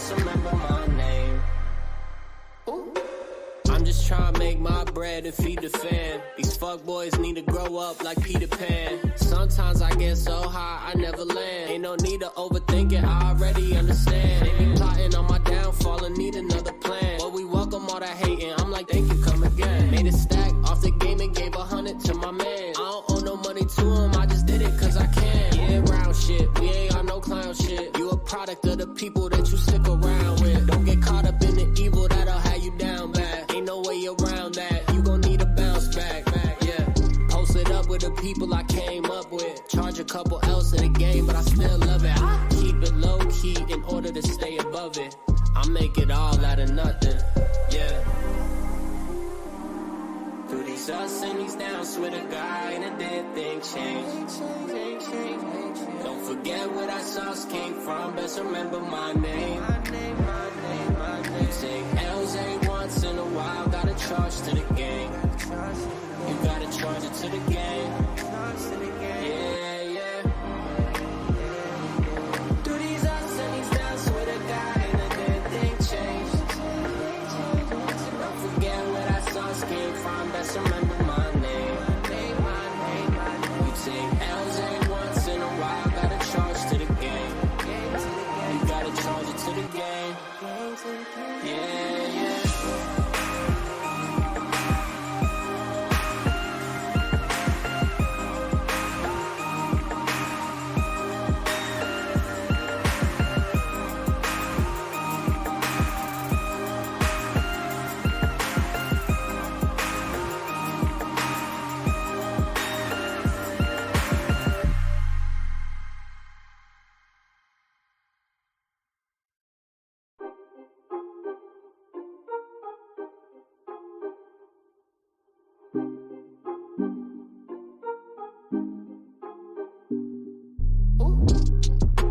best remember my name. Ooh. I'm just trying to make my bread and feed the fam. These fuckboys need to grow up like Peter Pan. Sometimes I get so high, I never land. Ain't no need to overthink it, I already understand. They be plotting on my downfall and need another plan. But we welcome all that hating, I'm like, thank you, come again. Made a stack off the game and gave 100 to my man. I don't owe no money to him, I just did it cause I can. Yeah, round shit, we ain't on no clown shit. You a product of the people that you stick around with. Don't get caught up in the evil that'll have you down bad. Ain't no way around that, you gon' need a bounce back, yeah. Posted up with the people I came up with. Charge a couple else in the game, but I still love it. I keep it low key in order to stay above it. I make it all out of nothing, yeah. Through these ups and these downs with a guy and a dead thing change. Don't forget where that sauce came from, best remember my name. You take L's ain't once in a while, gotta charge to the game. You gotta charge it to the game. Yeah, yeah. Through these ups and these downs with a guy and a dead thing change. Don't forget where that sauce came from, best remember my name. You take L's ain't once in a while, gotta charge to the game. You gotta charge it to the game. Yeah, yeah.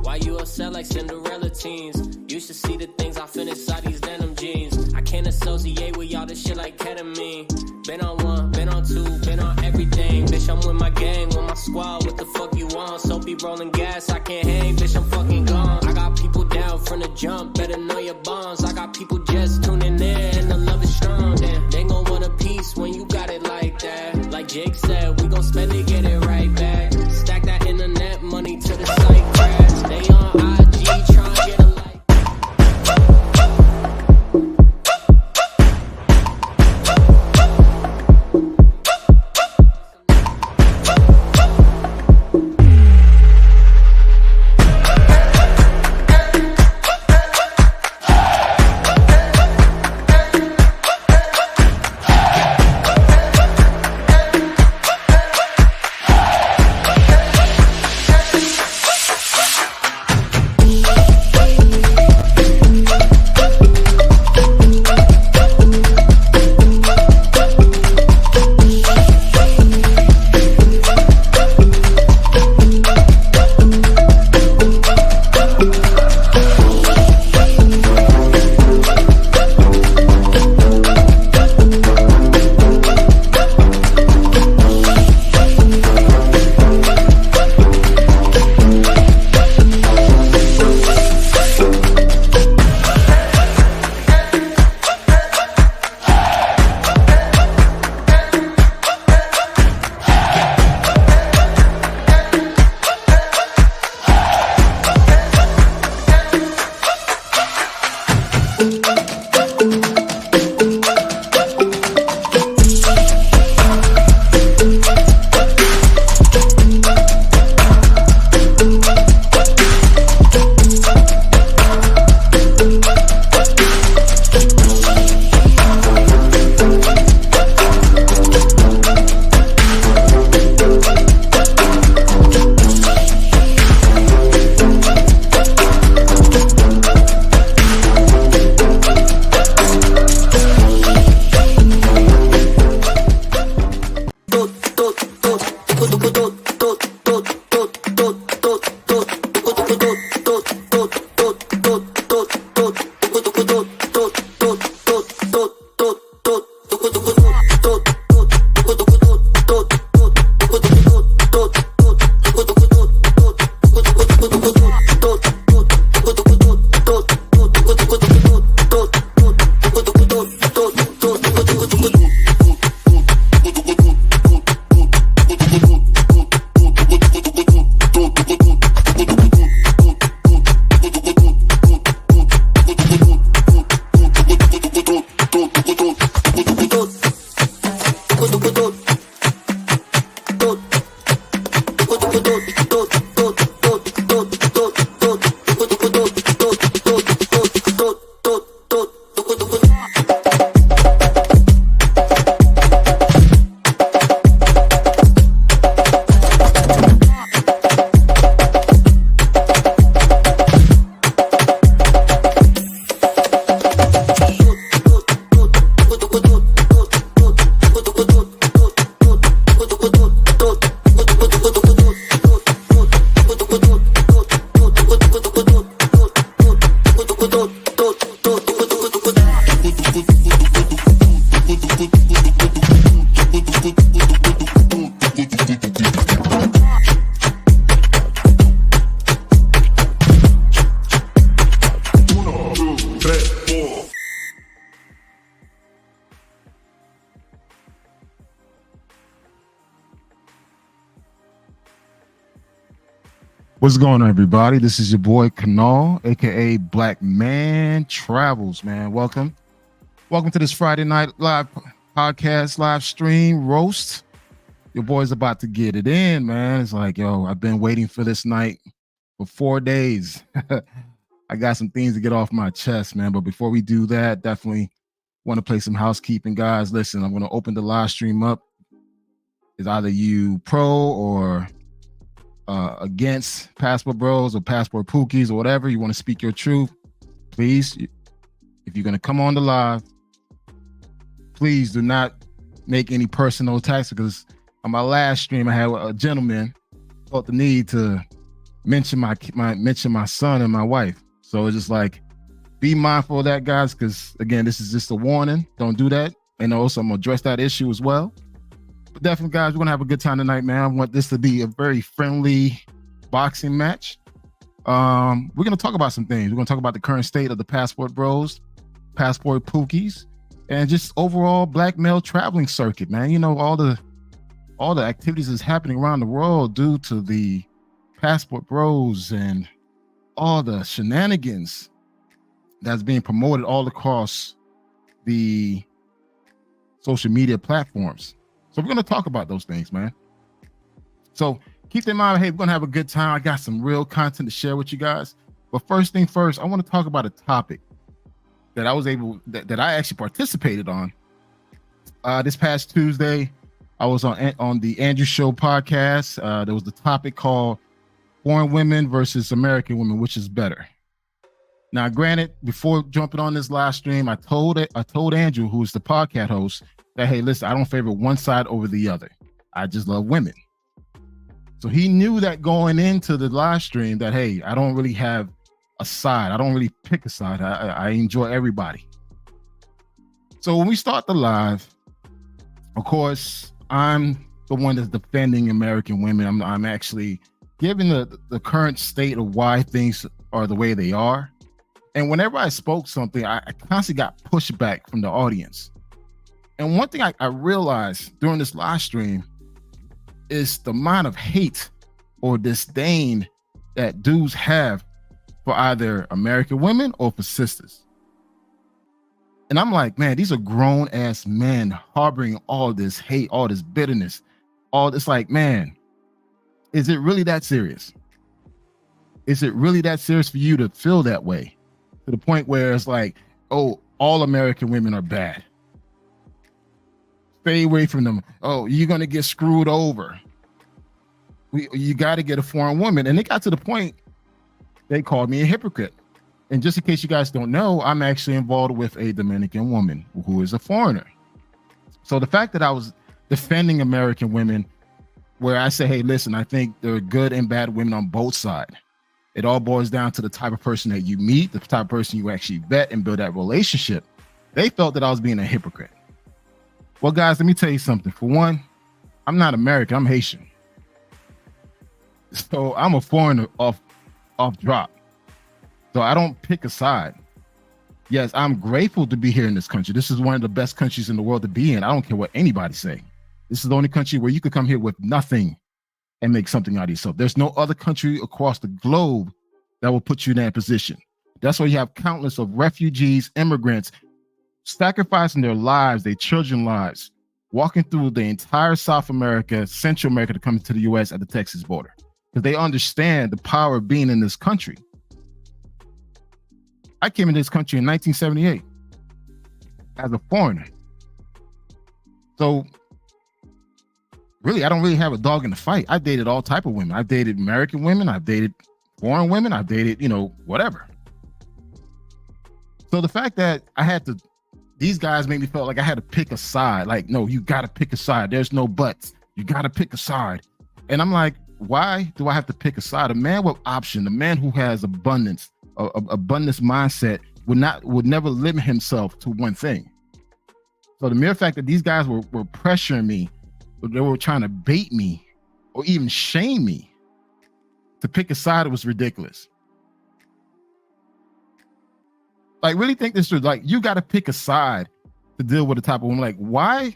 Why you upset like Cinderella teens? You should see the things I fit inside these denim jeans. I can't associate with y'all, this shit like ketamine. Been on one, been on two, been on everything. Bitch, I'm with my gang, with my squad, what the fuck you want? So be rolling gas, I can't hang, bitch, I'm fucking gone. I got people down from the jump, better know your bonds. I got people just tuning in, and the love is strong. Damn, they gon' want a piece when you got it like that. Like Jake said, we gon' spend it, get it right back. Stack that internet money to the site crash. They on IG trying to get a like. What's going on, everybody? This is your boy Kanal, aka Black Man Travels, man. Welcome to this Friday night live podcast, live stream roast. Your boy's about to get it in, man. It's like, yo, I've been waiting for this night for 4 days. I got some things to get off my chest, man. But before we do that, definitely want to play some housekeeping, guys. Listen, I'm going to open the live stream up. Is either you pro or against Passport Bros or Passport Pookies or whatever. You want to speak your truth, please. If you're going to come on the live, please do not make any personal attacks, because on my last stream, I had a gentleman felt the need to mention my son and my wife. So it's just like, be mindful of that, guys, because again, this is just a warning. Don't do that. And also, I'm going to address that issue as well. But definitely, guys, we're going to have a good time tonight, man. I want this to be a very friendly boxing match. We're going to talk about some things. We're going to talk about the current state of the Passport Bros, Passport Pookies, and just overall black male traveling circuit, man. You know, all the activities that's happening around the world due to the Passport Bros and all the shenanigans that's being promoted all across the social media platforms. So we're going to talk about those things, man. So keep in mind, hey, we're going to have a good time. I got some real content to share with you guys. But first thing first, I want to talk about a topic that I actually participated on. This past Tuesday, I was on the Andrew Show podcast. There was the topic called foreign women versus American women, which is better. Now, granted, before jumping on this live stream, I told Andrew, who's the podcast host, that, hey, listen, I don't favor one side over the other. I just love women. So he knew that going into the live stream that, hey, I don't really have a side. I don't really pick a side. I enjoy everybody. So when we start the live, of course, I'm the one that's defending American women. I'm actually giving the current state of why things are the way they are. And whenever I spoke something, I constantly got pushback from the audience. And one thing I realized during this live stream is the amount of hate or disdain that dudes have for either American women or for sisters. And I'm like, man, these are grown ass men harboring all this hate, all this bitterness, all this. Like, man, is it really that serious? Is it really that serious for you to feel that way, to the point where it's like, oh, all American women are bad? Stay away from them. Oh, you're going to get screwed over. You got to get a foreign woman. And it got to the point they called me a hypocrite. And just in case you guys don't know, I'm actually involved with a Dominican woman who is a foreigner. So the fact that I was defending American women, where I say, hey, listen, I think there are good and bad women on both sides. It all boils down to the type of person that you meet, the type of person you actually vet and build that relationship. They felt that I was being a hypocrite. Well, guys, let me tell you something. For one, I'm not American, I'm Haitian. So I'm a foreigner off drop. So I don't pick a side. Yes, I'm grateful to be here in this country. This is one of the best countries in the world to be in. I don't care what anybody say. This is the only country where you could come here with nothing and make something out of yourself. There's no other country across the globe that will put you in that position. That's why you have countless of refugees, immigrants, sacrificing their lives, their children's lives, walking through the entire South America, Central America to come to the U.S. at the Texas border, because they understand the power of being in this country. I came into this country in 1978 as a foreigner. So really, I don't really have a dog in the fight. I dated all type of women. I've dated American women. I've dated foreign women. I've dated, whatever. So the fact that these guys made me feel like I had to pick a side. Like, no, you got to pick a side. There's no buts. You got to pick a side. And I'm like, why do I have to pick a side? A man with option, a man who has abundance mindset would never limit himself to one thing. So the mere fact that these guys were pressuring me, they were trying to bait me or even shame me to pick a side, was ridiculous. Like, really think this through. Like, you got to pick a side to deal with the type of woman. Like, why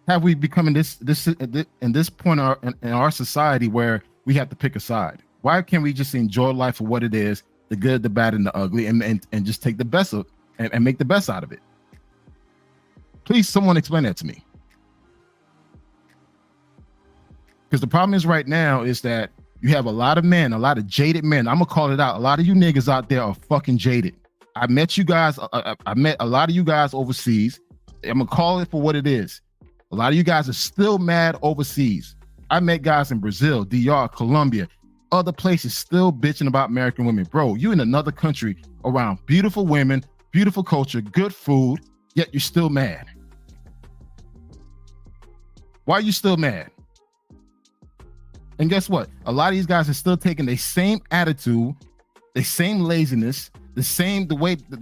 have we become in this point in our society where we have to pick a side? Why can't we just enjoy life for what it is, the good, the bad, and the ugly, and just take the best of and make the best out of it? Please, someone explain that to me. Because the problem is right now is that you have a lot of men, a lot of jaded men. I'm gonna call it out. A lot of you niggas out there are fucking jaded. I met you guys. I met a lot of you guys overseas. I'm gonna call it for what it is. A lot of you guys are still mad overseas. I met guys in Brazil, DR, Colombia, other places still bitching about American women. Bro, you in another country around beautiful women, beautiful culture, good food, yet you're still mad. Why are you still mad? And guess what? A lot of these guys are still taking the same attitude, the same laziness, the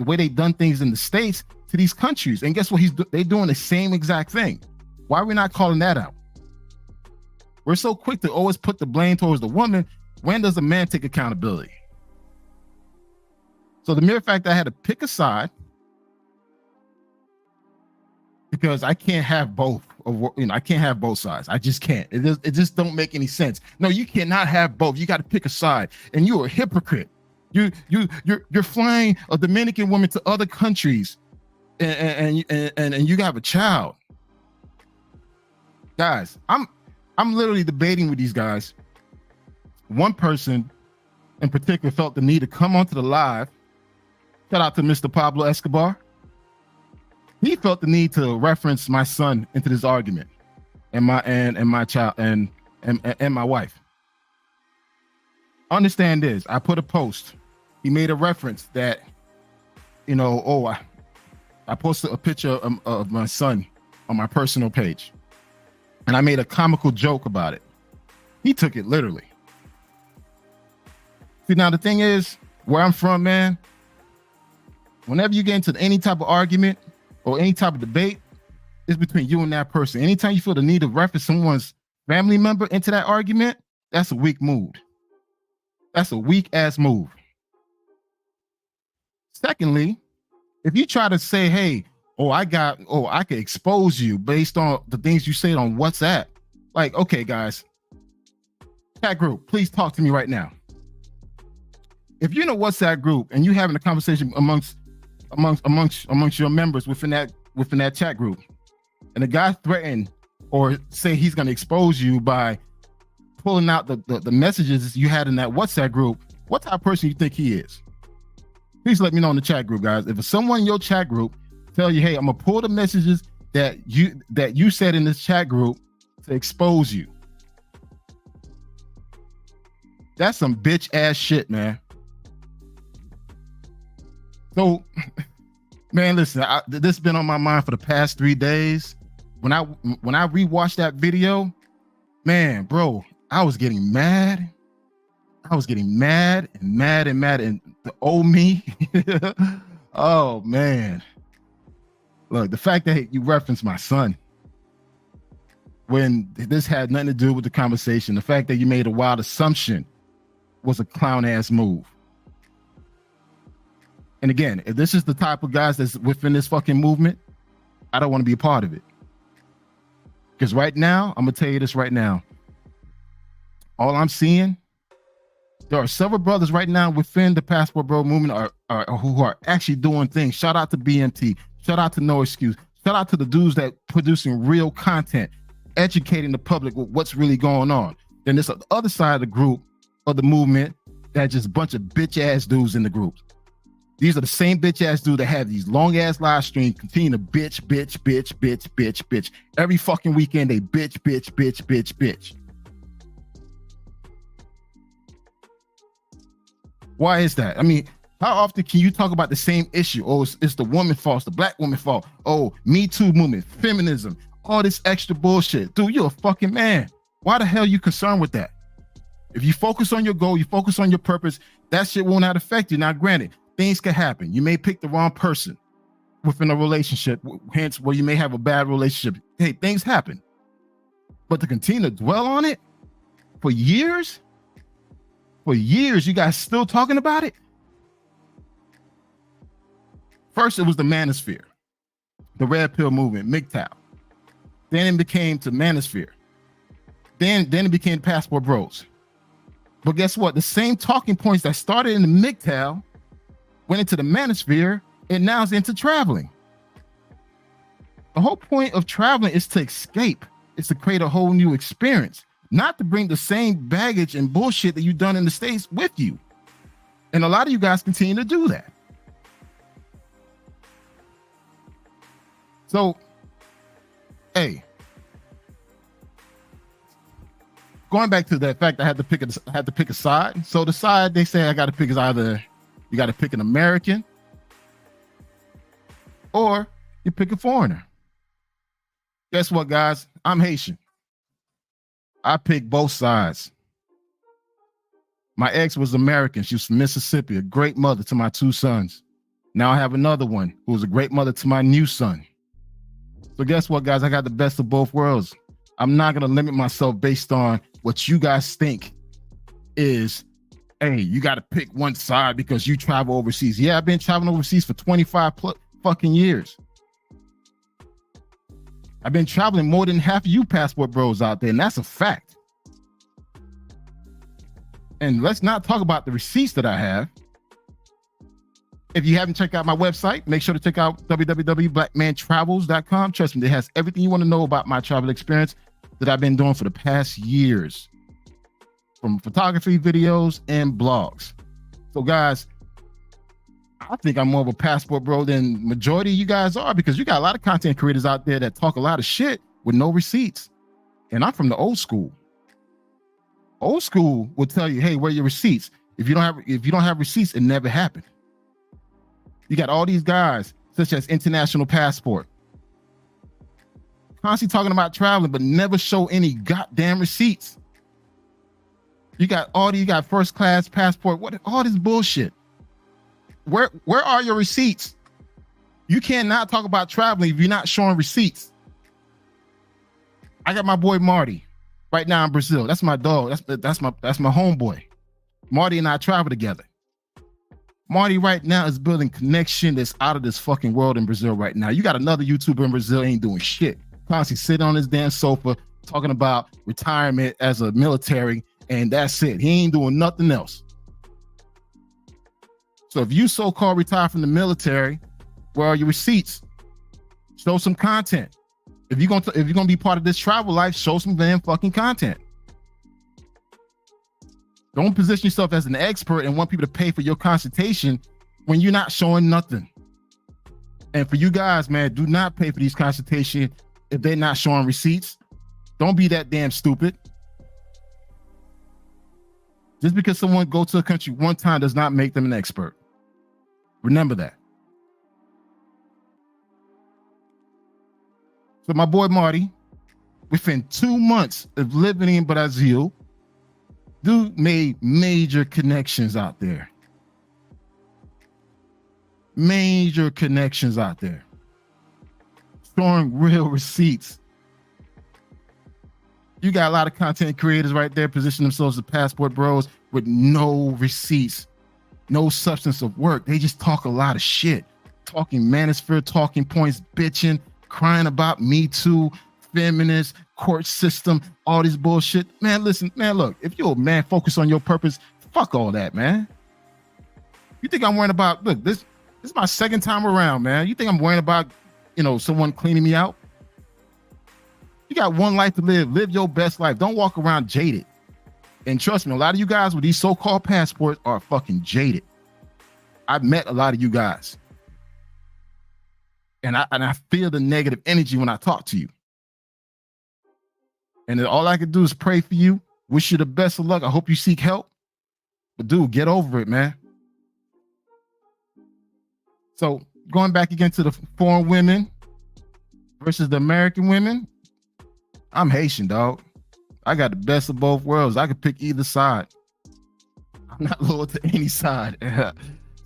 way they done things in the States to these countries. And guess what? They doing the same exact thing. Why are we not calling that out? We're so quick to always put the blame towards the woman. When does a man take accountability? So the mere fact that I had to pick a side, because I can't have both. I can't have both sides. I just can't. It just don't make any sense. No, you cannot have both. You got to pick a side, and you're a hypocrite. You're flying a Dominican woman to other countries, and you have a child. Guys, I'm literally debating with these guys. One person in particular felt the need to come onto the live. Shout out to Mr. Pablo Escobar. He felt the need to reference my son into this argument, and my child and my wife. Understand this. I put a post. He made a reference that, I posted a picture of my son on my personal page, and I made a comical joke about it. He took it literally. See, now the thing is, where I'm from, man, whenever you get into any type of argument or any type of debate, it's between you and that person. Anytime you feel the need to reference someone's family member into that argument, that's a weak mood. That's a weak ass move. Secondly, if you try to say, hey, I could expose you based on the things you said on WhatsApp. Like, okay, guys, chat group, please talk to me right now. If you're in a WhatsApp group and you're having a conversation amongst your members within that chat group, and the guy threatened or say he's going to expose you by pulling out the messages you had in that WhatsApp group, what type of person you think he is? Please let me know in the chat group, guys. If someone in your chat group tell you, hey, I'm gonna pull the messages that you said in this chat group to expose you, that's some bitch ass shit, man. So, man, listen, this has been on my mind for the past 3 days. When I rewatched that video, man, bro, I was getting mad. And the old me. Oh, man. Look, the fact that you referenced my son when this had nothing to do with the conversation, the fact that you made a wild assumption was a clown ass move. And again, if this is the type of guys that's within this fucking movement, I don't want to be a part of it. Because right now, I'm going to tell you this right now. All I'm seeing, there are several brothers right now within the Passport Bro movement who are actually doing things. Shout out to BMT. Shout out to No Excuse. Shout out to the dudes that producing real content, educating the public with what's really going on. Then there's the other side of the group of the movement that's just a bunch of bitch ass dudes in the group. These are the same bitch ass dudes that have these long ass live streams, continue to bitch. Every fucking weekend they bitch. Why is that? I mean, how often can you talk about the same issue? Oh, it's the woman fault, it's the black woman fault. Oh, Me Too movement, feminism, all this extra bullshit. Dude, you're a fucking man. Why the hell are you concerned with that? If you focus on your goal, you focus on your purpose, that shit will not affect you. Now, granted, things can happen. You may pick the wrong person within a relationship, hence where you may have a bad relationship. Hey, things happen. But to continue to dwell on it for years, you guys still talking about it? First, it was the manosphere, the red pill movement, MGTOW. Then it became to manosphere. Then it became Passport Bros. But guess what? The same talking points that started in the MGTOW went into the manosphere and now it's into traveling. The whole point of traveling is to escape. It's to create a whole new experience, not to bring the same baggage and bullshit that you've done in the States with you. And a lot of you guys continue to do that. So, hey, going back to that fact, I had to pick a side. So the side they say I got to pick is either you got to pick an American or you pick a foreigner. Guess what, guys? I'm Haitian. I picked both sides. My ex was American. She was from Mississippi, a great mother to my two sons. Now I have another one who was a great mother to my new son. So guess what, guys? I got the best of both worlds. I'm not going to limit myself based on what you guys think is, hey, you got to pick one side because you travel overseas. Yeah, I've been traveling overseas for 25 plus fucking years. I've been traveling more than half of you Passport Bros out there, and that's a fact. And let's not talk about the receipts that I have. If you haven't checked out my website, make sure to check out www.blackmantravels.com. Trust me, it has everything you want to know about my travel experience that I've been doing for the past years, from photography, videos, and blogs. So guys, I think I'm more of a Passport Bro than majority of you guys are, because you got a lot of content creators out there that talk a lot of shit with no receipts. And I'm from the old school. Old school will tell you, hey, where are your receipts? If you don't have receipts, it never happened. You got all these guys, such as International Passport, constantly talking about traveling, but never show any goddamn receipts. You got first class passport, what all this bullshit. Where are your receipts? You cannot talk about traveling if you're not showing receipts. I got my boy Marty right now in Brazil. That's my dog. That's my homeboy. Marty and I travel together. Marty right now is building connection that's out of this fucking world in Brazil right now. You got another YouTuber in Brazil ain't doing shit. Constantly sitting on his damn sofa talking about retirement as a military, and that's it. He ain't doing nothing else. So if you so-called retire from the military, where are your receipts? Show some content. If you're gonna be part of this travel life, show some damn fucking content. Don't position yourself as an expert and want people to pay for your consultation when you're not showing nothing. And for you guys, man, do not pay for these consultations if they're not showing receipts. Don't be that damn stupid. Just because someone goes to a country one time does not make them an expert. Remember that. So my boy Marty, within 2 months of living in Brazil, dude made major connections out there. Major connections out there. Showing real receipts. You got a lot of content creators right there positioning themselves as Passport Bros with no receipts. no substance of work. They just talk a lot of shit, talking manosphere, talking points, bitching, crying about Me Too, feminist, court system, all this bullshit. Man, listen, man, look, if you're a man, focus on your purpose. Fuck all that, man. You think I'm worrying about, look, this is my second time around, man. You think I'm worrying about, someone cleaning me out? You got one life to live. Live your best life. Don't walk around jaded. And trust me, a lot of you guys with these so-called passports are fucking jaded. I've met a lot of you guys. And I feel the negative energy when I talk to you. And all I can do is pray for you. Wish you the best of luck. I hope you seek help. But dude, get over it, man. So going back again to the foreign women versus the American women, I'm Haitian, dog. I got the best of both worlds. I could pick either side. I'm not loyal to any side.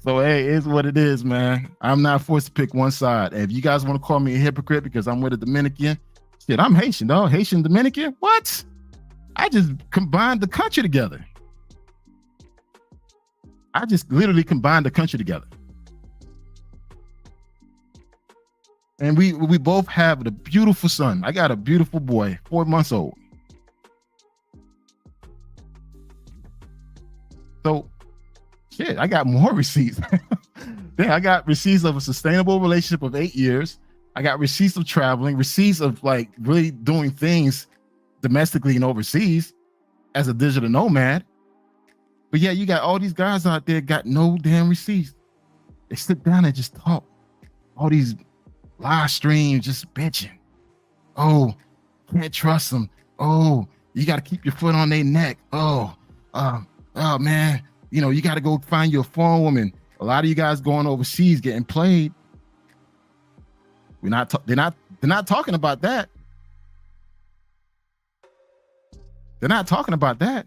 So, hey, it's what it is, man. I'm not forced to pick one side. And if you guys want to call me a hypocrite because I'm with a Dominican, shit, I'm Haitian, dog. Haitian Dominican? What? I just combined the country together. I just literally combined the country together. And we both have a beautiful son. I got a beautiful boy, 4 months old. So, shit, I got more receipts. Yeah, I got receipts of a sustainable relationship of 8 years. I got receipts of traveling, receipts of like really doing things domestically and overseas as a digital nomad. But yeah, you got all these guys out there got no damn receipts. They sit down and just talk. All these live streams just bitching. Oh, can't trust them. Oh, you got to keep your foot on their neck. Oh, man, you got to go find your foreign woman. A lot of you guys going overseas getting played. They're not talking about that. They're not talking about that.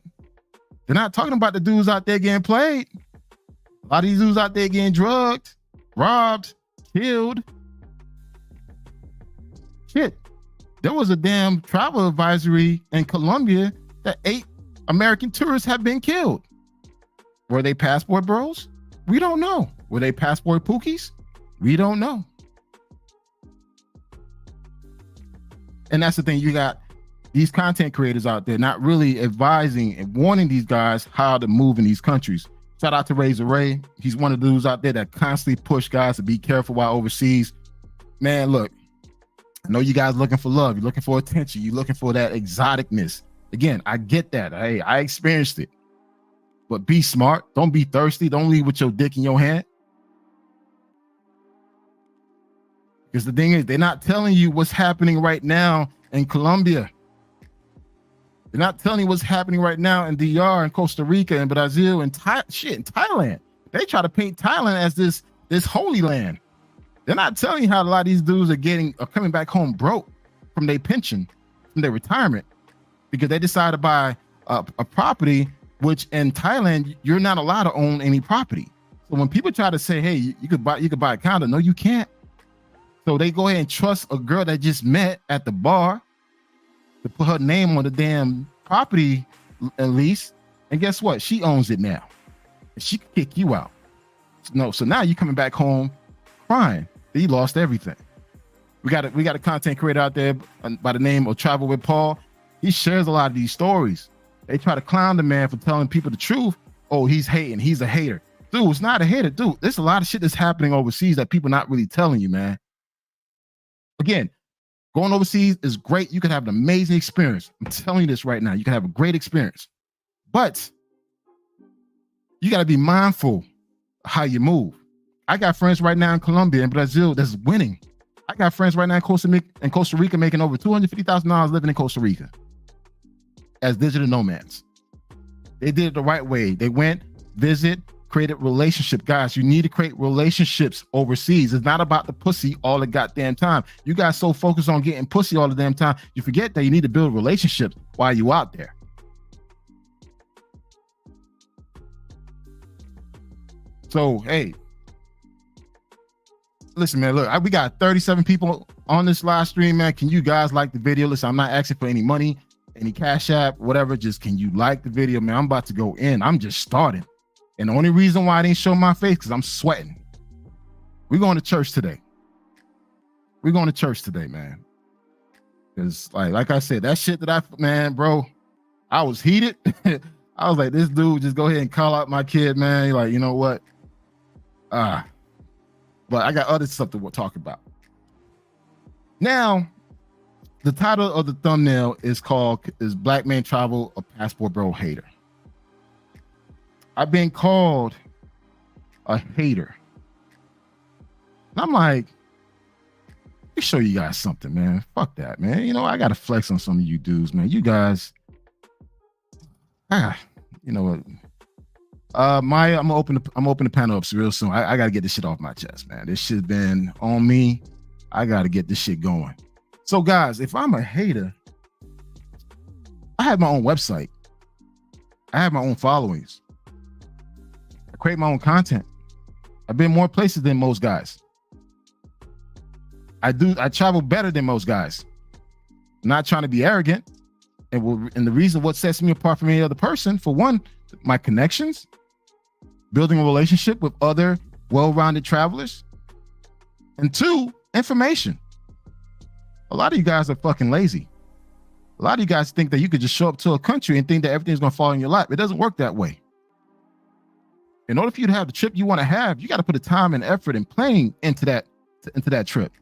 They're not talking about the dudes out there getting played. A lot of these dudes out there getting drugged, robbed, killed. Shit. There was a damn travel advisory in Colombia that 8 American tourists have been killed. Were they passport bros? We don't know. Were they passport pookies? We don't know. And that's the thing. You got these content creators out there not really advising and warning these guys how to move in these countries. Shout out to Razor Ray. He's one of the dudes out there that constantly push guys to be careful while overseas. Man, look, I know you guys looking for love. You're looking for attention. You're looking for that exoticness. Again, I get that. Hey, I experienced it. But be smart. Don't be thirsty. Don't leave with your dick in your hand. Because the thing is, they're not telling you what's happening right now in Colombia. They're not telling you what's happening right now in DR and Costa Rica and Brazil and in Thailand. They try to paint Thailand as this holy land. They're not telling you how a lot of these dudes are coming back home broke from their pension, from their retirement, because they decide to buy a property, which in Thailand, you're not allowed to own any property. So when people try to say, hey, you could buy a condo, no, you can't. So they go ahead and trust a girl that just met at the bar to put her name on the damn property lease. And guess what? She owns it now. And she can kick you out. So now you're coming back home crying that you lost everything. We got a content creator out there by the name of Travel with Paul. He shares a lot of these stories. They try to clown the man for telling people the truth. Oh, he's hating. He's a hater. Dude, it's not a hater. Dude, there's a lot of shit that's happening overseas that people not really telling you, man. Again, going overseas is great. You can have an amazing experience. I'm telling you this right now. You can have a great experience. But you got to be mindful of how you move. I got friends right now in Colombia and Brazil that's winning. I got friends right now in Costa Rica making over $250,000 living in Costa Rica as digital nomads. They did it the right way. They went, visit, created relationship. Guys, you need to create relationships overseas. It's not about the pussy all the goddamn time. You guys so focused on getting pussy all the damn time, you forget that you need to build relationships while you out there. So, hey, listen, man, look, we got 37 people on this live stream, man. Can you guys like the video? Listen, I'm not asking for any money, any cash app, whatever. Just can you like the video, man? I'm about to go in. I'm just starting. And the only reason why I didn't show my face because I'm sweating. We're going to church today. We're going to church today, man. Because like I said, that shit bro, I was heated. I was like, this dude, just go ahead and call out my kid, man. You're like, you know what? But I got other stuff to talk about. Now, the title of the thumbnail is Black Man Travel a Passport Bro Hater. I've been called a hater. And I'm like, let me show you guys something, man. Fuck that, man. You know, I got to flex on some of you dudes, man. You guys, you know what? I'm gonna open the panel up real soon. I gotta get this shit off my chest, man. This shit been on me. I gotta get this shit going. So, guys, if I'm a hater, I have my own website. I have my own followings. I create my own content. I've been more places than most guys. I travel better than most guys. I'm not trying to be arrogant. And the reason what sets me apart from any other person, for one, my connections, building a relationship with other well-rounded travelers, and two, information. A lot of you guys are fucking lazy. A lot of you guys think that you could just show up to a country and think that everything's going to fall in your lap. It doesn't work that way. In order for you to have the trip you want to have, you got to put the time and effort and planning into that trip.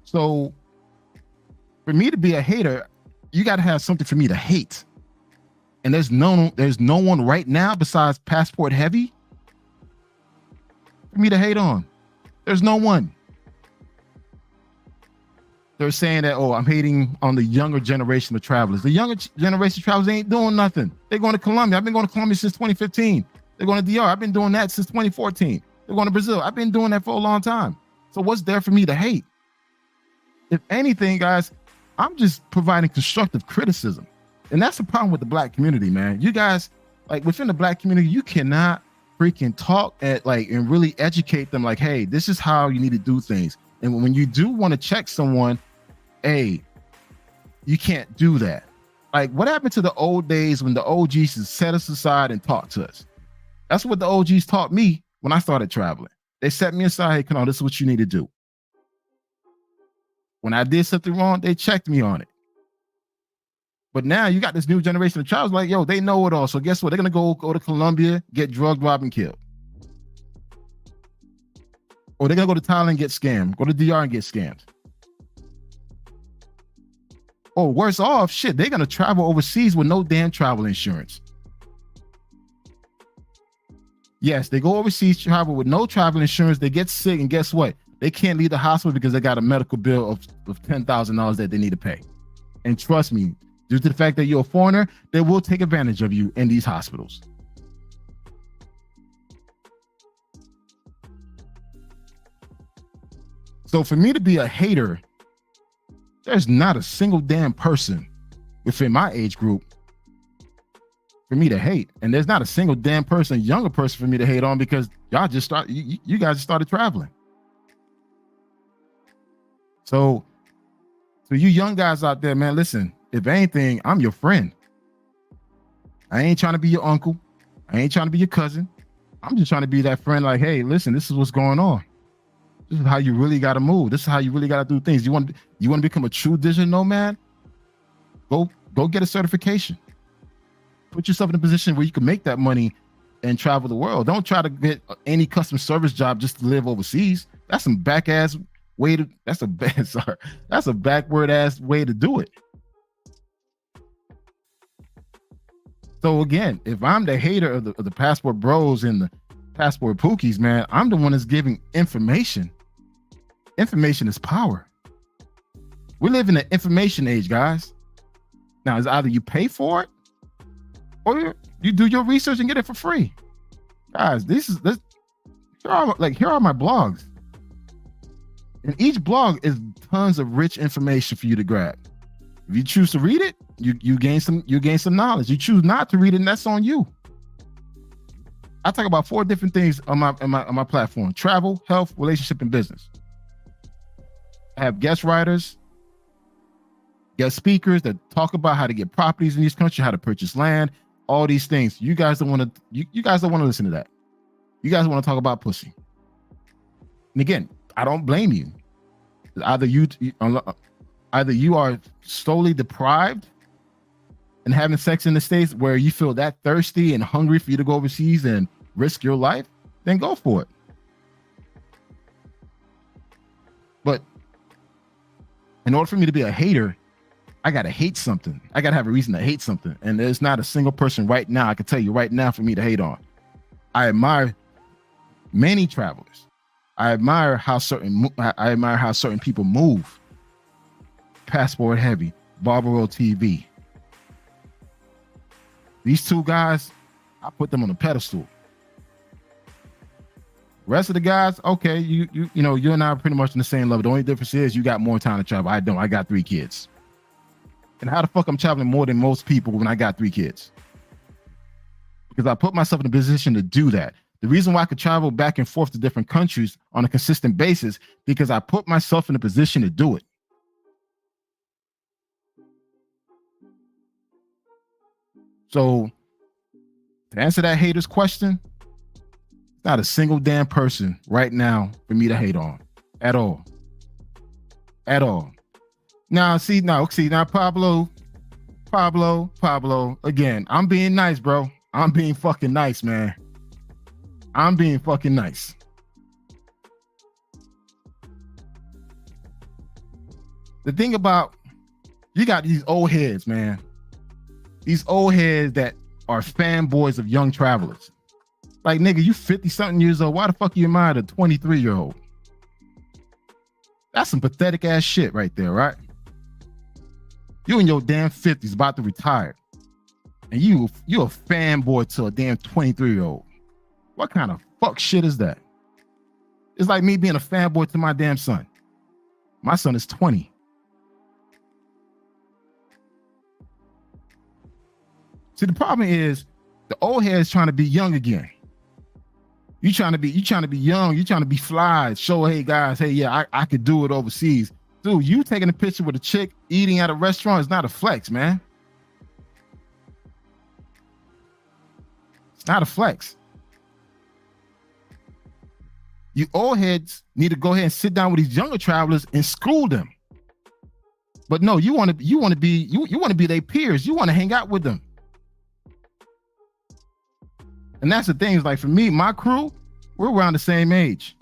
So for me to be a hater, you got to have something for me to hate. And there's no one right now besides Passport Heavy for me to hate on. There's no one. They're saying that, oh, I'm hating on the younger generation of travelers. The younger generation of travelers ain't doing nothing. They're going to Colombia. I've been going to Colombia since 2015. They're going to DR. I've been doing that since 2014. They're going to Brazil. I've been doing that for a long time. So what's there for me to hate? If anything, guys, I'm just providing constructive criticism. And that's the problem with the Black community, man. You guys, like within the Black community, you cannot freaking talk and really educate them like, hey, this is how you need to do things. And when you do want to check someone, hey, you can't do that. Like, what happened to the old days when the OGs set us aside and talk to us? That's what the OGs taught me when I started traveling. They set me aside, hey, come on, this is what you need to do. When I did something wrong, they checked me on it. But now you got this new generation of travelers like, yo, they know it all. So guess what? They're going to go to Colombia, get drugged, robbed, and killed. Or they're going to go to Thailand, get scammed. Go to DR and get scammed. Or worse off, shit, they're going to travel overseas with no damn travel insurance. Yes, they go overseas, travel with no travel insurance. They get sick, and guess what? They can't leave the hospital because they got a medical bill of $10,000 that they need to pay. And trust me, due to the fact that you're a foreigner, they will take advantage of you in these hospitals. So for me to be a hater, there's not a single damn person within my age group for me to hate. And there's not a single damn person, younger person for me to hate on because y'all just you guys just started traveling. So you young guys out there, man, listen, if anything, I'm your friend. I ain't trying to be your uncle. I ain't trying to be your cousin. I'm just trying to be that friend like, hey, listen, this is what's going on. This is how you really got to move. This is how you really got to do things. You want to become a true digital nomad? Go get a certification. Put yourself in a position where you can make that money and travel the world. Don't try to get any customer service job just to live overseas. That's some back-ass way to, that's a backward ass way to do it. So again, if I'm the hater of the passport bros and the passport pookies, man, I'm the one that's giving information. Information is power. We live in an information age, guys. Now, it's either you pay for it or you do your research and get it for free. Guys, here are my blogs. And each blog is tons of rich information for you to grab. If you choose to read it, you gain some knowledge. You choose not to read it, and that's on you. I talk about 4 different things on my platform: travel, health, relationship, and business. I have guest writers, guest speakers that talk about how to get properties in these countries, how to purchase land, all these things. You guys don't want to. You guys don't want to listen to that. You guys want to talk about pussy. And again, I don't blame you. Either you are slowly deprived and having sex in the States where you feel that thirsty and hungry for you to go overseas and risk your life, then go for it. But in order for me to be a hater, I got to hate something. I got to have a reason to hate something. And there's not a single person right now, I can tell you right now, for me to hate on. I admire many travelers. I admire how certain people move. Passport Heavy, Barbaro TV. These two guys, I put them on a pedestal. Rest of the guys, okay, you know, you and I are pretty much on the same level. The only difference is you got more time to travel. I don't. I got 3 kids. And how the fuck I'm traveling more than most people when I got 3 kids? Because I put myself in a position to do that. The reason why I could travel back and forth to different countries on a consistent basis, because I put myself in a position to do it. So to answer that hater's question, not a single damn person right now for me to hate on at all. At all. Now, Pablo, again, I'm being nice, bro. I'm being fucking nice, man. I'm being fucking nice. The thing about, you got these old heads, man. These old heads that are fanboys of young travelers. Like, nigga, you 50-something years old. Why the fuck you admire a 23-year-old? That's some pathetic ass shit right there, right? You in your damn 50s about to retire. And you a fanboy to a damn 23-year-old. What kind of fuck shit is that? It's like me being a fanboy to my damn son. My son is 20. See, the problem is the old head's trying to be young again. You trying to be young, you trying to be fly, show, hey guys, hey, yeah, I could do it overseas. Dude, you taking a picture with a chick eating at a restaurant is not a flex, man. It's not a flex. You old heads need to go ahead and sit down with these younger travelers and school them. But no, you want to be their peers. You want to hang out with them. And that's the thing, is like, for me, my crew, we're around the same age.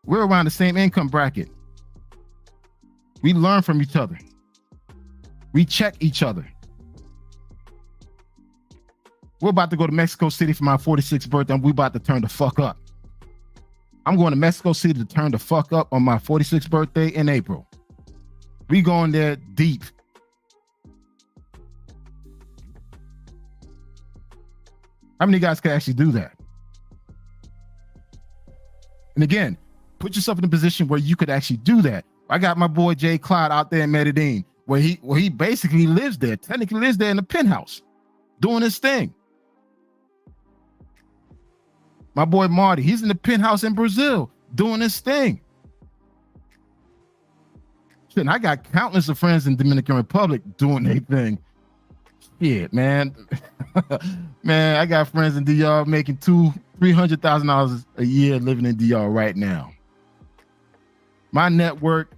We're around the same income bracket. We learn from each other. We check each other. We're about to go to Mexico City for my 46th birthday, and we're about to turn the fuck up. I'm going to Mexico City to turn the fuck up on my 46th birthday in April. We going there deep. How many guys can actually do that? And again, put yourself in a position where you could actually do that. I got my boy Jay Clyde out there in Medellin, where he basically lives there, technically lives there in a penthouse, doing his thing. My boy Marty, he's in the penthouse in Brazil, doing his thing. Shit, and I got countless of friends in Dominican Republic doing their thing. Shit, man. Man, I got friends in DR making $200,000-$300,000 a year living in DR right now. My network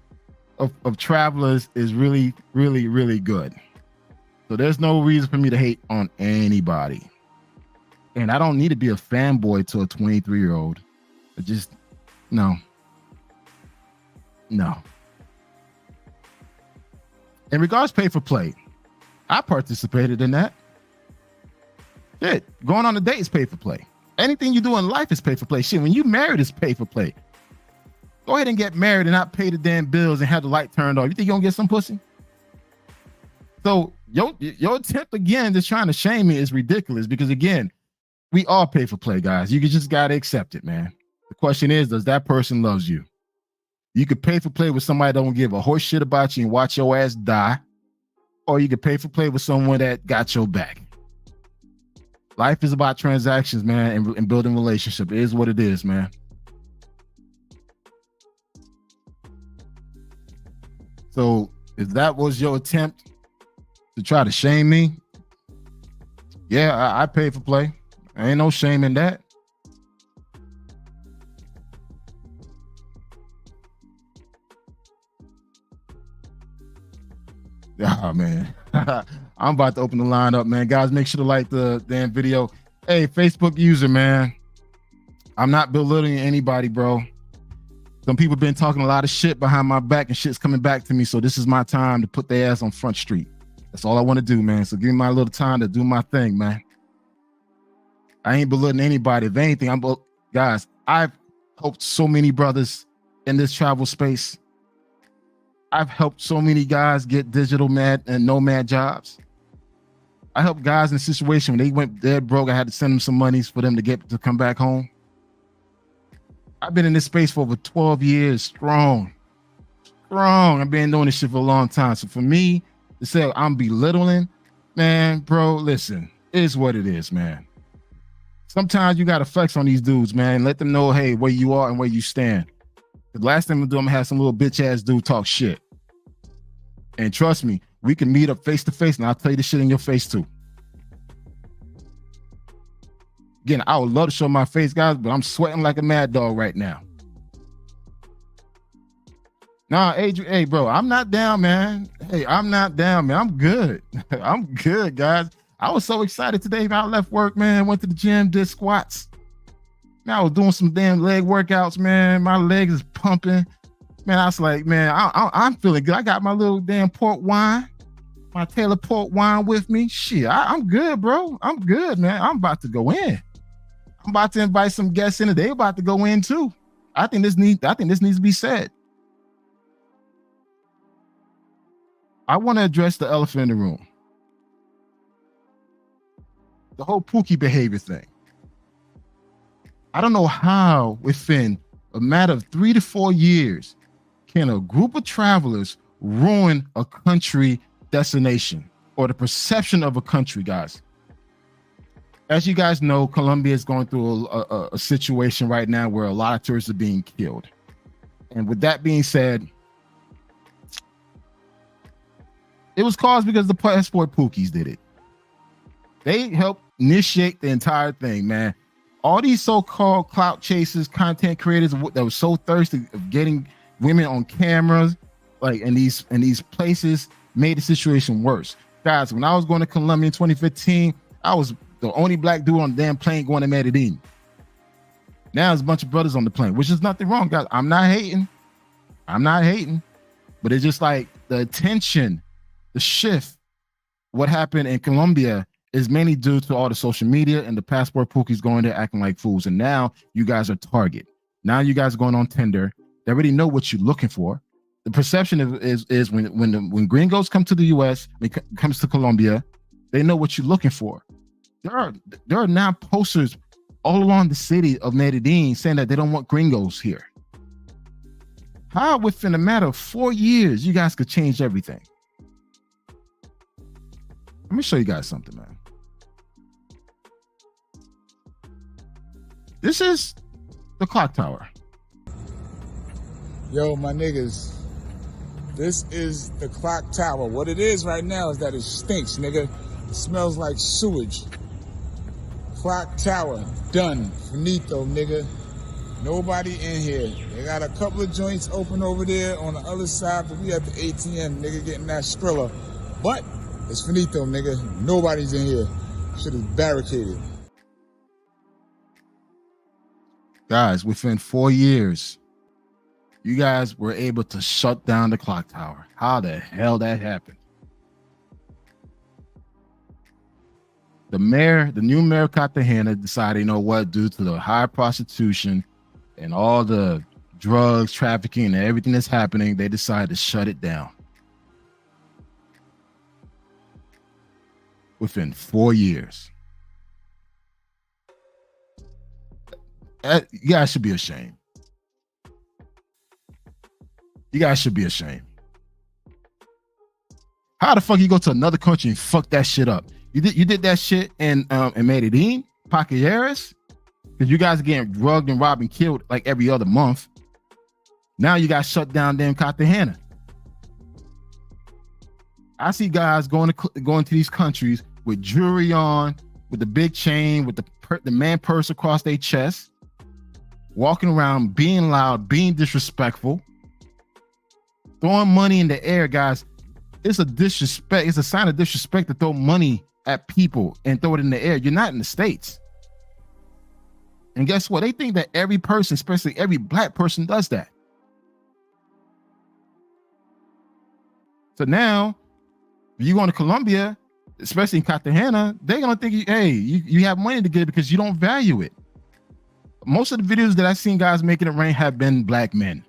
of travelers is really, really, really good. So there's no reason for me to hate on anybody. And I don't need to be a fanboy to a 23-year-old. I just, no. In regards to pay for play, I participated in that. Shit, going on a date is pay for play. Anything you do in life is pay for play. Shit, when you married, it's pay for play. Go ahead and get married and not pay the damn bills and have the light turned on. You think you're gonna get some pussy? So your attempt again just trying to shame me is ridiculous, because again, we all pay for play, guys. You just gotta accept it, man. The question is, does that person loves you? You could pay for play with somebody that don't give a horse shit about you and watch your ass die. Or you could pay for play with someone that got your back. Life is about transactions, man, and building relationship. It is what it is, man. So if that was your attempt to try to shame me, Yeah, I paid for play. Ain't no shame in that. Oh man. I'm about to open the line up, man. Guys, make sure to like the damn video. Hey, Facebook user, man. I'm not belittling anybody, bro. Some people been talking a lot of shit behind my back and shit's coming back to me. So this is my time to put their ass on Front Street. That's all I want to do, man. So give me my little time to do my thing, man. I ain't belittling anybody. If anything, guys, I've helped so many brothers in this travel space. I've helped so many guys get digital nomad jobs. I helped guys in a situation when they went dead broke. I had to send them some monies for them to come back home. I've been in this space for over 12 years, strong. I've been doing this shit for a long time. So for me to say I'm belittling, man, bro, listen, it is what it is, man. Sometimes you got to flex on these dudes, man. Let them know, hey, where you are and where you stand. The last thing I'm gonna have some little bitch ass dude talk shit. And trust me, we can meet up face to face and I'll tell you the shit in your face too. Again, I would love to show my face, guys, but I'm sweating like a mad dog right now. Nah, Adrian, hey, bro, I'm not down, man. Hey, I'm not down, man. I'm good. I'm good, guys. I was so excited today. I left work, man. Went to the gym, did squats. Man, I was doing some damn leg workouts, man. My legs is pumping. Man, I was like, man, I'm feeling good. I got my little damn port wine, my Taylor port wine with me. Shit, I'm good, bro. I'm good, man. I'm about to go in. I'm about to invite some guests in. They about to go in too. I think this needs to be said. I want to address the elephant in the room. The whole Pooky behavior thing. I don't know how within a matter of 3 to 4 years can a group of travelers ruin a country destination or the perception of a country, guys. As you guys know, Colombia is going through a situation right now where a lot of tourists are being killed. And with that being said, it was caused because the passport Pookies did it. They helped initiate the entire thing, man. All these so-called clout chasers, content creators that were so thirsty of getting women on cameras, like in these places, made the situation worse. Guys, when I was going to Colombia in 2015, I was the only black dude on the damn plane going to Medellin. Now there's a bunch of brothers on the plane, which is nothing wrong, guys. I'm not hating, but it's just like the attention, the shift, what happened in Colombia is mainly due to all the social media and the passport Pookies going there acting like fools. And now you guys are target. Now you guys are going on Tinder. They already know what you're looking for. The perception is when gringos come to the U.S., when it comes to Colombia, they know what you're looking for. There are now posters all along the city of Medellin saying that they don't want gringos here. How within a matter of 4 years you guys could change everything? Let me show you guys something, man. This is the clock tower. Yo, my niggas, this is the clock tower. What it is right now is that it stinks, nigga. It smells like sewage. Clock tower, done. Finito, nigga. Nobody in here. They got a couple of joints open over there on the other side, but we at the ATM, nigga, getting that Skrilla. But it's finito, nigga. Nobody's in here. Shit is barricaded. Guys, within 4 years, you guys were able to shut down the clock tower. How the hell that happened? The new mayor of Cartagena decided, you know what, due to the high prostitution and all the drugs, trafficking, and everything that's happening, they decided to shut it down. Within 4 years. You guys should be ashamed. You guys should be ashamed. How the fuck you go to another country and fuck that shit up? You did that shit in Medellin, Paquilleras, because you guys are getting drugged and robbed and killed like every other month. Now you guys shut down damn Cartagena. I see guys going to these countries with jewelry on, with the big chain, with the man purse across their chest, walking around, being loud, being disrespectful, throwing money in the air, guys. It's a disrespect. It's a sign of disrespect to throw money at people and throw it in the air. You're not in the States. And guess what? They think that every person, especially every black person, does that. So now, if you go to Colombia, especially in Cartagena, they're gonna think, hey, you have money to give because you don't value it. Most of the videos that I've seen guys making it rain have been black men.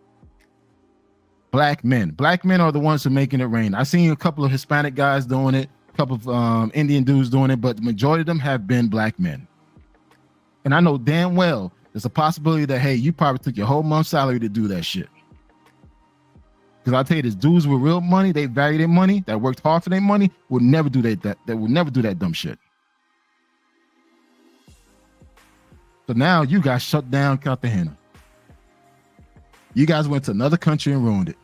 Black men are the ones who are making it rain. I've seen a couple of Hispanic guys doing it, a couple of Indian dudes doing it, but the majority of them have been black men. And I know damn well there's a possibility that, hey, you probably took your whole month's salary to do that shit. Because I'll tell you this, dudes with real money, they value their money, that worked hard for their money, will never do that will never do that dumb shit. So now you guys shut down Cartagena. You guys went to another country and ruined it.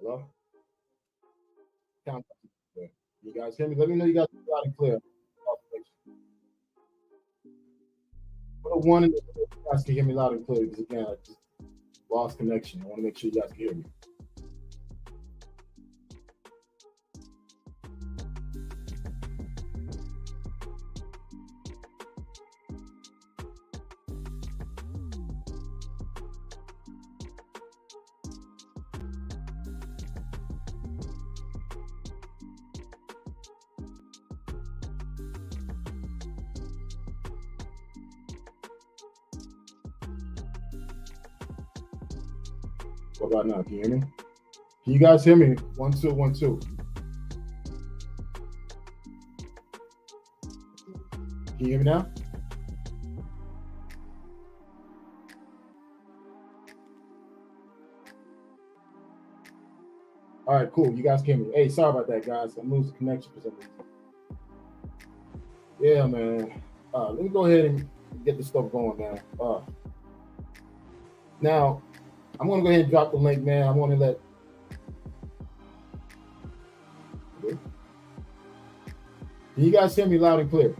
Hello? You guys hear me? Let me know you guys are loud and clear. Put a one in the you guys can hear me loud and clear, because again, I just lost connection. I want to make sure you guys can hear me. What about now? Can you hear me? Can you guys hear me? 1 2 1 2. Can you hear me now? All right, cool. You guys can hear me. Hey, sorry about that, guys. I'm losing connection for some reason. Yeah, man. Let me go ahead and get this stuff going, man. Now, I'm going to go ahead and drop the link, man. I want to let... Can you guys hear me loud and clear?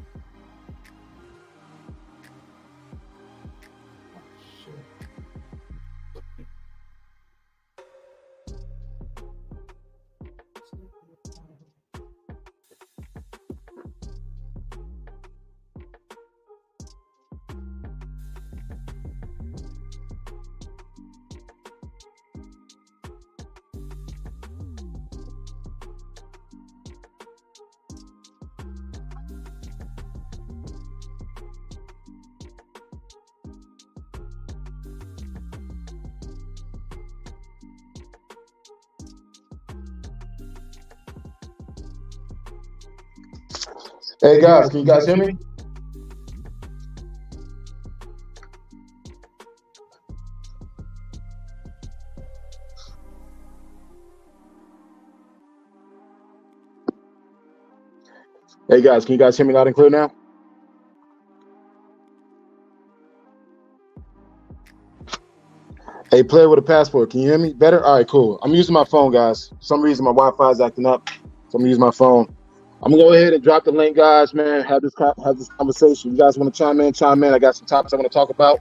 Hey guys, can you guys hear me? Hey guys, can you guys hear me loud and clear now? Hey, player with a passport, can you hear me better? All right, cool. I'm using my phone, guys. For some reason my Wi-Fi is acting up, so I'm gonna use my phone. I'm gonna go ahead and drop the link, guys, man. Have this conversation. You guys want to chime in? Chime in. I got some topics I want to talk about.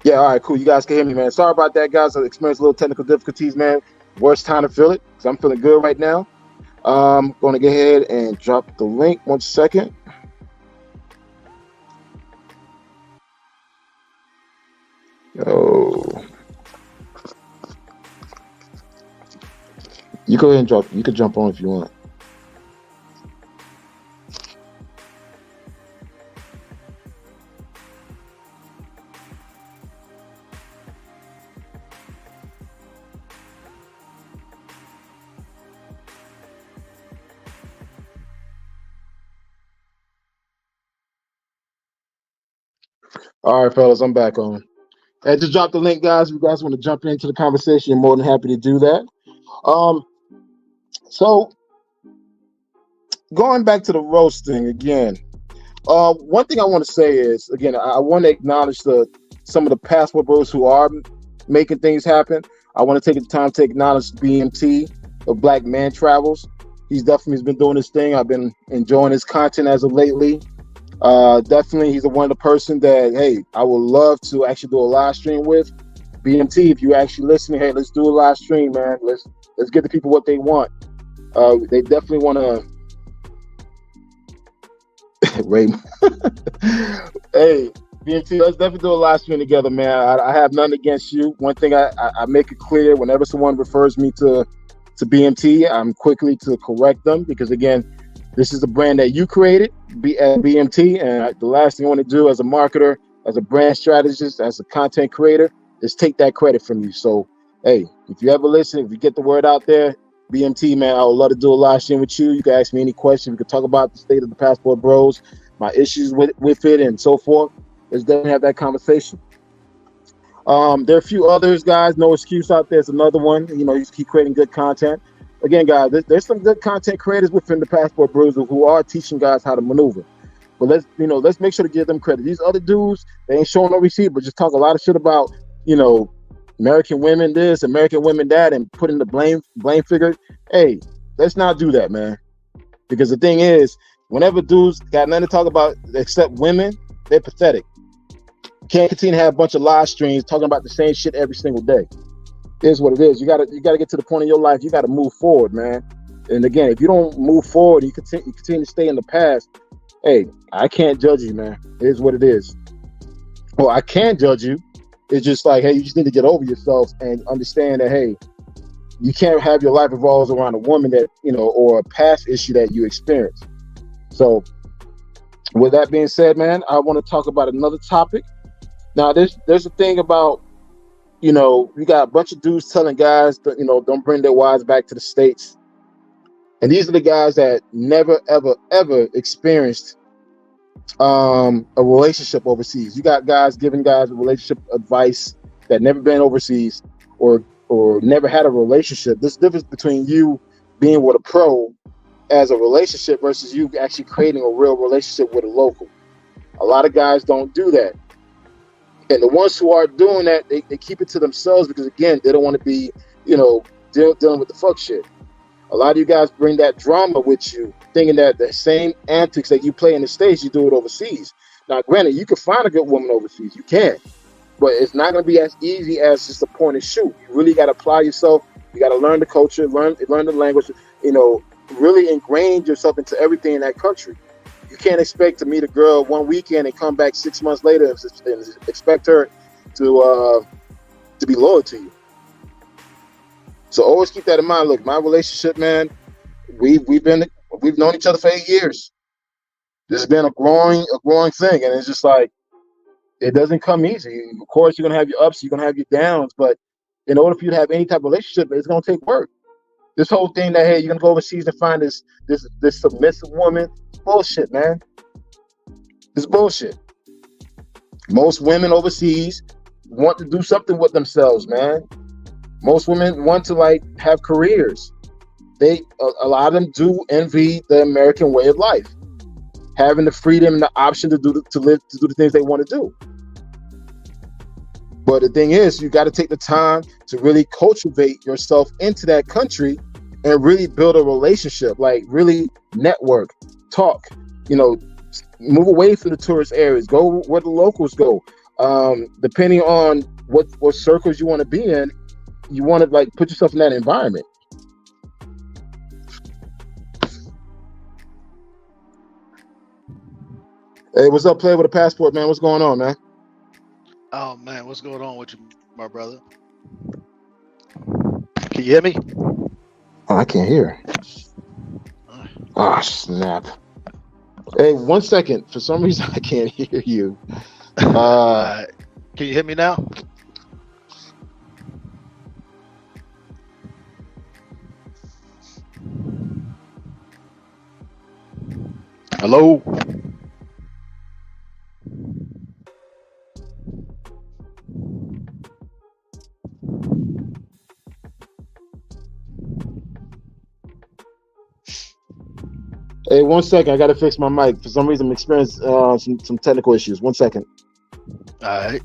Yeah, all right, cool. You guys can hear me, man. Sorry about that, guys. I experienced a little technical difficulties, man. Worst time to feel it, because I'm feeling good right now. I'm going to go ahead and drop the link. 1 second. Oh. You go ahead and drop. You can jump on if you want. All right, fellas, I'm back on. I just dropped the link, guys. If you guys want to jump into the conversation, you're more than happy to do that. Um, so going back to the roasting again, one thing I want to say is, again, I want to acknowledge some of the passport bros who are making things happen. I want to take the time to acknowledge BMT of Black Man Travels. He's definitely been doing his thing. I've been enjoying his content as of lately. Definitely, he's one of the person that, hey, I would love to actually do a live stream with. BMT, if you actually listening, hey, let's do a live stream, man. Let's get the people what they want. They definitely want to. Ray, hey, BMT, let's definitely do a live stream together, man. I have nothing against you. One thing I make it clear whenever someone refers me to BMT, I'm quickly to correct them because, again, this is the brand that you created, BMT, and the last thing I want to do as a marketer, as a brand strategist, as a content creator, is take that credit from you. So, hey, if you ever listen, if you get the word out there, BMT, man, I would love to do a live stream with you. You can ask me any questions. We could talk about the state of the Passport Bros, my issues with it, and so forth. Let's definitely have that conversation. There are a few others, guys. No Excuse out there is another one. You know, you keep creating good content. Again, guys, there's some good content creators within the Passport Bros who are teaching guys how to maneuver. But let's make sure to give them credit. These other dudes, they ain't showing no receipt, but just talk a lot of shit about, American women this, American women that, and putting the blame figure. Hey, let's not do that, man. Because the thing is, whenever dudes got nothing to talk about except women, they're pathetic. Can't continue to have a bunch of live streams talking about the same shit every single day. It is what it is. You gotta get to the point in your life. You gotta move forward, man. And again, if you don't move forward, you continue to stay in the past. Hey, I can't judge you, man. It is what it is. Well, I can judge you. It's just like, hey, you just need to get over yourself and understand that, hey, you can't have your life revolves around a woman that, or a past issue that you experienced. So with that being said, man, I want to talk about another topic. Now, there's a thing about, you got a bunch of dudes telling guys that, don't bring their wives back to the States. And these are the guys that never, ever, ever experienced a relationship overseas. You got guys giving guys relationship advice that never been overseas or never had a relationship. There's a difference between you being with a pro as a relationship versus you actually creating a real relationship with a local. A lot of guys don't do that. And the ones who are doing that, they keep it to themselves because, again, they don't want to be, dealing with the fuck shit. A lot of you guys bring that drama with you, thinking that the same antics that you play in the States, you do it overseas. Now, granted, you can find a good woman overseas. You can. But it's not going to be as easy as just a point and shoot. You really got to apply yourself. You got to learn the culture, learn the language, really ingrain yourself into everything in that country. You can't expect to meet a girl one weekend and come back 6 months later and expect her to be loyal to you. So always keep that in mind. Look, my relationship, man, we've known each other for 8 years. This has been a growing thing, and it's just like it doesn't come easy. Of course, you're gonna have your ups, you're gonna have your downs, but in order for you to have any type of relationship, it's gonna take work. This whole thing that, hey, you're gonna go overseas and find this submissive woman, it's bullshit, man. It's bullshit. Most women overseas want to do something with themselves, man. Most women want to have careers. A lot of them do envy the American way of life, having the freedom and the option to do the things they want to do. But the thing is, you got to take the time to really cultivate yourself into that country and really build a relationship, really network, talk, move away from the tourist areas, go where the locals go. Depending on what circles you want to be in, you want to put yourself in that environment. Hey, what's up, player with a passport, man? What's going on, man? Oh man, what's going on with you, my brother? Can you hear me? Oh, I can't hear. Oh, snap. Hey, 1 second. For some reason, I can't hear you. Can you hear me now? Hello? Hey, 1 second. I got to fix my mic. For some reason, I'm experiencing some technical issues. 1 second. All right.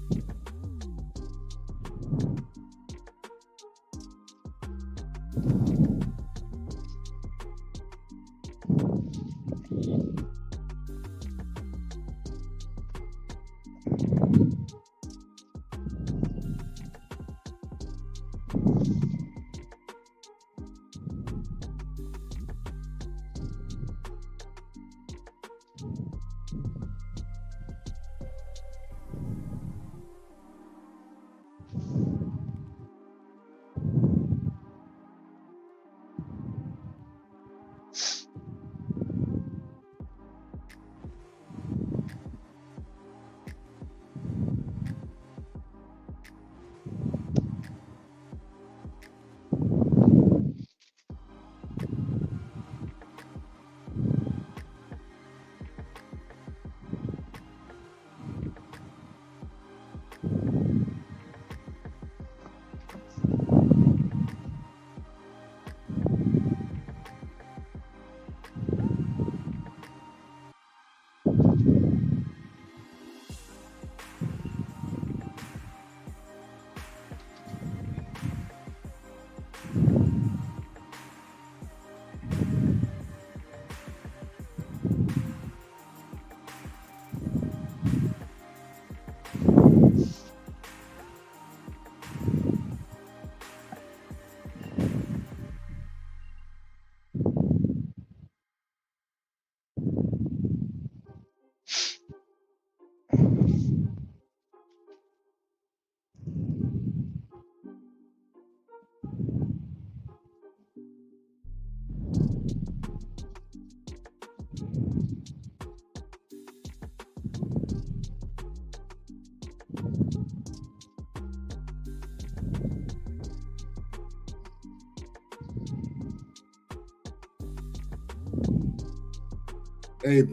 Hey,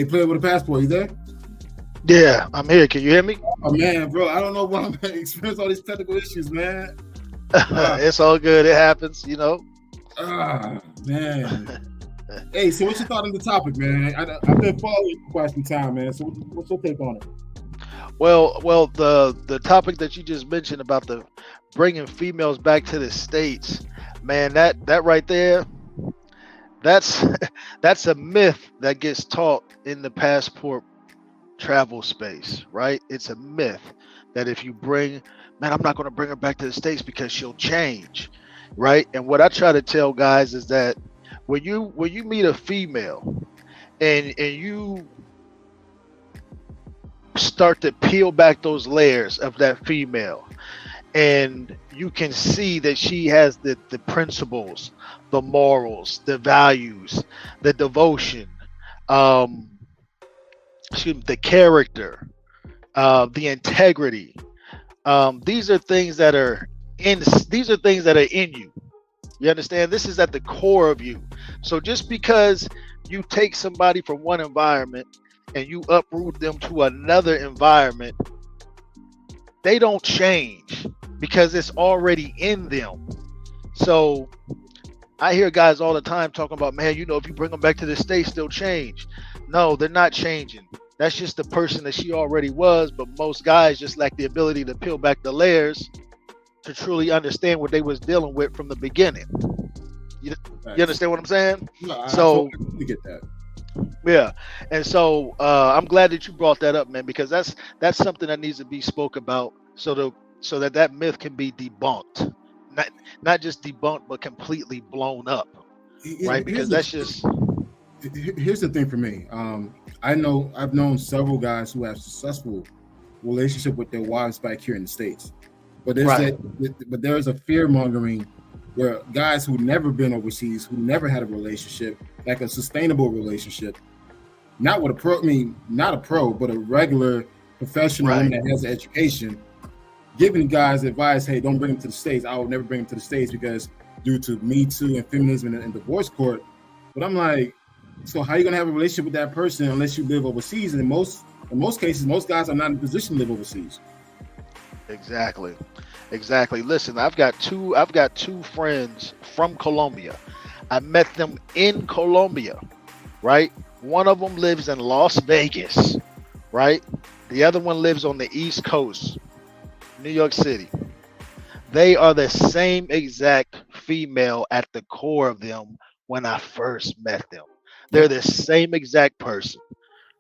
player with a passport, you there? Yeah, I'm here. Can you hear me? Oh man, bro, I don't know why I'm experiencing all these technical issues, man. It's all good. It happens, you know. Man. Hey, so what's your thought on the topic, man? I've been following you for quite some time, man. So what's your take on it? Well, the topic that you just mentioned about the bringing females back to the States, man, that right there, that's that's a myth that gets taught in the passport travel space, right? It's a myth that if you bring, man, I'm not going to bring her back to the States because she'll change, right? And what I try to tell guys is that when you meet a female and you start to peel back those layers of that female, and you can see that she has the principles, the morals, the values, the devotion, the character, the integrity. These are things that are in you. You understand? This is at the core of you. So just because you take somebody from one environment and you uproot them to another environment, they don't change because it's already in them. So I hear guys all the time talking about, man, if you bring them back to the States, they'll change. No, they're not changing. That's just the person that she already was. But most guys just lack the ability to peel back the layers to truly understand what they was dealing with from the beginning. You understand what I'm saying? No, I so totally get that. Yeah, and so I'm glad that you brought that up, man, because that's something that needs to be spoke about, so that myth can be debunked, not just debunked, but completely blown up, right? Because here's the thing for me. I've known several guys who have successful relationship with their wives back here in the States, but there's a fear mongering where guys who never been overseas, who never had a relationship, like a sustainable relationship, not with a pro, not a pro, but a regular professional woman that has an education, giving guys advice, hey, don't bring them to the States. I will never bring them to the States because due to Me Too and feminism and divorce court. But I'm like, so how are you gonna have a relationship with that person unless you live overseas? And in most cases, most guys are not in a position to live overseas. Exactly. Listen, I've got two friends from Colombia. I met them in Colombia, right? One of them lives in Las Vegas, right? The other one lives on the East Coast, New York City. They are the same exact female at the core of them when I first met them. They're the same exact person,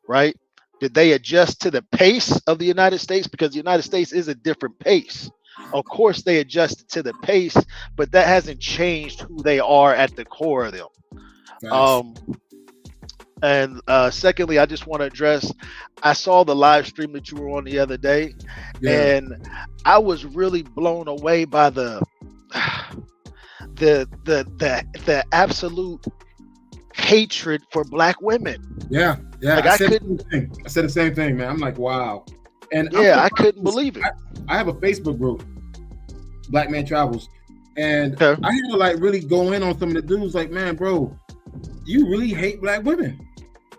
right? Did they adjust to the pace of the United States? Because the United States is a different pace. Of course, they adjusted to the pace, but that hasn't changed who they are at the core of them. Facts. And secondly, I just want to address, I saw the live stream that you were on the other day, and I was really blown away by the absolute hatred for black women. Yeah. Like, I said the same thing, man. I'm like, wow. And yeah, I couldn't believe it. I have a Facebook group, Black Man Travels, and Okay. I had to like really go in on some of the dudes. Like, man, bro, you really hate black women.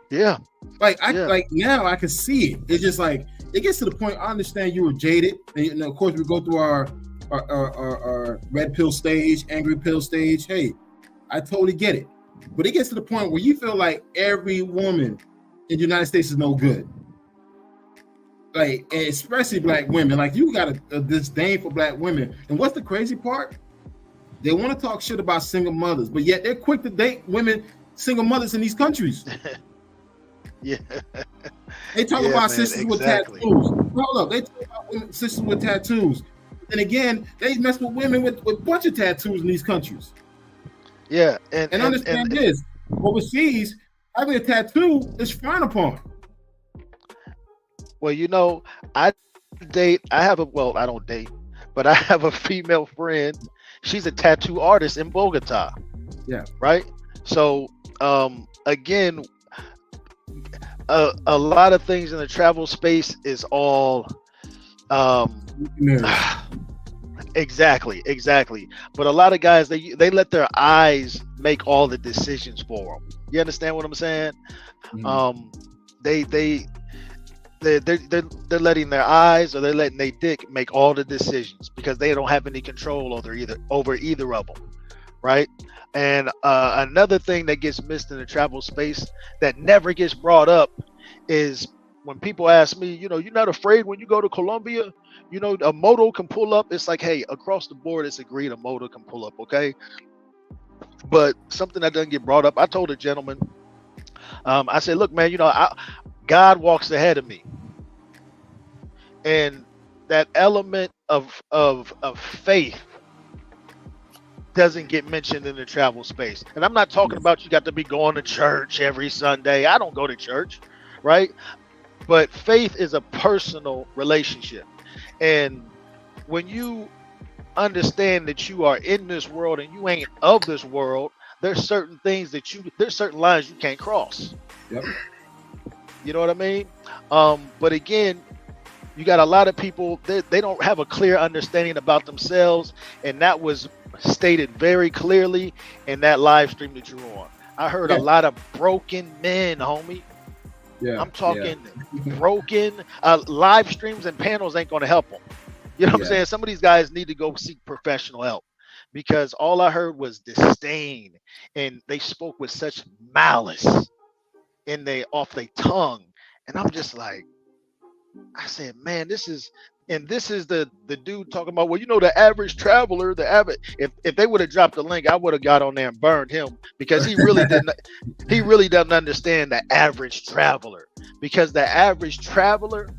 Yeah. Like like now I can see it. It's just like it gets to the point. I understand you were jaded, and of course we go through our red pill stage, angry pill stage. Hey, I totally get it, but it gets to the point where you feel like every woman in the United States is no good. Like, and especially black women. Like, you got a disdain for black women. And what's the crazy part? They want to talk shit about single mothers, but yet they're quick to date women, single mothers in these countries. Yeah. They talk about sisters with tattoos. Hold up, they talk about women, sisters with tattoos. And again, they mess with women with a bunch of tattoos in these countries. Yeah. And understand this. Overseas, having a tattoo is frowned upon. Well, you know, I don't date, but I have a female friend. She's a tattoo artist in Bogota. Yeah. Right. So, again, a lot of things in the travel space is all, exactly. But a lot of guys, they let their eyes make all the decisions for them. You understand what I'm saying? Mm-hmm. They're letting their eyes, or they're letting their dick make all the decisions because they don't have any control over either of them, right? And another thing that gets missed in the travel space that never gets brought up is when people ask me, you know, you're not afraid when you go to Colombia, you know, a moto can pull up. It's like, hey, across the board, it's agreed a moto can pull up, okay? But something that doesn't get brought up, I told a gentleman, I said, look, man, you know, God walks ahead of me, and that element of faith doesn't get mentioned in the travel space. And I'm not talking about you got to be going to church every Sunday. I don't go to church, right? But faith is a personal relationship, and when you understand that you are in this world and you ain't of this world, there's certain things there's certain lines you can't cross. Yep. You know what I mean? But again, you got a lot of people, they don't have a clear understanding about themselves, and that was stated very clearly in that live stream that you were on. I heard a lot of broken men, homie. Yeah, I'm talking broken. Live streams and panels ain't going to help them. You know what I'm saying? Some of these guys need to go seek professional help, because all I heard was disdain, and they spoke with such malice off their tongue. And I'm just like, I said, man, this is the dude talking about, well, you know, the average traveler, if they would have dropped the link, I would have got on there and burned him, because he really doesn't understand the average traveler, because the average traveler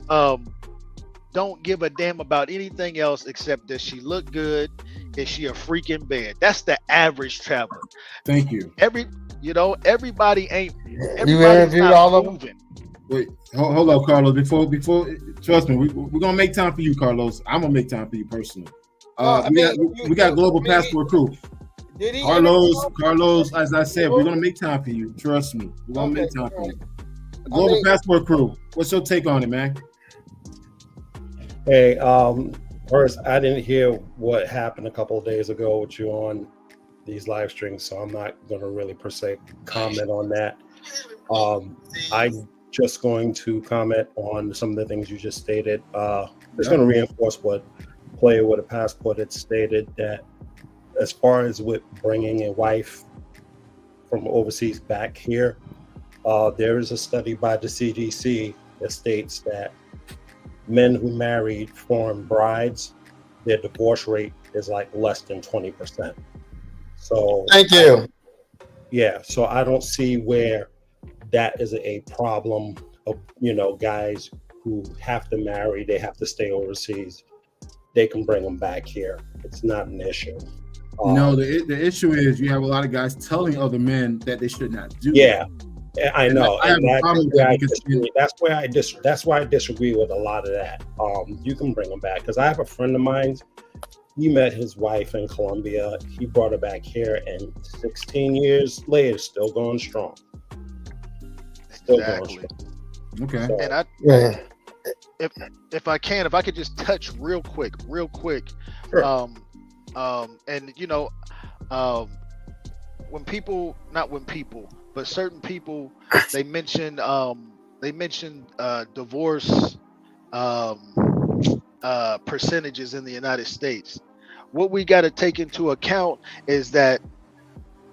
don't give a damn about anything else except does she look good? Is she a freak in bed? That's the average traveler. Thank you. Everybody ain't. You interviewed all of them? Wait, hold up, Carlos. Before, trust me, we're gonna make time for you, Carlos. I'm gonna make time for you personally. We got Global Passport Crew. Carlos, as I said, we're gonna make time for you. Trust me, we're gonna make time for you. Global Passport Crew, what's your take on it, man? Hey, first, I didn't hear what happened a couple of days ago with you on these live streams, so I'm not going to really per se comment on that. I'm just going to comment on some of the things you just stated. Just going to reinforce what Player with a Passport had stated, that as far as with bringing a wife from overseas back here, there is a study by the CDC that states that men who married foreign brides, their divorce rate is like less than 20%. So thank you. Yeah, so I don't see where that is a problem of, guys who have to marry, they have to stay overseas. They can bring them back here. It's not an issue. No, the issue is you have a lot of guys telling other men that they should not do. Yeah, I know. I have a problem with that because that's why I disagree with a lot of that. You can bring them back because I have a friend of mine. He met his wife in Colombia. He brought her back here, and 16 years later, still going strong. Still going strong. Okay. So, And if I could just touch real quick. Sure. But certain people, they mention divorce percentages in the United States. What we got to take into account is that,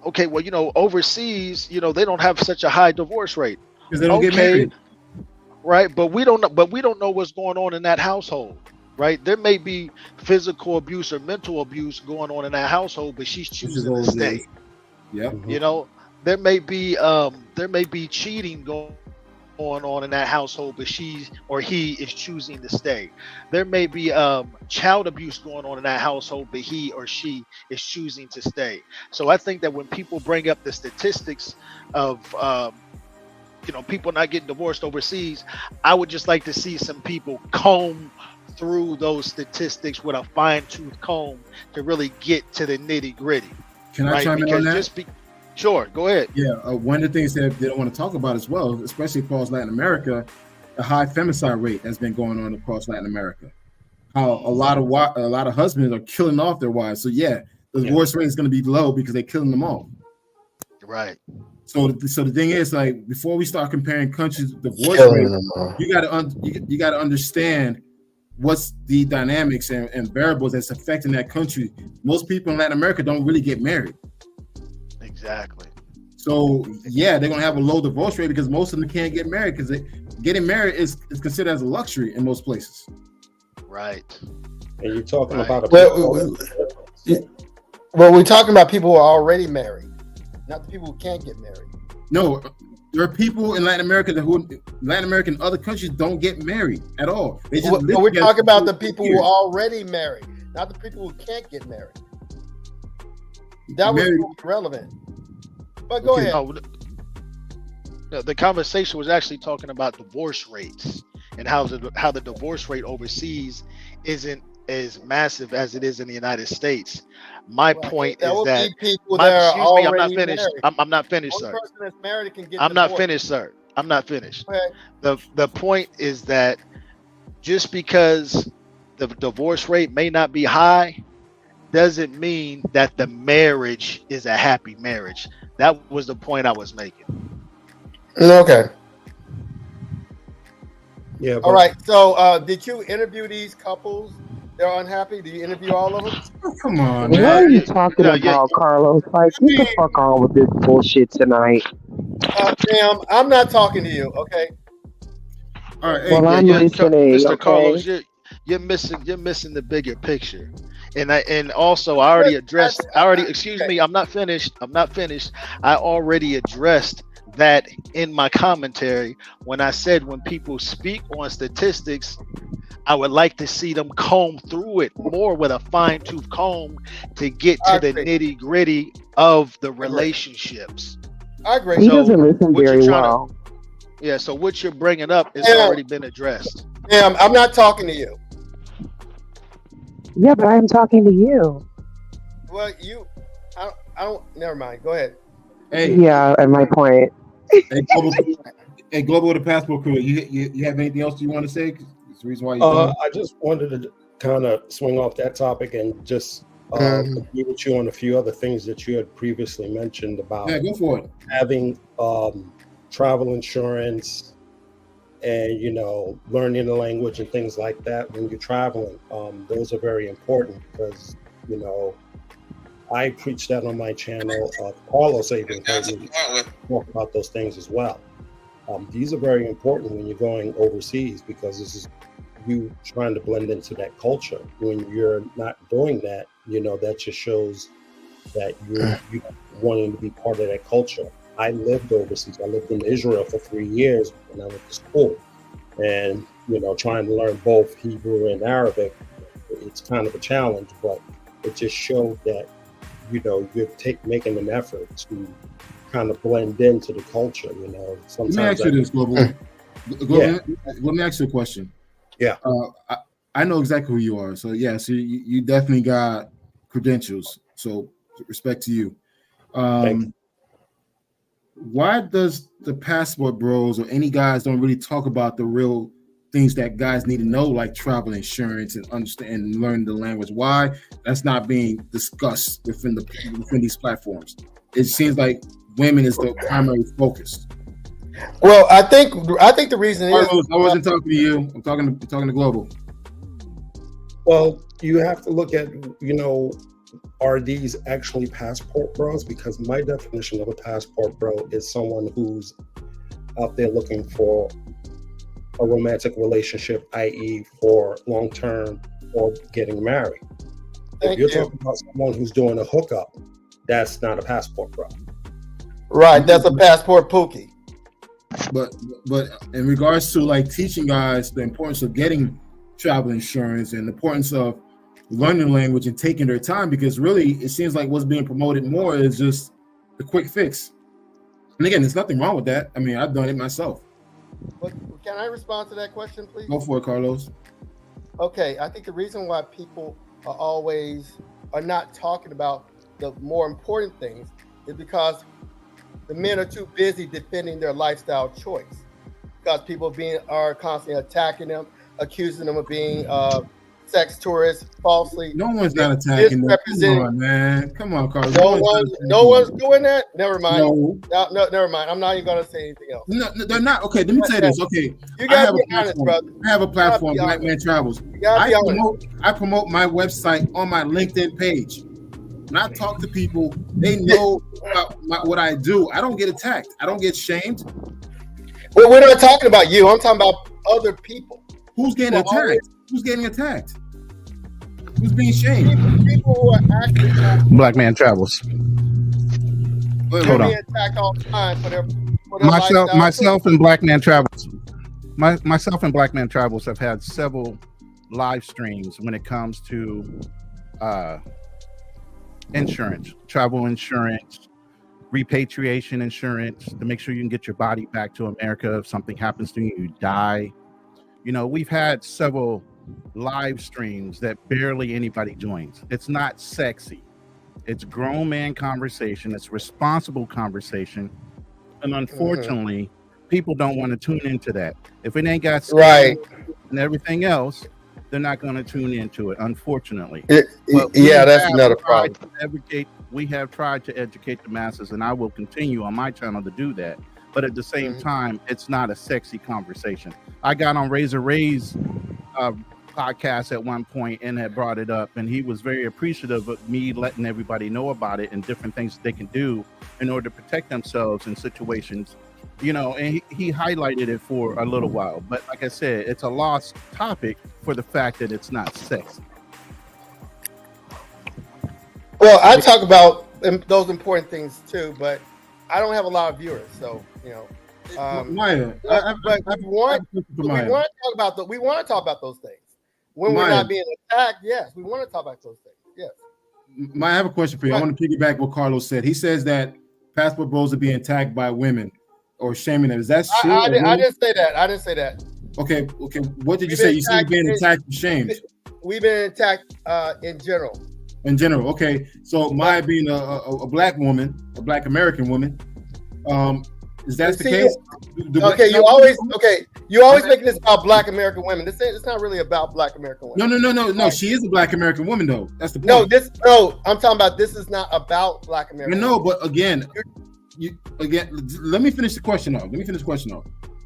okay, well, overseas, they don't have such a high divorce rate because they don't get married, right? But we don't know what's going on in that household, right? There may be physical abuse or mental abuse going on in that household, but she's choosing to stay. Yep. There may be cheating going on in that household, but she or he is choosing to stay. There may be child abuse going on in that household, but he or she is choosing to stay. So I think that when people bring up the statistics of people not getting divorced overseas, I would just like to see some people comb through those statistics with a fine-tooth comb to really get to the nitty-gritty. Can I chime in on that? Sure, go ahead. Yeah, one of the things that they don't want to talk about as well, especially across Latin America, the high femicide rate that's been going on across Latin America. How a lot of husbands are killing off their wives. So the divorce rate is going to be low because they're killing them off. Right. So the thing is, like, before we start comparing countries' divorce rate, you got to understand what's the dynamics and variables that's affecting that country. Most people in Latin America don't really get married. Exactly. So they're gonna have a low divorce rate because most of them can't get married because getting married is considered as a luxury in most places. Right. And you're talking about well, we're talking about people who are already married, not the people who can't get married. No, there are people in Latin America and other countries don't get married at all. We're talking about the people who are already married, not the people who can't get married. That was relevant. But go ahead. No, the conversation was actually talking about divorce rates and how the divorce rate overseas isn't as massive as it is in the United States. My point is that I'm not finished. I'm not finished, sir. Person that's married can get I'm divorced. not finished, sir. I'm not finished. Okay. The point is that just because the divorce rate may not be high doesn't mean that the marriage is a happy marriage. That was the point I was making. Okay. Yeah. All right. So, did you interview these couples? They're unhappy. Did you interview all of them? Oh, come on, What man. are you talking about, Carlos? Like, get the fuck on with this bullshit tonight. Ma'am, I'm not talking to you. Okay. All right. Well, I'm listening. Mr. Okay? Carlos, you're missing the bigger picture. And also I already addressed. Excuse me. I'm not finished. I already addressed that in my commentary when I said when people speak on statistics, I would like to see them comb through it more with a fine-tooth comb to get to the nitty-gritty of the relationships. I agree. He doesn't listen very well. So what you're bringing up has already been addressed. Ma'am, I'm not talking to you. Yeah, but I am talking to you. Well, I don't. Never mind. Go ahead. Hey. Yeah, at my point. Hey, Global with a Passport crew. You have anything else you want to say? It's the reason why you. I just wanted to kind of swing off that topic and just agree with you on a few other things that you had previously mentioned about. Yeah, go for it. Having travel insurance and learning the language and things like that when you're traveling. Those are very important because I preach that on my channel. Carlos even heard me talk about those things as well. These are very important when you're going overseas, because this is you trying to blend into that culture. When you're not doing that, that just shows that you're wanting to be part of that culture. I lived overseas. I lived in Israel for 3 years when I went to school. And, trying to learn both Hebrew and Arabic, it's kind of a challenge, but it just showed that, you're making an effort to kind of blend into the culture, Sometimes let me ask you this, Global. Let me ask you a question. Yeah. I know exactly who you are. So, so you definitely got credentials. So, respect to you. Thank you. Why does the passport bros or any guys don't really talk about the real things that guys need to know, like travel insurance and understand and learn the language? Why that's not being discussed within these platforms? It seems like women is the primary focus. Well, I think the reason is I wasn't talking to you. I'm talking to Global. Well, you have to look at, are these actually passport bros? Because my definition of a passport bro is someone who's out there looking for a romantic relationship, i.e. for long-term or getting married. If you're talking about someone who's doing a hookup, that's not a passport bro. Right, that's a passport Pooky. But in regards to like teaching guys the importance of getting travel insurance and the importance of learning language and taking their time, because really it seems like what's being promoted more is just the quick fix. And again, there's nothing wrong with that. I mean, I've done it myself. But can I respond to that question, please? Go for it, Carlos. Okay, I think the reason why people are not talking about the more important things is because the men are too busy defending their lifestyle choice. Because people are constantly attacking them, accusing them of being sex tourists falsely. No one's not attacking them. Come on, man. Come on, Carlos. No one's doing that. Never mind. No, never mind. I'm not even going to say anything else. No, they're not. Okay, let me say this. Okay, you gotta be honest, brother. I have a platform, Black Man Travels. I promote my website on my LinkedIn page. When I talk to people, they know about what I do. I don't get attacked. I don't get shamed. Well, we're not talking about you. I'm talking about other people. Who's getting attacked? Who's getting attacked? Who's being shamed? People who are actually Black Man Travels. Hold on. Being attacked all the time for their myself and Black Man Travels. Myself and Black Man Travels have had several live streams when it comes to insurance, travel insurance, repatriation insurance, to make sure you can get your body back to America if something happens to you, you die. We've had several live streams that barely anybody joins. It's not sexy. It's grown man conversation. It's responsible conversation. And unfortunately, people don't want to tune into that. If it ain't got right and everything else, they're not going to tune into it, unfortunately. That's another problem. We have tried to educate the masses, and I will continue on my channel to do that. But at the same time, it's not a sexy conversation. I got on Razor Ray's podcast at one point and had brought it up, and he was very appreciative of me letting everybody know about it and different things that they can do in order to protect themselves in situations, and he highlighted it for a little while. But like I said, it's a lost topic for the fact that it's not sexy. Well, I talk about those important things too, but I don't have a lot of viewers, so Maya, we want to talk about those things when we're not being attacked. Yes, we want to talk about those things. Yes. Maya, I have a question for you. I want to piggyback what Carlos said. He says that passport bros are being attacked by women or shaming them. Is that true? I didn't say that. I didn't say that. Okay. What did you say? You said you're being attacked and shamed. We've been attacked in general. In general, okay. So Maya being a black woman, a black American woman, is that the case? You always making this about black American women. It's not really about black American women. No. She is a black American woman though. That's the point. No. I'm talking about this is not about black American. No, but again, let me finish the question off.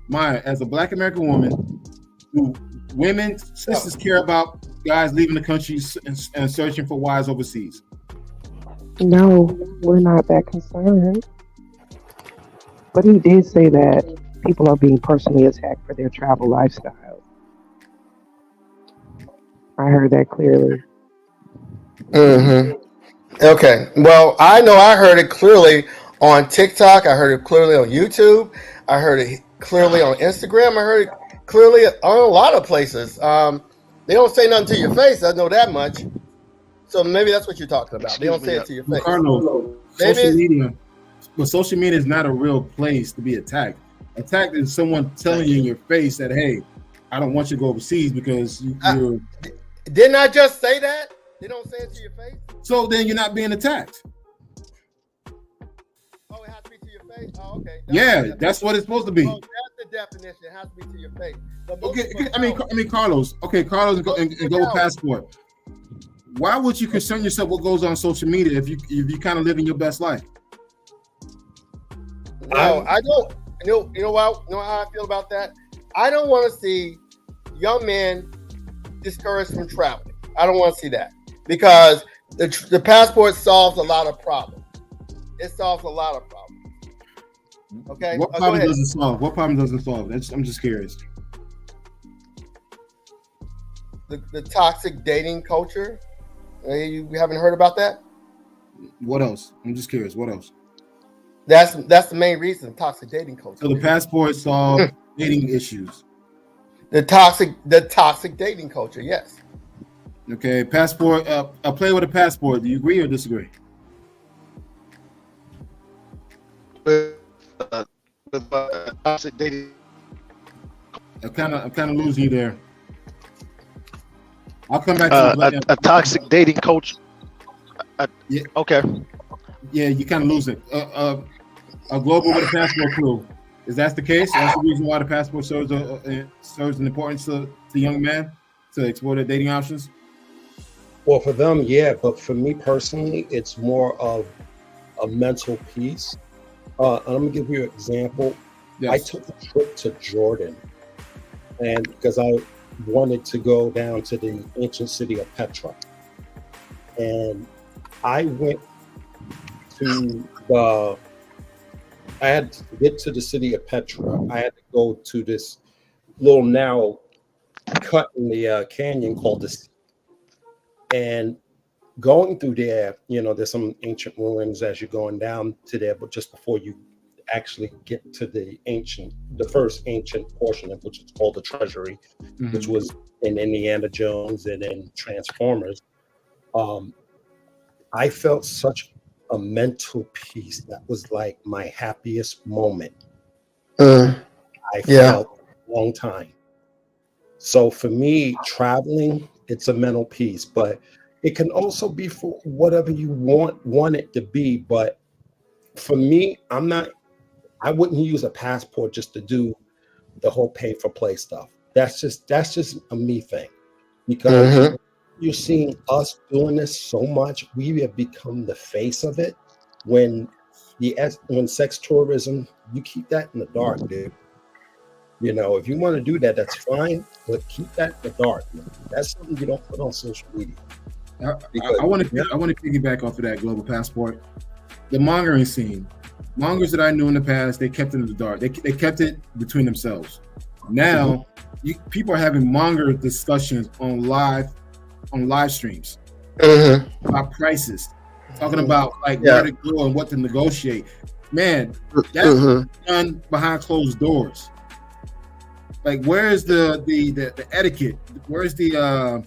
Maya, as a black American woman, do sisters care about guys leaving the country and searching for wives overseas? No, we're not that concerned. But he did say that people are being personally attacked for their travel lifestyle. I heard that clearly. Mm-hmm. Okay. Well, I know I heard it clearly on TikTok. I heard it clearly on YouTube. I heard it clearly on Instagram. I heard it clearly on a lot of places. They don't say nothing to your face. I know that much. So maybe that's what you're talking about. They don't say it to your face. Carlos, social media, but social media is not a real place to be attacked. Attacked is someone telling you in your face that, hey, I don't want you to go overseas because you're. Didn't I just say that? They don't say it to your face. So then you're not being attacked. Oh, it has to be to your face. Oh, okay. That's what it's supposed to be. Oh, that's the definition. It has to be to your face. Okay, I mean, Carlos. Okay, Carlos, and go with passport. Why would you concern yourself what goes on social media if you kind of living your best life? No, I don't. You know what? You know how I feel about that? I don't want to see young men discouraged from traveling. I don't want to see that because the passport solves a lot of problems. It solves a lot of problems. Okay. What problem does it solve? What problem does it solve? I'm just curious. The toxic dating culture. You haven't heard about that? What else? I'm just curious. What else? That's the main reason, toxic dating culture. So the passport solves dating issues. The toxic dating culture, yes. Okay, passport. I'll play with a passport. Do you agree or disagree? Toxic dating. I'm kind of losing you there. I'll come back to a toxic dating culture. Yeah. Okay. Yeah, you kind of lose it. A global with a passport crew. Is that the case? That's the reason why the passport serves an importance to young men to explore their dating options? Well, for them, yeah. But for me personally, it's more of a mental piece. I'm going to give you an example. Yes. I took a trip to Jordan, and because I wanted to go down to the ancient city of Petra. And I went to I had to get to the city of Petra. I had to go to this little narrow cut in the canyon called the sea. And going through there, there's some ancient ruins as you're going down to there, but just before you actually get to the first ancient portion of which is called the treasury, which was in Indiana Jones and in Transformers. I felt such a mental peace. That was like my happiest moment I felt a long time. So for me, traveling, it's a mental peace, but it can also be for whatever you want it to be. But for me, I wouldn't use a passport just to do the whole pay for play stuff. That's just a me thing, because you're seeing us doing this so much. We have become the face of it. When sex tourism, you keep that in the dark, dude. If you want to do that, that's fine, but keep that in the dark. That's something you don't put on social media. I want to piggyback off of that global passport. The mongering scene. Mongers that I knew in the past, they kept it in the dark. They kept it between themselves. Now, people are having monger discussions on live streams about prices, talking about where to go and what to negotiate. Man, that's done behind closed doors. Like, where's the etiquette? Where's the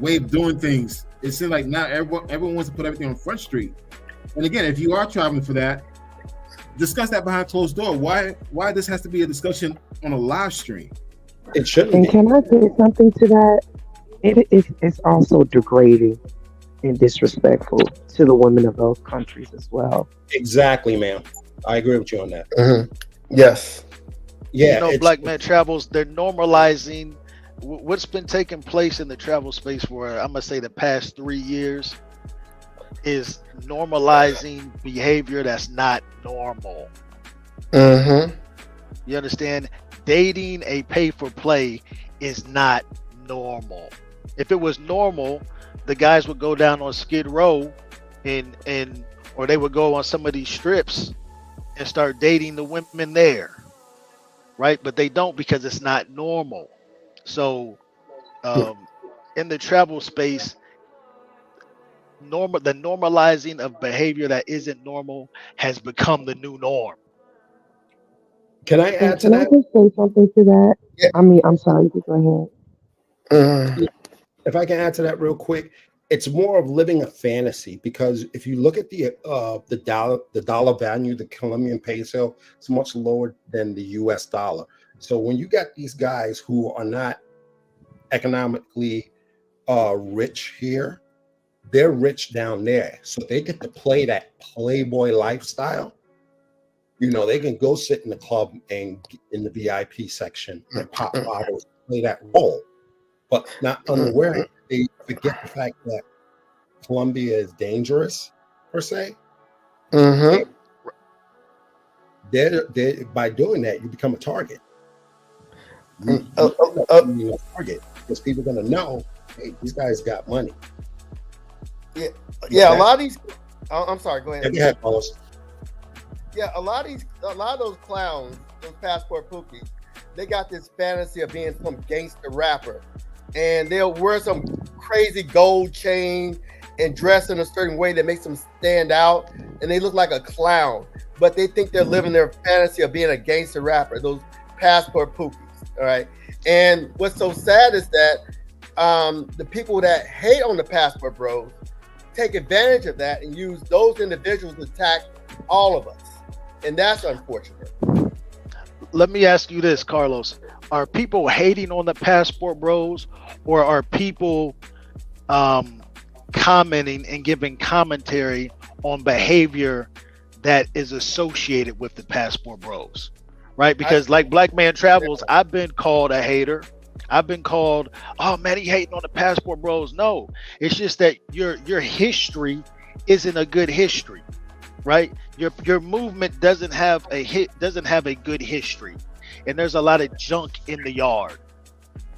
way of doing things? It seems like now everyone wants to put everything on Front Street. And again, if you are traveling for that, discuss that behind closed door. Why this has to be a discussion on a live stream? It shouldn't. And can I say something to that? It's also degrading and disrespectful to the women of those countries as well. Exactly, ma'am. I agree with you on that. Yes. Yeah. Black Men Travels, they're normalizing what's been taking place in the travel space for, I'm going to say, the past 3 years is normalizing behavior that's not normal. You understand? Dating a pay for play is not normal. If it was normal, the guys would go down on Skid Row or they would go on some of these strips and start dating the women there, right? But they don't because it's not normal. So in the travel space, the normalizing of behavior that isn't normal has become the new norm. Can I add to Can I that? just say something to that? Yeah. I mean, I'm sorry, you go ahead. If I can add to that real quick, it's more of living a fantasy, because if you look at the dollar value, the Colombian peso, it's much lower than the US dollar. So when you got these guys who are not economically rich here, they're rich down there. So they get to play that playboy lifestyle. You know, they can go sit in the club and in the VIP section and pop bottles, play that role, but not unaware. They forget the fact that Colombia is dangerous, per se. Mm-hmm. They're by doing that, you become a target. You become a target because people are going to know, hey, these guys got money. Yeah. A lot of these. I'm sorry. Go ahead. Go ahead, Carlos. Yeah, a lot of those clowns, those passport pookies, they got this fantasy of being some gangster rapper, and they'll wear some crazy gold chain and dress in a certain way that makes them stand out, and they look like a clown, but they think they're living their fantasy of being a gangster rapper. Those passport pookies, all right. And what's so sad is that the people that hate on the passport bros take advantage of that and use those individuals to attack all of us. And that's unfortunate. Let me ask you this, Carlos. Are people hating on the passport bros, or are people commenting and giving commentary on behavior that is associated with the passport bros? Right? Because like Black Man Travels, I've been called a hater. I've been called, oh man, he hating on the passport bros. No, it's just that your history isn't a good history. Right, your movement doesn't have a good history, and there's a lot of junk in the yard,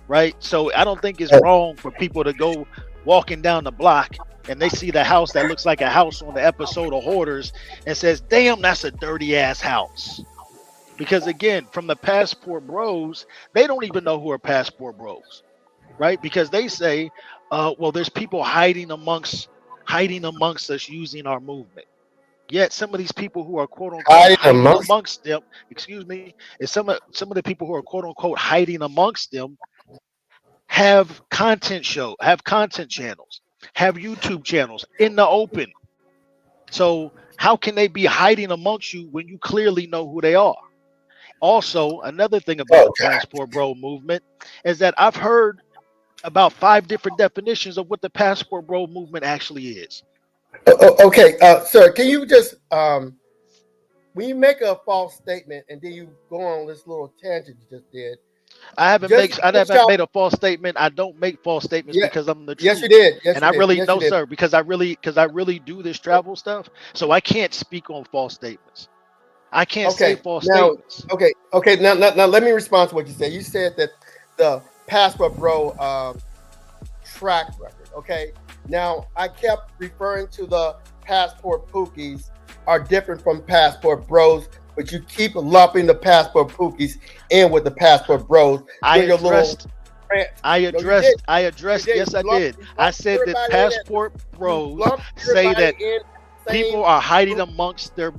right? So I don't think it's wrong for people to go walking down the block and they see the house that looks like a house on the episode of Hoarders and says, "Damn, that's a dirty ass house." Because again, from the passport bros, they don't even know who are passport bros, right? Because they say, "Well, there's people hiding amongst us using our movement." Yet some of these people who are quote unquote hiding amongst them, excuse me, is some of the people who are quote unquote hiding amongst them have content channels, have YouTube channels in the open. So how can they be hiding amongst you when you clearly know who they are? Also, another thing about the passport bro movement is that I've heard about 5 different definitions of what the passport bro movement actually is. Okay, sir, can you just when you make a false statement and then you go on this little tangent you just did? I haven't made a false statement. I don't make false statements because I'm the truth. Yes, you did. Yes, and you I did. really yes, no, sir, because I really do this travel stuff, so I can't speak on false statements. I can't say false statements. Okay. Now, let me respond to what you said. You said that the passport bro track record. Okay. Now, I kept referring to the passport pookies are different from passport bros, but you keep lumping the passport pookies in with the passport bros. I addressed. Yes, I did. I said that passport bros say that people are hiding amongst their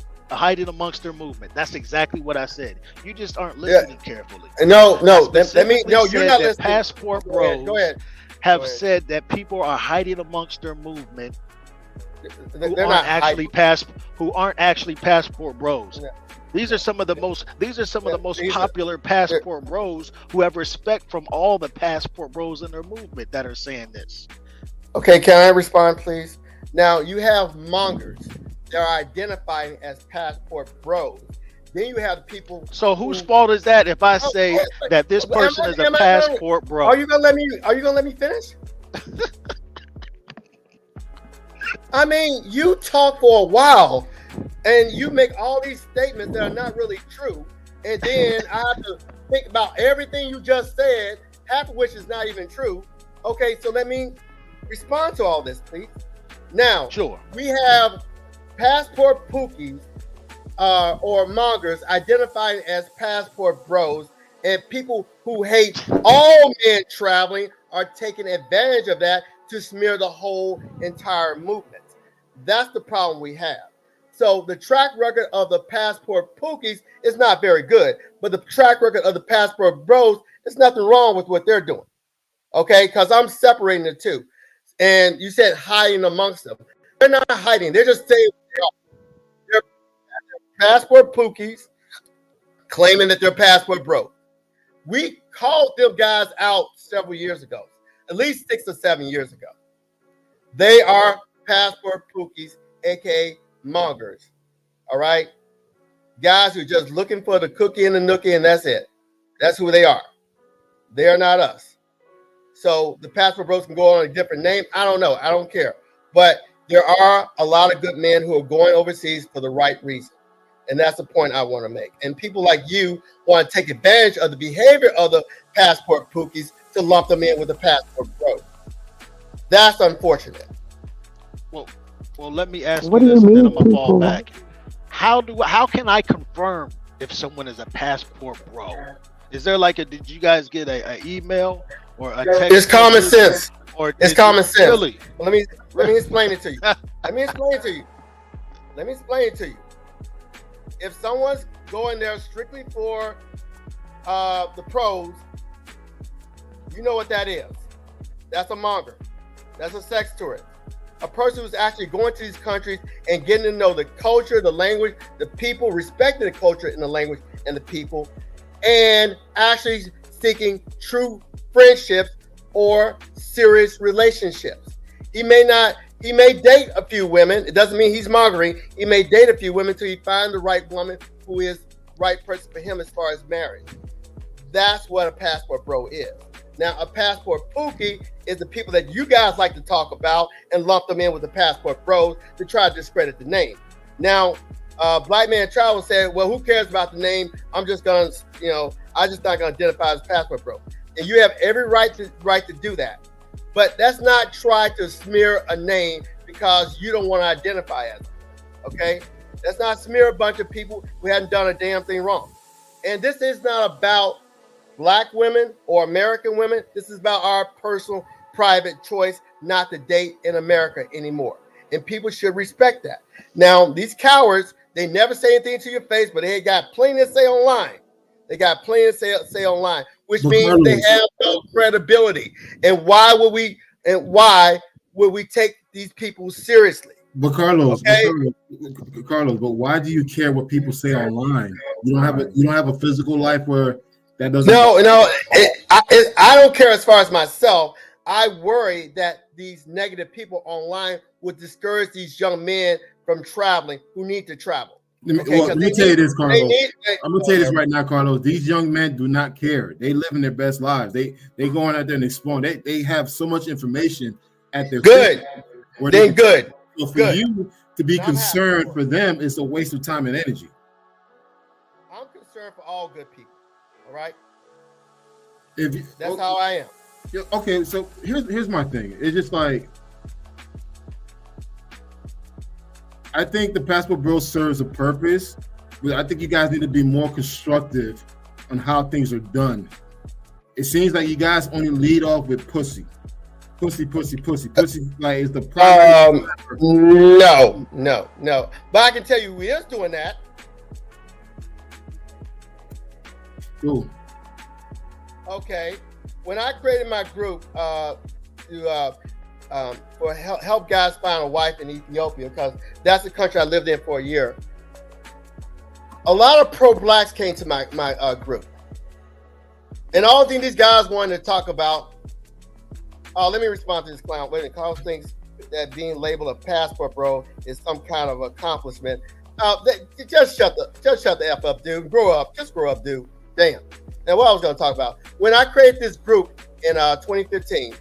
movement. That's exactly what I said. You just aren't listening carefully. No. You're not listening. Passport bros. Go ahead. Have said that people are hiding amongst their movement who aren't actually passport bros. Yeah. These are some of the most popular passport bros who have respect from all the passport bros in their movement that are saying this. Okay, can I respond, please? Now you have mongers that are identifying as passport bros. Then you have people. So whose fault is that if I say that this person is a passport bro? Are you gonna let me finish? I mean, you talk for a while, and you make all these statements that are not really true, and then I have to think about everything you just said, half of which is not even true. Okay, so let me respond to all this, please. Now, Sure. we have passport pookies or mongers identified as passport bros, and people who hate all men traveling are taking advantage of that to smear the whole entire movement. That's the problem we have. So the track record of the passport pookies is not very good, but the track record of the passport bros, there's nothing wrong with what they're doing. Okay, because I'm separating the two. And you said hiding amongst them. They're not hiding. They're just saying they're passport pookies claiming that they're passport bros. We called them guys out several years ago, at least 6 or 7 years ago. They are passport pookies, aka mongers. All right, guys who are just looking for the cookie and the nookie, and that's it. That's who they are. They are not us. So the passport bros can go on a different name. I don't know. I don't care. But there are a lot of good men who are going overseas for the right reason. And that's the point I want to make. And people like you want to take advantage of the behavior of the passport pookies to lump them in with the passport bros. That's unfortunate. Well, let me ask What you do this, you and then mean, I'm gonna fall people? back. How can I confirm if someone is a passport bro? Is there like did you guys get a email or a text? It's common sense. Or It's common sense. Really? Well, let me explain it to you. Let me explain it to you. If someone's going there strictly for the pros, you know what that is. That's a monger. That's a sex tourist. A person who's actually going to these countries and getting to know the culture, the language, the people, respecting the culture and the language and the people, and actually seeking true friendships or serious relationships. He may date a few women. It doesn't mean he's mongering. He may date a few women till he finds the right woman who is the right person for him as far as marriage. That's what a passport bro is. Now, a passport pookie is the people that you guys like to talk about and lump them in with the passport bros to try to discredit the name. Now, Black Man Travel said, well, who cares about the name? I'm just going to, I'm just not going to identify as passport bro. And you have every right to do that. But let's not try to smear a name because you don't want to identify as it, okay? Let's not smear a bunch of people who hadn't done a damn thing wrong. And this is not about Black women or American women. This is about our personal, private choice not to date in America anymore. And people should respect that. Now, these cowards, they never say anything to your face, but they got plenty to say online. They got plenty to say online, which means they have no credibility. And why would we take these people seriously? But Carlos, okay? but why do you care what people say online? You don't have a physical life where that doesn't. No. I don't care as far as myself. I worry that these negative people online would discourage these young men from traveling who need to travel. Let me tell you this, Carlos. I'm gonna tell you this right now, Carlos. These young men do not care. They living their best lives. They going out there and exploring. They have so much information at their good. Then good. So for you to be concerned for them is a waste of time and energy. I'm concerned for all good people. All right. That's how I am. Okay, so here's my thing. It's just like I think the passport bro serves a purpose, but I think you guys need to be more constructive on how things are done. It seems like you guys only lead off with pussy. Pussy like is the primary. No. But I can tell you who is doing that. Ooh. Okay. When I created my group for help guys find a wife in Ethiopia, because that's the country I lived in for a year, a lot of pro-blacks came to my group. And all the things these guys wanted to talk about, let me respond to this clown. Wait a minute, Carl thinks that being labeled a passport bro is some kind of accomplishment. Just shut the F up, dude. Grow up. Just grow up, dude. Damn. Now, what I was going to talk about. When I created this group in 2015,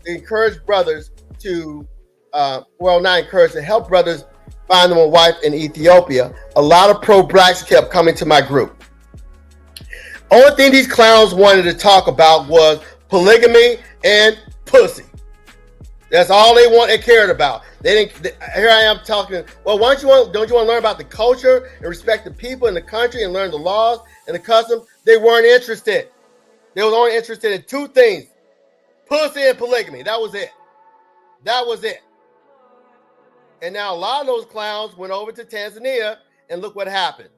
to encourage brothers to, to help brothers find them a wife in Ethiopia, a lot of pro-blacks kept coming to my group. Only thing these clowns wanted to talk about was polygamy and pussy. That's all they cared about. Here I am talking. Well, don't you want to learn about the culture and respect the people in the country and learn the laws and the customs? They weren't interested. They were only interested in two things: pussy and polygamy. That was it. That was it. And now a lot of those clowns went over to Tanzania, and look what happened.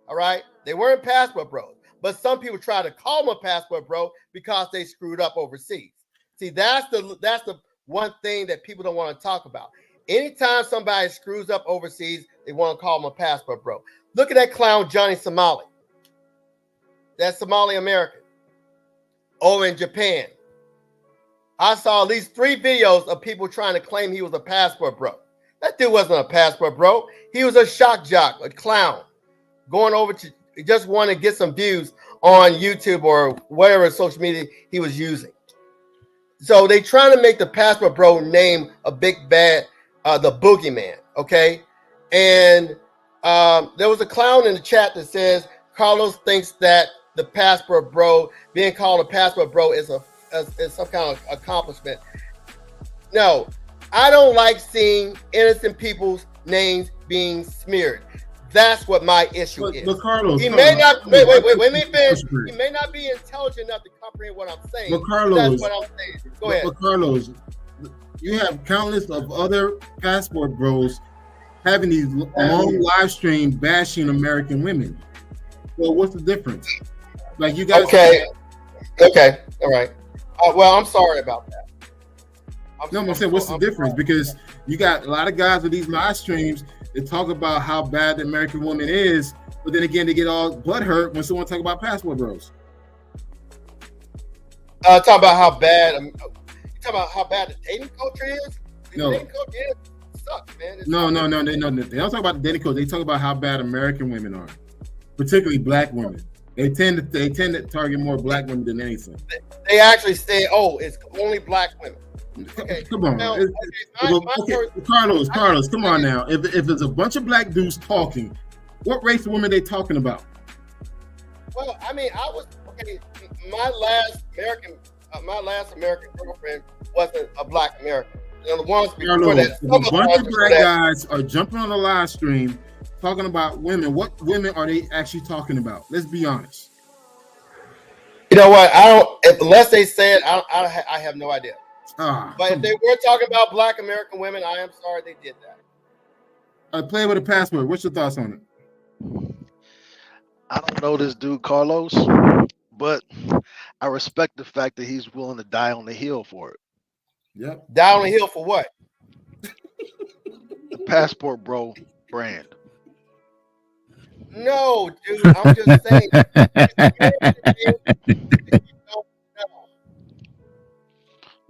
All right, they weren't passport bros, but some people try to call them a passport bro because they screwed up overseas. See, that's the one thing that people don't want to talk about. Anytime somebody screws up overseas, they want to call them a passport bro. Look at that clown Johnny Somali. That's Somali American over in Japan. I saw at least 3 videos of people trying to claim he was a passport bro. That dude wasn't a passport bro. He was a shock jock, a clown, going over to just want to get some views on YouTube or whatever social media he was using. So they trying to make the passport bro name a big bad, the boogeyman, okay? And there was a clown in the chat that says Carlos thinks that the passport bro, being called a passport bro, is some kind of accomplishment. No, I don't like seeing innocent people's names being smeared. That's what my issue is. But Carlos, he may not wait. Let me finish. He may not be intelligent enough to comprehend what I'm saying. But Carlos, that's what I'm saying. Go ahead. But Carlos, you have countless of other passport bros having these long live streams bashing American women. So what's the difference? Like you guys. Okay. All right. Well, I'm sorry about that. I'm saying, what's the difference? Because you got a lot of guys with these live streams that talk about how bad the American woman is, but then again, they get all butthurt when someone talk about passport bros. Talk about how bad. Talk about how bad the dating culture is. No. The dating culture sucks, man. No. They don't talk about the dating culture. They talk about how bad American women are, particularly black women. They tend to target more black women than anything. They actually say, "Oh, it's only black women." Okay, come on, now, Carlos, come on now. If it's a bunch of black dudes talking, what race of women are they talking about? Well, I mean, my last American girlfriend wasn't a black American. And the ones before Carlos, that, a bunch of black guys are jumping on the live stream talking about women. What women are they actually talking about? Let's be honest. You know what? Unless they said, I have no idea. But if they were talking about black American women, I am sorry they did that. Play with a password. What's your thoughts on it? I don't know this dude Carlos, but I respect the fact that he's willing to die on the hill for it. Yep. Die on the hill for what? The passport bro brand. No, dude, I'm just saying.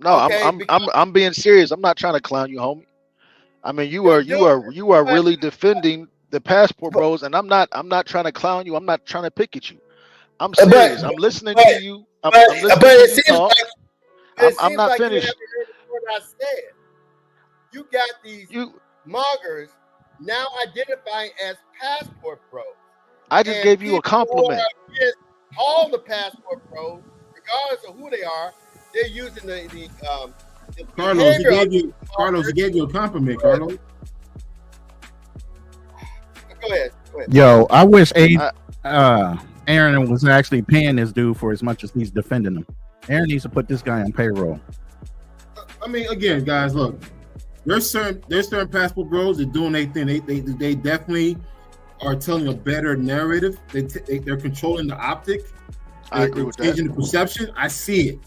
No, okay, I'm being serious. I'm not trying to clown you, homie. I mean, you are really defending the passport bros, and I'm not trying to clown you. I'm not trying to pick at you. I'm serious. I'm listening to you. I'm listening to you talk. I'm not finished. You haven't heard what I said. You got these muggers now identifying as passport bros. I just gave you a compliment. All the passport bros, regardless of who they are, they're using the Carlos, he gave you a compliment, Carlos. Go ahead. Yo, I wish Aaron was actually paying this dude for as much as he's defending him. Aaron needs to put this guy on payroll. I mean, again, guys, look, there's certain passport bros that doing their thing. They definitely are telling a better narrative. They're controlling the optic. I agree with that. Changing the perception. I see it.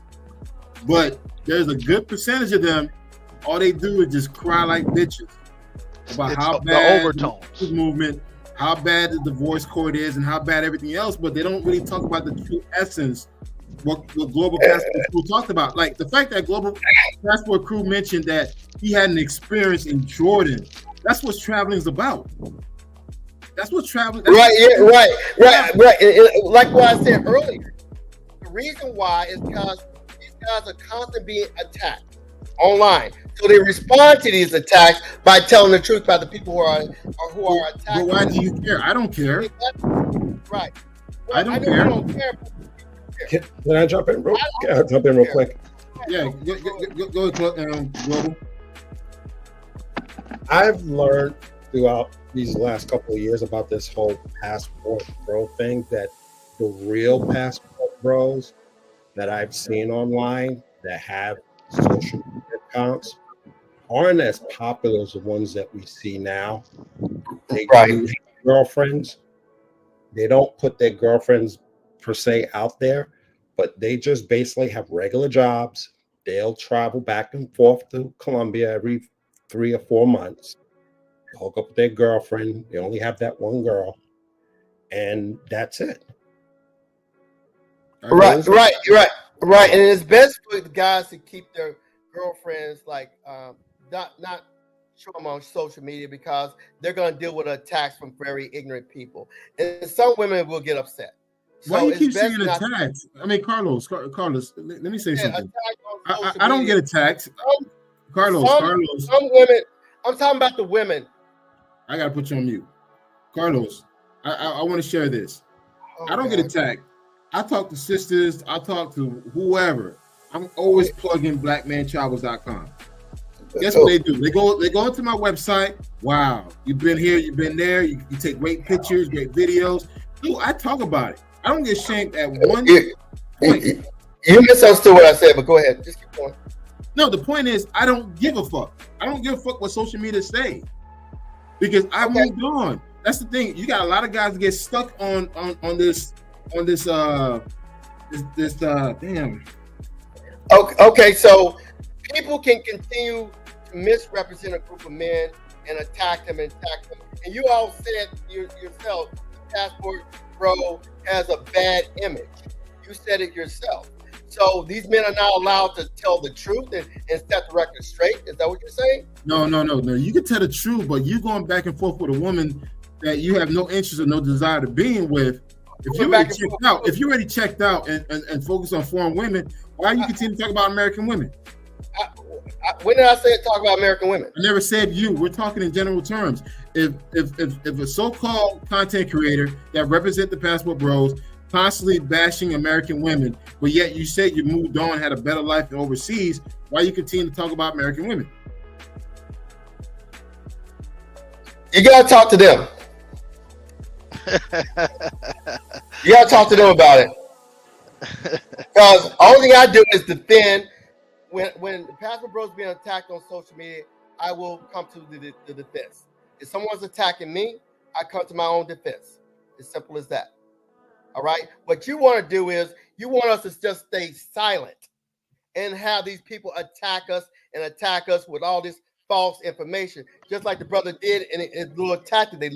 But there's a good percentage of them, all they do is just cry like bitches about how bad the overtones, the movement, how bad the divorce court is, and how bad everything else, but they don't really talk about the true essence, what Global Passport Crew talked about. Like the fact that Global Passport Crew mentioned that he had an experience in Jordan. That's what traveling is about. That's what traveling. Right. Like what I said earlier, the reason why is because these guys are constantly being attacked online, so they respond to these attacks by telling the truth about the people who are attacking. But why do you care? I don't care. Right. Well, I don't care. Can I jump in real quick? Yeah, go Global. I've learned throughout these last couple of years about this whole passport bro thing that the real passport bros that I've seen online that have social media accounts aren't as popular as the ones that we see now. They do have girlfriends. They don't put their girlfriends per se out there, but they just basically have regular jobs. They'll travel back and forth to Colombia every 3 or 4 months, hook up with their girlfriend. They only have that one girl, and that's it. Right. And it's best for the guys to keep their girlfriends like not show them on social media because they're going to deal with attacks from very ignorant people, and some women will get upset. Why you keep saying attacked? I mean, Carlos, let me say something. I don't get attacked. Carlos. Some women, I'm talking about the women. I got to put you on mute. Carlos, I want to share this. I don't get attacked. I talk to sisters. I talk to whoever. I'm always plugging blackmantravels.com. Guess what they do? They go into my website. Wow, you've been here, you've been there. You take great pictures, great videos. Dude, I talk about it. I don't get shamed at one point. You misunderstood what I said, but go ahead. Just keep going. No, the point is, I don't give a fuck. I don't give a fuck what social media say because I moved on. That's the thing. You got a lot of guys that get stuck on this damn. Okay, so people can continue to misrepresent a group of men and attack them. And you all said yourself, the passport bro has a bad image. You said it yourself. So these men are not allowed to tell the truth and set the record straight. Is that what you're saying? No. You can tell the truth, but you going back and forth with a woman that you have no interest or no desire to being with. If you're already checked out and focused on foreign women, why you continue to talk about American women? When did I say talk about American women? I never said you. We're talking in general terms. If a so-called content creator that represent the passport bros constantly bashing American women, but yet you said you moved on, had a better life overseas, why you continue to talk about American women? You gotta talk to them. You gotta talk to them about it. Because only thing I do is defend. When the passport bros being attacked on social media, I will come to the defense. If someone's attacking me, I come to my own defense. As simple as that. All right. What you want to do is you want us to just stay silent and have these people attack us with all this false information, just like the brother did in a little tactic they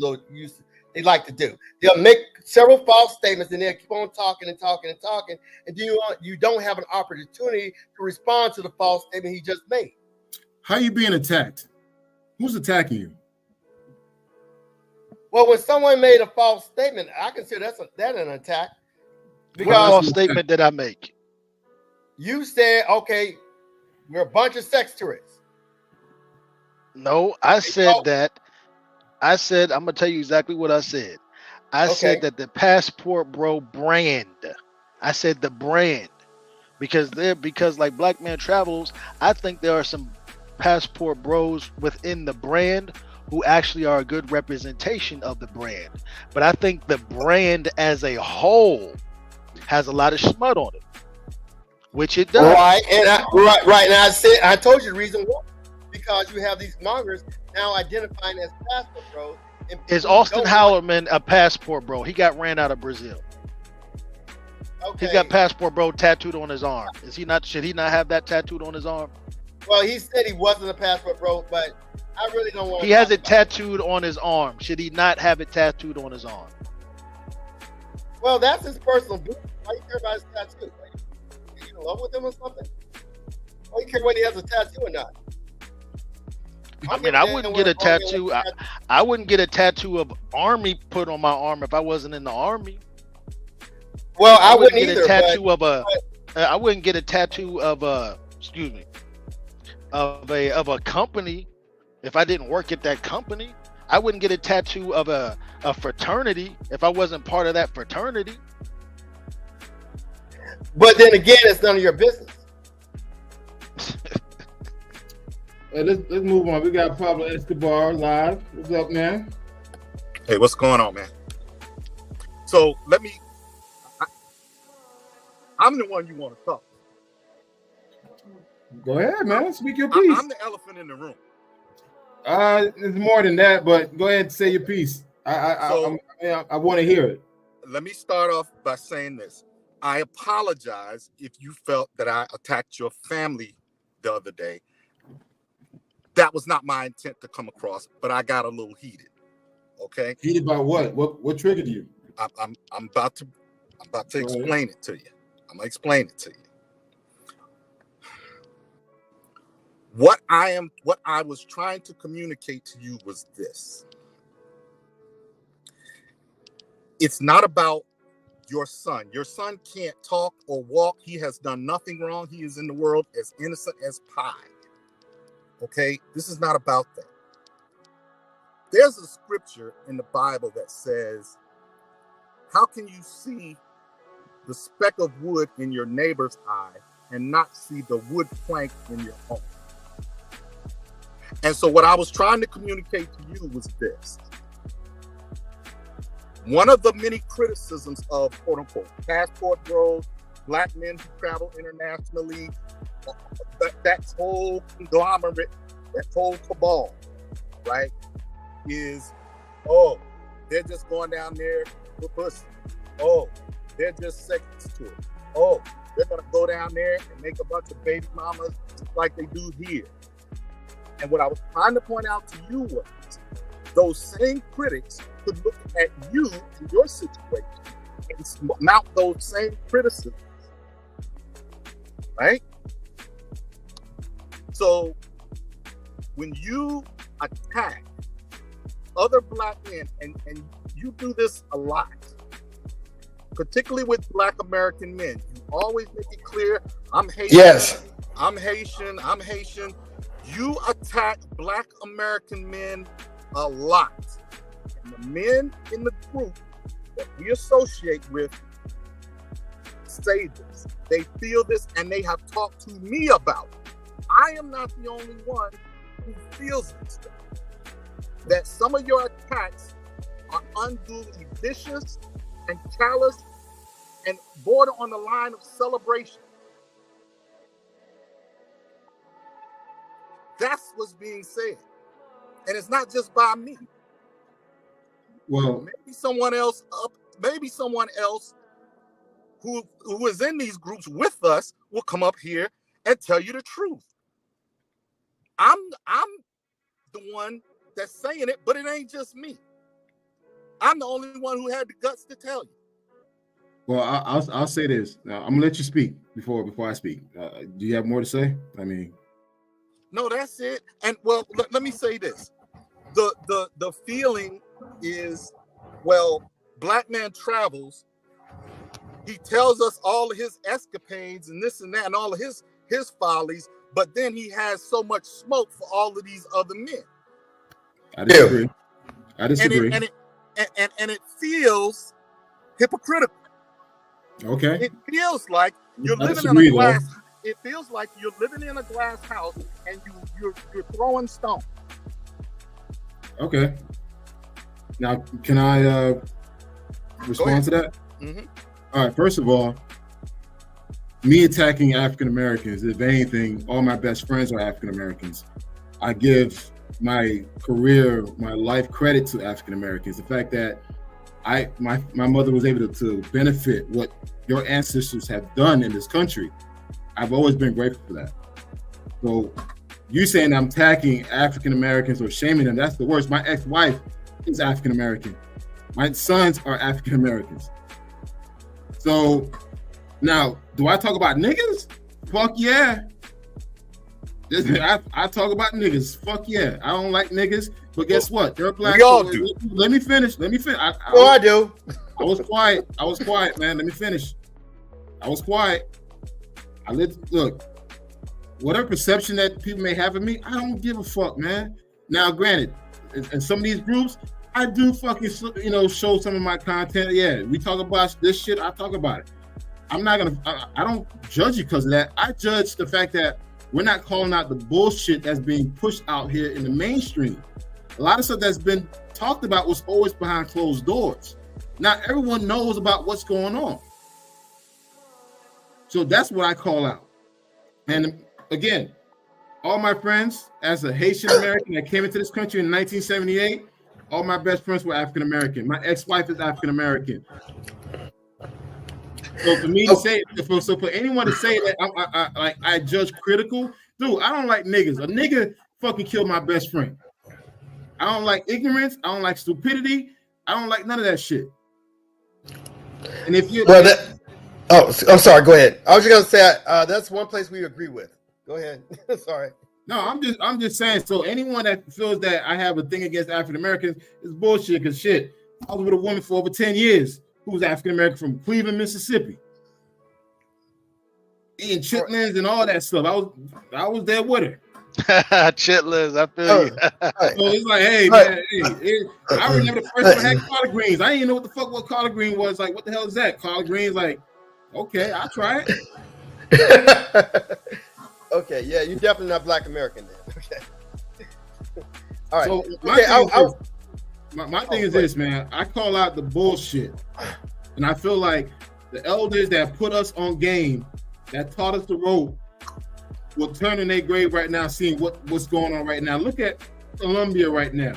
like to do. They'll make several false statements and they'll keep on talking, and then you don't have an opportunity to respond to the false statement he just made. How are you being attacked? Who's attacking you? Well, when someone made a false statement, I consider that an attack. Because what false statement did I make? You said, okay, we're a bunch of sex tourists. No, I said that. I said, I'm gonna tell you exactly what I said. I said that the passport bro brand. I said the brand because like Black Man Travels, I think there are some passport bros within the brand who actually are a good representation of the brand. But I think the brand as a whole has a lot of smut on it, which it does. Right, and I told you the reason why. Because you have these mongers now identifying as passport bros. Is Austin Hallerman a passport bro? He got ran out of Brazil. Okay. He's got passport bro tattooed on his arm. Is he not? Should he not have that tattooed on his arm? Well, he said he wasn't a passport bro, but I really don't want. He has it tattooed on his arm. Should he not have it tattooed on his arm? Well, that's his personal business. Why do you care about his tattoo? Are you in love with him or something? Why do you care whether he has a tattoo or not? I mean, I wouldn't get a tattoo. I wouldn't get a tattoo of Army put on my arm if I wasn't in the Army. Well, I wouldn't get either, a tattoo I wouldn't get a tattoo of a company if I didn't work at that company. I wouldn't get a tattoo of a fraternity if I wasn't part of that fraternity. But then again, it's none of your business. let's move on. We got Pablo Escobar live. What's up, man? Hey, what's going on, man? So I'm the one you want to talk. Go ahead, man. Speak your piece. I'm the elephant in the room. It's more than that, but go ahead and say your piece. I want to hear it. Let me start off by saying this. I apologize if you felt that I attacked your family the other day. That was not my intent to come across, but I got a little heated. Okay. Heated about what? What triggered you? I'm about to explain it to you. I'm gonna explain it to you. What I was trying to communicate to you was this. It's not about your son. Your son can't talk or walk. He has done nothing wrong. He is in the world as innocent as pie. Okay? This is not about that. There's a scripture in the Bible that says, how can you see the speck of wood in your neighbor's eye and not see the wood plank in your own? And so what I was trying to communicate to you was this. One of the many criticisms of quote unquote passport bros, black men who travel internationally, that whole conglomerate, that whole cabal, right, is, oh, they're just going down there for pussy. Oh, they're just sexist to it. Oh, they're going to go down there and make a bunch of baby mamas like they do here. And what I was trying to point out to you was those same critics could look at you and your situation and mount those same criticisms, right? So when you attack other black men, and you do this a lot, particularly with black American men, you always make it clear, I'm Haitian, yes, I'm Haitian, I'm Haitian. You attack black American men a lot. And the men in the group that we associate with say this. They feel this and they have talked to me about it. I am not the only one who feels this. That some of your attacks are unduly vicious and callous and border on the line of celebration. That's what's being said. And it's not just by me. Well, maybe someone else who is in these groups with us will come up here and tell you the truth. I'm the one that's saying it, but it ain't just me. I'm the only one who had the guts to tell you. Well, I'll say this. Now, I'm gonna let you speak before I speak. Do you have more to say? I mean, no, that's it. And well, let me say this: the feeling is, well, Black Man Travels. He tells us all of his escapades and this and that and all of his follies, but then he has so much smoke for all of these other men. I disagree. And it feels hypocritical. Okay. It feels like you're living in a glass. It feels like you're living in a glass house and you're throwing stones. Okay. Now, can I respond to that? Mm-hmm. All right. First of all, me attacking African Americans, if anything, all my best friends are African Americans. I give my career, my life credit to African Americans. The fact that my mother was able to benefit what your ancestors have done in this country, I've always been grateful for that. So you saying I'm attacking African Americans or shaming them, that's the worst. My ex-wife is African American. My sons are African Americans. So now, do I talk about niggas? Fuck yeah. I talk about niggas. Fuck yeah. I don't like niggas, but guess what? They're black. We all do. Let me finish. I do. I was quiet, man. Let me finish. I was quiet. Look, whatever perception that people may have of me, I don't give a fuck, man. Now, granted, in some of these groups, I do fucking, show some of my content. Yeah, we talk about this shit. I talk about it. I don't judge you because of that. I judge the fact that We're not calling out the bullshit that's being pushed out here in the mainstream. A lot of stuff that's been talked about was always behind closed doors. Not everyone knows about what's going on. So that's what I call out. And again, all my friends, as a Haitian American that came into this country in 1978, all my best friends were African American. My ex-wife is African American. So for me to say, so for anyone to say that I judge critical, dude, I don't like niggas. A nigga fucking killed my best friend. I don't like ignorance. I don't like stupidity. I don't like none of that shit. And if you, I'm sorry. Go ahead. I was just gonna say that's one place we agree with. Go ahead. Sorry. No, I'm just saying. So anyone that feels that I have a thing against African Americans is bullshit. Cause shit, I was with a woman for over 10 years who was African American from Cleveland, Mississippi, eating chitlins and all that stuff. I was there with her. Chitlins, I feel you. So it's like, hey, man, I remember the first one had collard greens. I didn't even know what the fuck what collard green was. Like, what the hell is that? Collard greens, like, okay, I'll try it. Okay, yeah, you're definitely not Black American then. Okay. All right. So my thing is this, man. I call out the bullshit. And I feel like the elders that put us on game, that taught us the rope, will turn in their grave right now, seeing what's going on right now. Look at Colombia right now.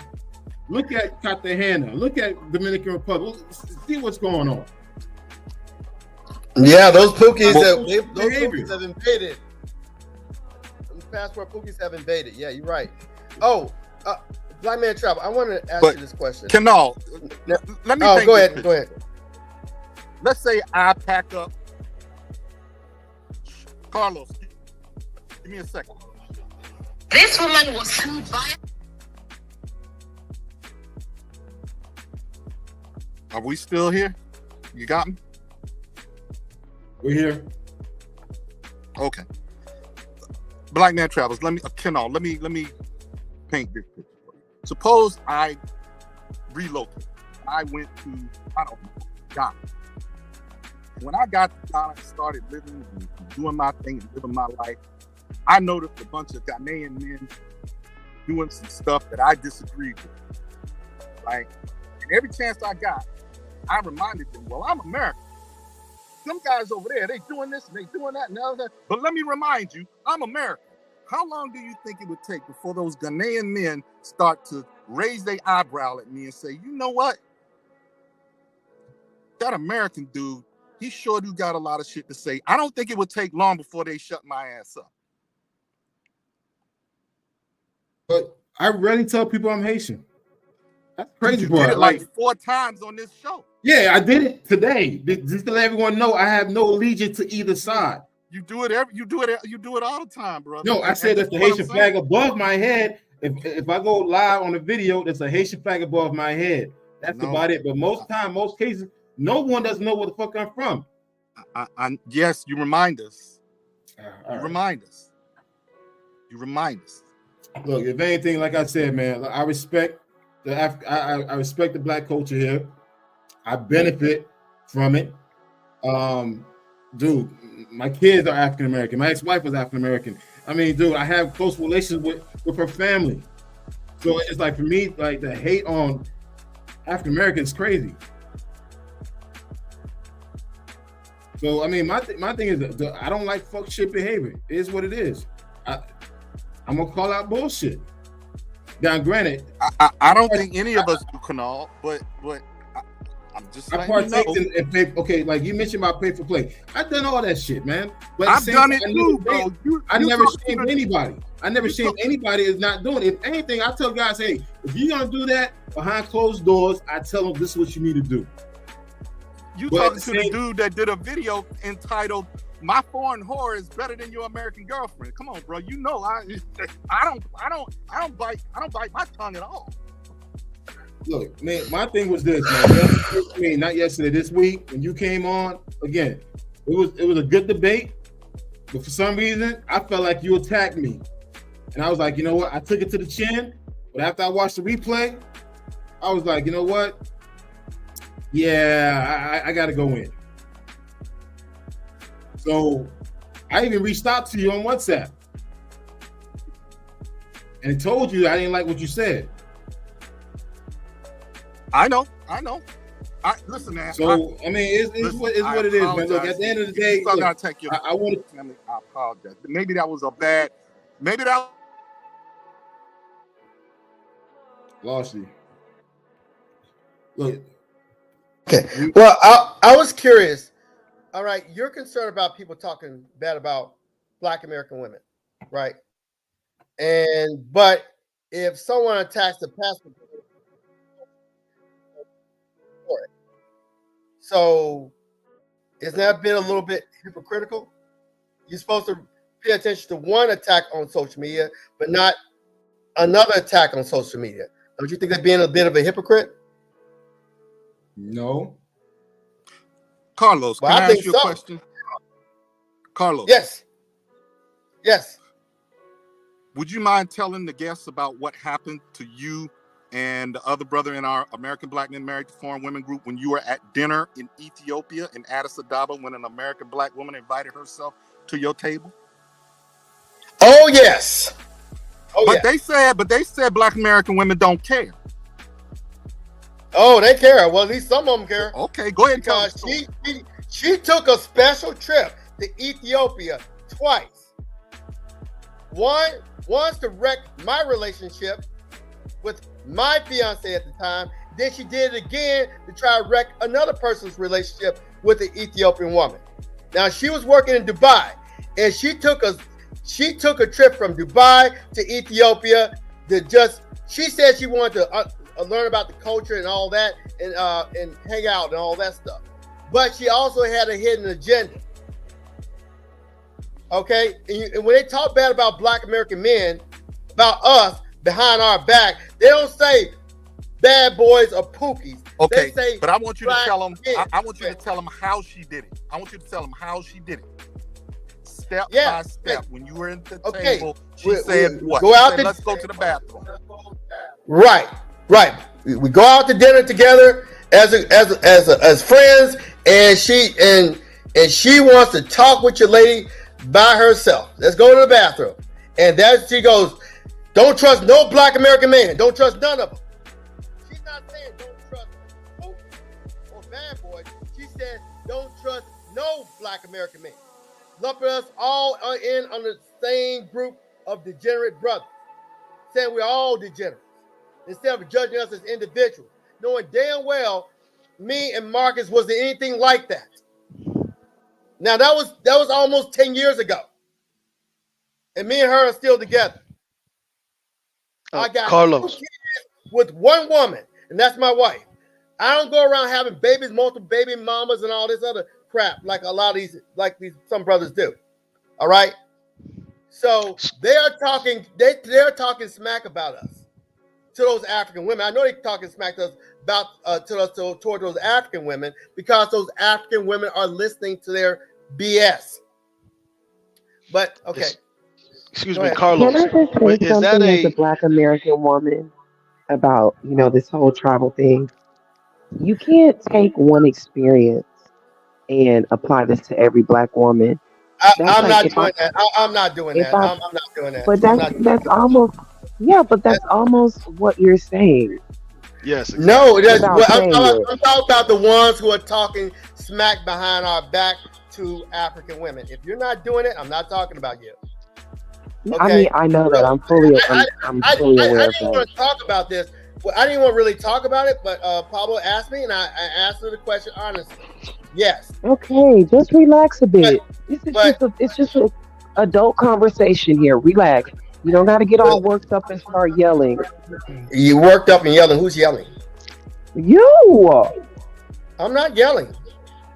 Look at Cartagena. Look at Dominican Republic. See what's going on. Yeah, those Pookies Pookies have invaded. Those passport Pookies have invaded. Yeah, you're right. Oh, Black Man Travel, I want to ask you this question. Kanal, let me go ahead. Let's say I pack up. Carlos, give me a second. This woman was sued by. Are we still here? You got me? We're here. Okay. Black Man Travels. Let me paint this picture. Suppose I relocated. I went to, I don't know, Ghana. When I got to Ghana and started living and doing my thing and living my life, I noticed a bunch of Ghanaian men doing some stuff that I disagreed with. Like, and every chance I got, I reminded them, well, I'm American. Some guys over there, they doing this and they doing that and the other. But let me remind you, I'm American. How long do you think it would take before those Ghanaian men start to raise their eyebrow at me and say, you know what? That American dude, he sure do got a lot of shit to say. I don't think it would take long before they shut my ass up. But I rarely tell people I'm Haitian. That's crazy, you bro. did it like 4 times on this show. Yeah, I did it today. Just to let everyone know, I have no allegiance to either side. You do it all the time, brother. No, I said that's the Haitian flag above my head. If I go live on the video, there's a Haitian flag above my head. That's about it. But most cases, no one doesn't know where the fuck I'm from. Yes, you remind us. Remind us. You remind us. Look, if anything, like I said, man, I respect I respect the Black culture here. I benefit from it. Dude, my kids are African American. My ex-wife was African American. I mean, dude, I have close relations with her family. So it's like, for me, like, the hate on African Americans is crazy. So I mean, my thing is, I don't like fuck shit behavior. It is what it is. I'm gonna call out bullshit. Now, granted, I don't think any of us do, Kanal, but I'm just I partake in pay. Okay, like you mentioned about pay for play. I've done all that shit, man. But I've done it too, bro. I never shamed anybody. I never shamed anybody is not doing it. If anything, I tell guys, hey, if you're gonna do that behind closed doors, I tell them this is what you need to do. You talking to the dude that did a video entitled "My Foreign Whore is Better Than Your American Girlfriend"? Come on, bro. You know I don't bite my tongue at all. Look, man, my thing was this, man. Not yesterday, this week when you came on again. It was a good debate, but for some reason I felt like you attacked me, and I was like, you know what? I took it to the chin, but after I watched the replay, I was like, you know what? Yeah, I got to go in. So I even reached out to you on WhatsApp. and it told you I didn't like what you said. I know. Listen, man. So I mean, it's what it is, man. Look, at the end of the day, look, I want to. Family, I apologize. Maybe that was a bad. Maybe that. Lost you. Look. Okay. Well, I was curious. All right, you're concerned about people talking bad about Black American women, right? But if someone attacks the pastor, so isn't that been a little bit hypocritical? You're supposed to pay attention to one attack on social media, but not another attack on social media. Don't you think that being a bit of a hypocrite? No. Carlos, can I ask you a question? Carlos. Yes. Would you mind telling the guests about what happened to you and the other brother in our American Black Men Married to Foreign Women group when you were at dinner in Ethiopia in Addis Ababa when an American Black woman invited herself to your table? Oh yes. But they said Black American women don't care. Oh, they care. Well, at least some of them care. Okay, go ahead. Because she took a special trip to Ethiopia twice. Once to wreck my relationship with my fiance at the time. Then she did it again to try to wreck another person's relationship with an Ethiopian woman. Now she was working in Dubai, and she took a trip from Dubai to Ethiopia she said she wanted to learn about the culture and all that, and hang out and all that stuff. But she also had a hidden agenda. Okay, and when they talk bad about Black American men, about us behind our back, they don't say bad boys or pookies. Okay, they say, but I want you to tell them. I want you to tell them how she did it. I want you to tell them how she did it, step by step. When you were at the table, she said, "What? Go out let's go to the bathroom." Right. We go out to dinner together as friends, and she wants to talk with your lady by herself. Let's go to the bathroom, and she goes, "Don't trust no Black American man. Don't trust none of them." She's not saying don't trust pookies or bad boys. She said don't trust no Black American man. Lumping us all in on the same group of degenerate brothers, saying we're all degenerates instead of judging us as individuals, knowing damn well me and Marcus wasn't anything like that. Now that was almost 10 years ago, and me and her are still together. I got Carlos 2 kids with one woman, and that's my wife. I don't go around having babies, multiple baby mamas, and all this other crap like a lot of these some brothers do. All right. So they are talking. They're talking smack about us to those African women. I know they're talking smack to us about toward those African women because those African women are listening to their BS. But okay. Excuse me, Carlos. Can I just say something as a Black American woman about this whole travel thing? You can't take one experience and apply this to every Black woman. I'm not doing that. I'm not doing that. I'm not doing that. But that's almost but that's almost what you're saying. Yes. Exactly. No, I'm talking about the ones who are talking smack behind our back to African women. If you're not doing it, I'm not talking about you. Okay? I mean, I know that. I'm fully aware of that. I didn't want to talk about this. Well, I didn't want to really talk about it, but Pablo asked me, and I answered her the question honestly. Yes. Okay, just relax a bit. It's just an adult conversation here. Relax. You don't got to get all worked up and start yelling. You worked up and yelling. Who's yelling? You. I'm not yelling.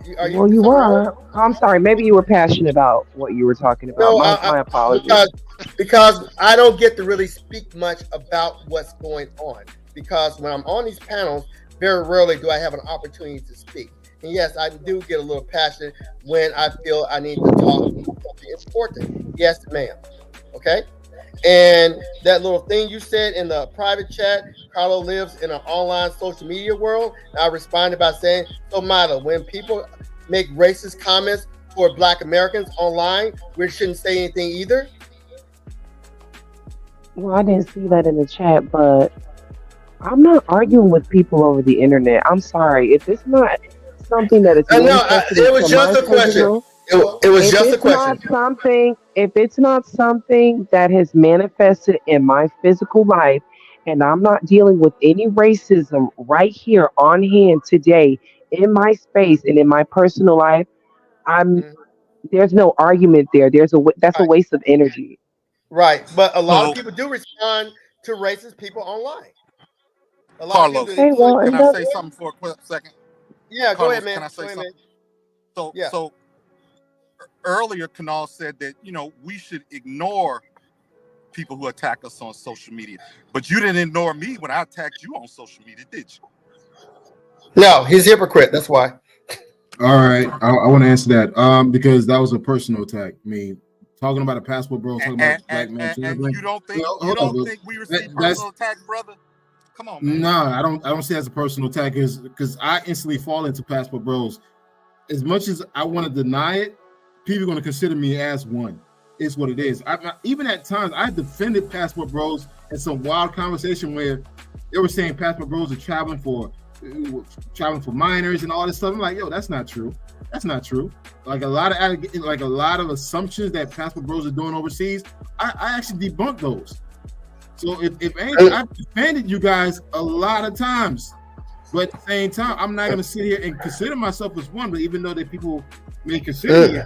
You were. I'm sorry. Maybe you were passionate about what you were talking about. No, my apologies. Because I don't get to really speak much about what's going on. Because when I'm on these panels, very rarely do I have an opportunity to speak. And yes, I do get a little passionate when I feel I need to talk about something important. Yes, ma'am. Okay? And that little thing you said in the private chat, Carlo lives in an online social media world. I responded by saying, so Mila, when people make racist comments toward Black Americans online, we shouldn't say anything either. Well, I didn't see that in the chat, but I'm not arguing with people over the internet. I'm sorry. If it's not something that is No, manifested it was into my just a question. physical, It was just a question. if it's not something that has manifested in my physical life, and I'm not dealing with any racism right here on hand today in my space and in my personal life, I'm Mhm. there's no argument there. That's a Right, waste of energy. right. But a lot of So, people do respond to racist people online. A lot of people Carlos, do. They Okay, feel well, can and I that's say something for a quick second? yeah. Go ahead, Carlos, can man. I Go say ahead, man. something? So, Yeah. so earlier, Kanal said that we should ignore people who attack us on social media, but you didn't ignore me when I attacked you on social media, did you? No, he's a hypocrite. That's why. All right, I want to answer that. Because that was a personal attack. I mean, talking about a passport, bro. Talking about black man And traveling. you don't think Hold on, bro. we That- receive that's personal attacks, brother? Come on, man. no, I don't see it as a personal attack because I instantly fall into passport bros. As much as I want to deny it, people are going to consider me as one. It's what it is. Even at times, I defended passport bros in some wild conversation where they were saying passport bros are traveling for minors and all this stuff. I'm like, yo, that's not true. That's not true. Like a lot of assumptions that passport bros are doing overseas, I actually debunked those. So if anything, I've defended you guys a lot of times. But at the same time, I'm not gonna sit here and consider myself as one. But even though that people may consider me,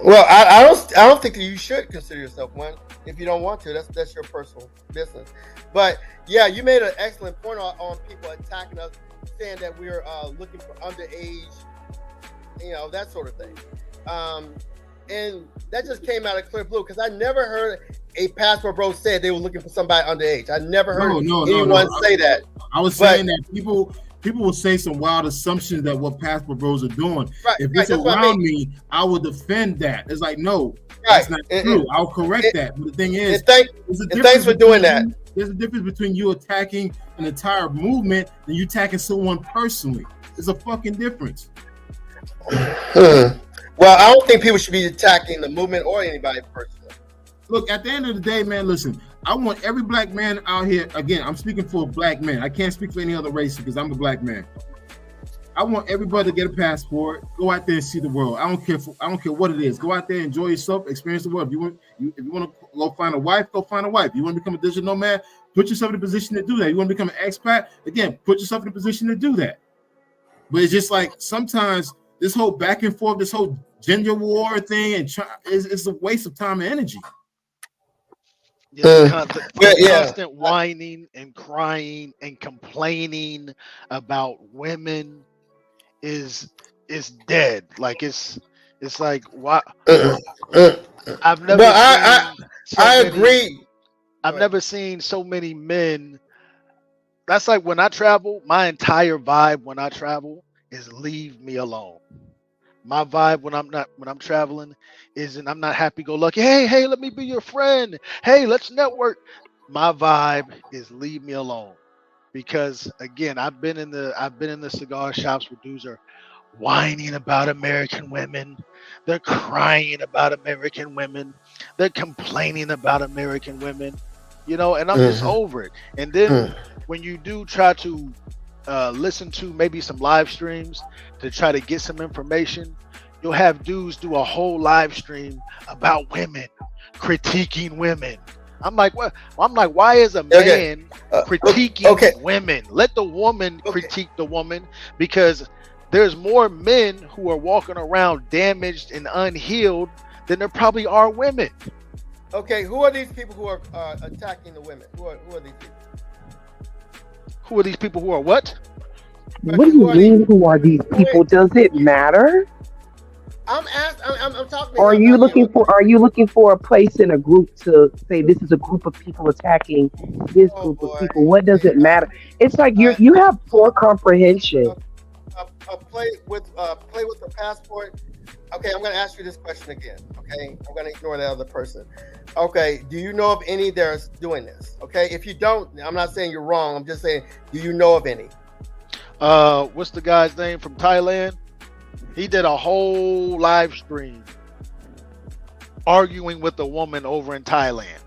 Well, I don't think that you should consider yourself one if you don't want to. That's your personal business. But yeah, you made an excellent point on people attacking us, saying that we're looking for underage, that sort of thing. And that just came out of clear blue because I never heard a passport bro say they were looking for somebody underage. I never heard anyone say that. I was saying that people will say some wild assumptions that what passport bros are doing. Right, if right, it's that's what I around mean. me, I will defend that. It's like, no, Right. that's not true. I'll correct that. But the thing is, thanks for doing that. There's a difference between you attacking an entire movement and you attacking someone personally. There's a fucking difference. Well, I don't think people should be attacking the movement or anybody personally. Look, at the end of the day, man, listen, I want every black man out here, again, I'm speaking for a black man. I can't speak for any other race because I'm a black man. I want everybody to get a passport, go out there and see the world. I don't care what it is. Go out there, enjoy yourself, experience the world. If you want to go find a wife, go find a wife. You want to become a digital nomad, put yourself in a position to do that. You want to become an expat, again, put yourself in a position to do that. But it's just like sometimes this whole back and forth, this whole gender war thing, and it's a waste of time and energy. Constant whining and crying and complaining about women is dead. Like it's like why? I've never. But I agree. I've never seen so many men. That's like when I travel, my entire vibe when I travel is leave me alone. My vibe when I'm traveling isn't I'm not happy go lucky. Hey, let me be your friend. Hey, let's network. My vibe is leave me alone. Because again, I've been in the cigar shops where dudes are whining about American women. They're crying about American women. They're complaining about American women. And I'm just over it. And then when you do try to listen to maybe some live streams to try to get some information, you'll have dudes do a whole live stream about women, critiquing women. I'm like, what? I'm like, why is a man critiquing women? Let the woman critique the woman, because there's more men who are walking around damaged and unhealed than there probably are women. Okay, who are these people who are attacking the women? Who are these people? Who are these people who are what? What do you mean? Who are these people? Does it matter? I'm talking. Are you looking for a place in a group to say this is a group of people attacking this group of people? What does it matter? It's like you have poor comprehension. Play with the passport. Okay, I'm going to ask you this question again. Okay, I'm going to ignore that other person. Okay, do you know of any that's doing this? Okay, if you don't, I'm not saying you're wrong. I'm just saying, do you know of any? What's the guy's name from Thailand? He did a whole live stream arguing with a woman over in Thailand.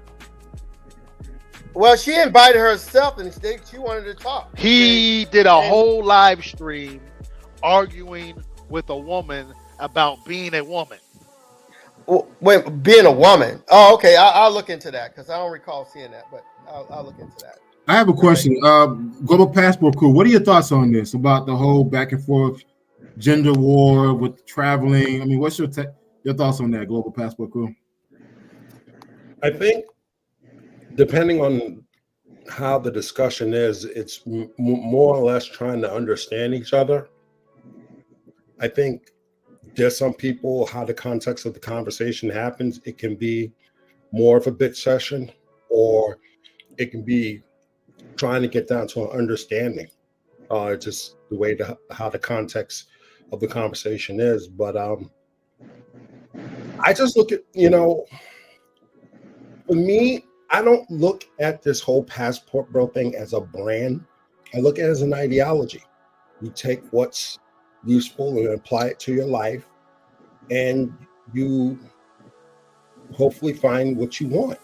Well, she invited herself, and she wanted to talk. He did a whole live stream arguing with a woman about being a woman. Wait, being a woman. Oh, okay. I'll look into that because I don't recall seeing that, but I'll look into that. I have a question. Global Passport Crew, what are your thoughts on this about the whole back and forth gender war with traveling? I mean, what's your thoughts on that, Global Passport Crew? I think depending on how the discussion is, it's more or less trying to understand each other. I think there's some people, how the context of the conversation happens, it can be more of a bitch session, or it can be trying to get down to an understanding. Just the way how the context of the conversation is. But I just look at, for me, I don't look at this whole passport bro thing as a brand. I look at it as an ideology. You take what's useful and apply it to your life, and you hopefully find what you want.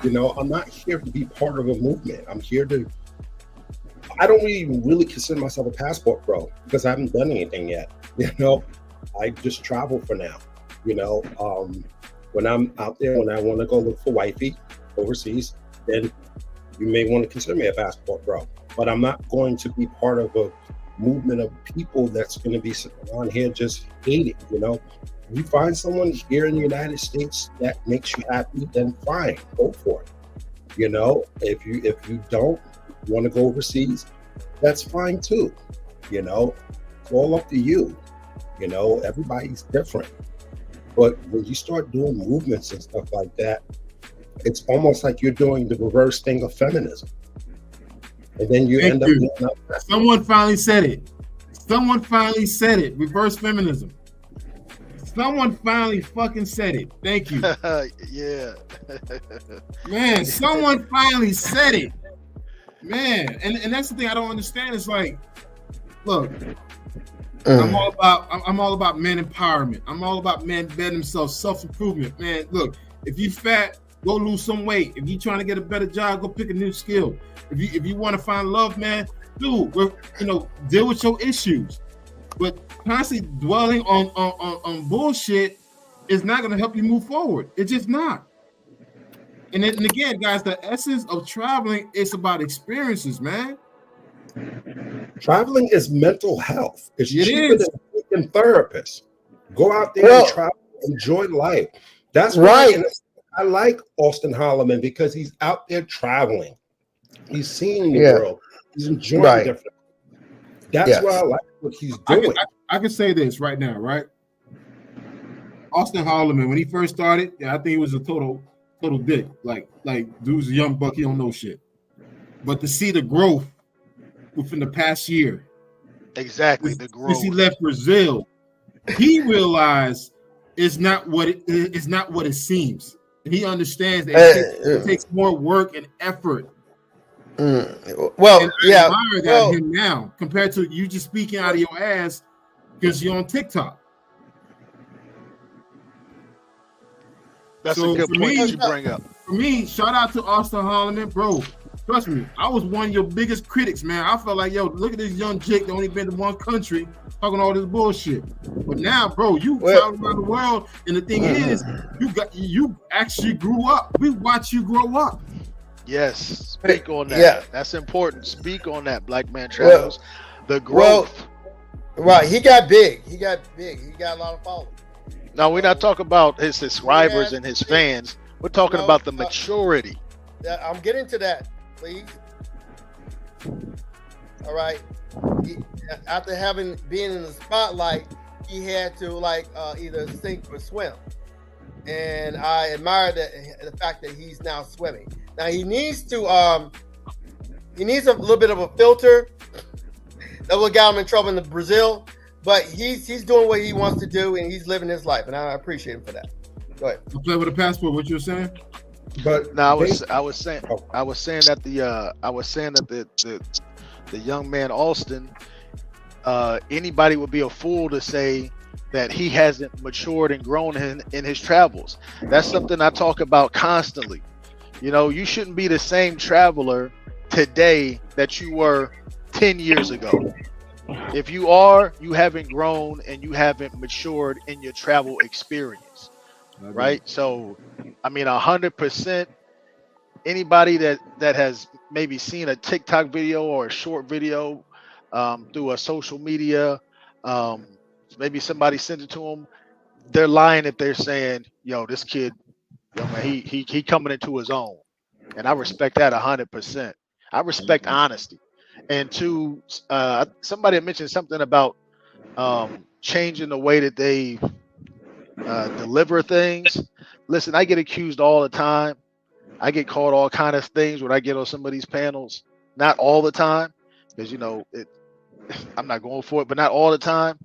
I'm not here to be part of a movement. I'm here I don't even really consider myself a passport bro because I haven't done anything yet. I just travel for now. When I'm out there, when I want to go look for wifey overseas, then you may want to consider me a passport bro. But I'm not going to be part of a movement of people that's going to be sitting around here just hating. If you find someone here in the United States that makes you happy, then fine, go for it. If you don't want to go overseas, that's fine too. It's all up to you. Everybody's different. But when you start doing movements and stuff like that, it's almost like you're doing the reverse thing of feminism. And then you end up... Someone finally said it. Reverse feminism. Someone finally fucking said it. Thank you. Yeah. Man, someone finally said it. Man, and that's the thing I don't understand. It's like, look, I'm all about men empowerment. I'm all about men bettering themselves, self-improvement. Man, look, if you fat, go lose some weight. If you trying to get a better job, go pick a new skill. If you want to find love, man, deal with your issues. But constantly dwelling on bullshit is not going to help you move forward. It's just not. And again, guys, the essence of traveling is about experiences, man. Traveling is mental health. It's cheaper than a freaking therapist. Go out there and travel, enjoy life. That's right. I like Austin Holloman because he's out there traveling. He's seeing the world. He's enjoying different. That's why I like what he's doing. I can say this right now, right? Austin Holloman, when he first started, I think he was a total dick. Like dude's a young buck, he don't know shit. But to see the growth within the past year, exactly the growth. Since he left Brazil, he realized it's not what it seems. And he understands that it takes more work and effort. Well, and I admire that in him now compared to you just speaking out of your ass because you're on TikTok. That's a good point you bring up. For me, shout out to Austin Holloman, bro. Trust me, I was one of your biggest critics, man. I felt like, look at this young Jake that only been to one country talking all this bullshit. But now, bro, you travel around the world, and the thing is, you actually grew up. We watch you grow up. Yes, speak on that. Yeah. That's important. Speak on that, Black Man Travels. The growth. Right, he got big. He got a lot of followers. No, we're not talking about his subscribers and his fans. We're talking about the maturity. I'm getting to that, please. All right. After being in the spotlight, he had to either sink or swim. And I admire the fact that he's now swimming. Now he needs a little bit of a filter that will get him in trouble in Brazil, but he's doing what he wants to do and he's living his life, and I appreciate him for that. Go ahead. You play with a passport. What you were saying? But no, I was saying that the young man Austin, anybody would be a fool to say that he hasn't matured and grown in his travels. That's something I talk about constantly. You know, you shouldn't be the same traveler today that you were 10 years ago. If you are, you haven't grown and you haven't matured in your travel experience, right? So, I mean, 100%. Anybody that has maybe seen a TikTok video or a short video through a social media, maybe somebody sent it to them, they're lying if they're saying, "Yo, this kid, yo man, he coming into his own," and I respect that 100%. I respect honesty. And to somebody mentioned something about changing the way that they deliver things. Listen, I get accused all the time. I get called all kind of things when I get on some of these panels. Not all the time, because you know I'm not going for it, but not all the time.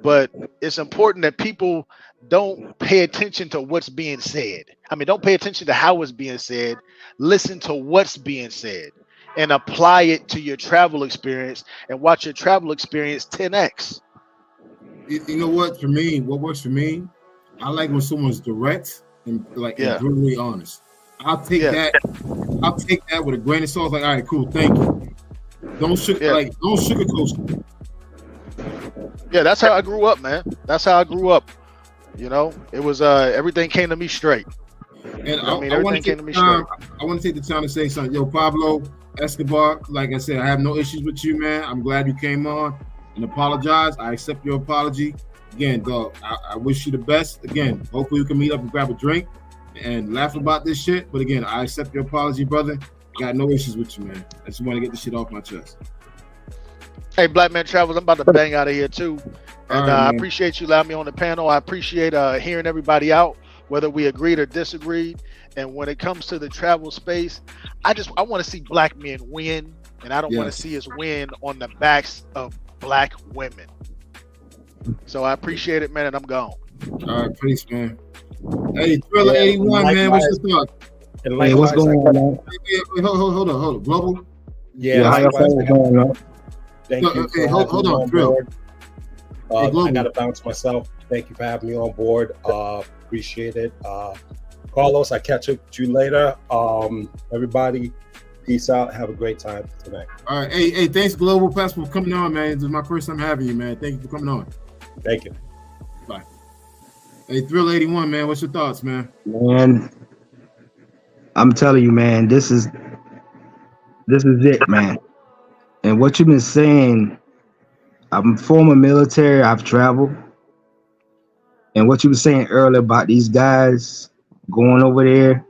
But it's important that people don't pay attention to what's being said. I mean, don't pay attention to how it's being said. Listen to what's being said and apply it to your travel experience and watch your travel experience 10x. You know what? For me, what works for me, I like when someone's direct and and brutally honest. I'll take that. I'll take that with a grain of salt. Like, all right, cool, thank you. Don't sugarcoat. Yeah, that's how I grew up, man. That's how I grew up. You know, it was everything came to me straight. And I want to take the time to say something. Yo, Pablo Escobar, like I said, I have no issues with you, man. I'm glad you came on and apologized. I accept your apology. Again, dog, I wish you the best. Again, hopefully we can meet up and grab a drink and laugh about this shit. But again, I accept your apology, brother. I got no issues with you, man. I just want to get this shit off my chest. Hey, Black Man Travels, I'm about to bang out of here too. And I appreciate you allowing me on the panel. I appreciate hearing everybody out, whether we agreed or disagreed. And when it comes to the travel space, I want to see black men win. And I don't want to see us win on the backs of black women. So I appreciate it, man, and I'm gone. All right, peace, man. Hey, Thriller 81, man, what's your thought? Hey, what's going on? Hey, hold on. Global? Yeah, how your going on? Thank you. Okay, hold on, Thrill. I gotta bounce myself. Thank you for having me on board. Appreciate it. Carlos, I catch up with you later. Everybody, peace out. Have a great time tonight. All right. Hey, thanks, Global Passport, for coming on, man. This is my first time having you, man. Thank you for coming on. Thank you. Bye. Hey, Thrill 81, man. What's your thoughts, man? Man, I'm telling you, man, this is it, man. And what you've been saying, I'm former military, I've traveled. And what you were saying earlier about these guys going over there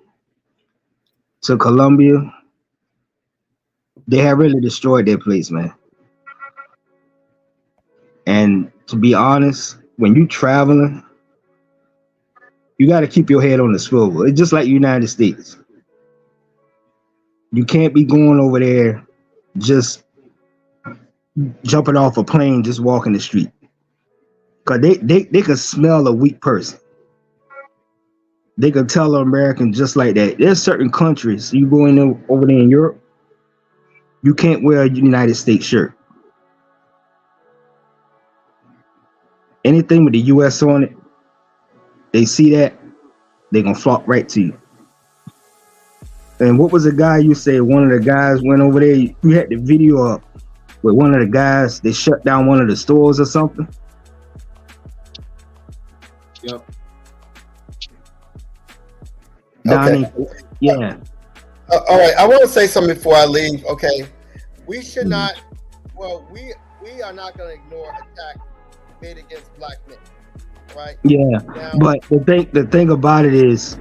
to Colombia, they have really destroyed their place, man. And to be honest, when you traveling, you got to keep your head on the swivel. It's just like the United States. You can't be going over there just jumping off a plane, just walking the street. Because they can smell a weak person. They can tell an American just like that. There's certain countries, you go in there, over there in Europe, you can't wear a United States shirt. Anything with the US on it, they see that, they're going to flock right to you. And what was the guy you said, one of the guys went over there, you had the video up with one of the guys, they shut down one of the stores or something? Yep. Okay. Yeah. All right. I want to say something before I leave. Okay. We should not. Well, we are not going to ignore attack made against black men. Right. Yeah. Now, but the thing about it is,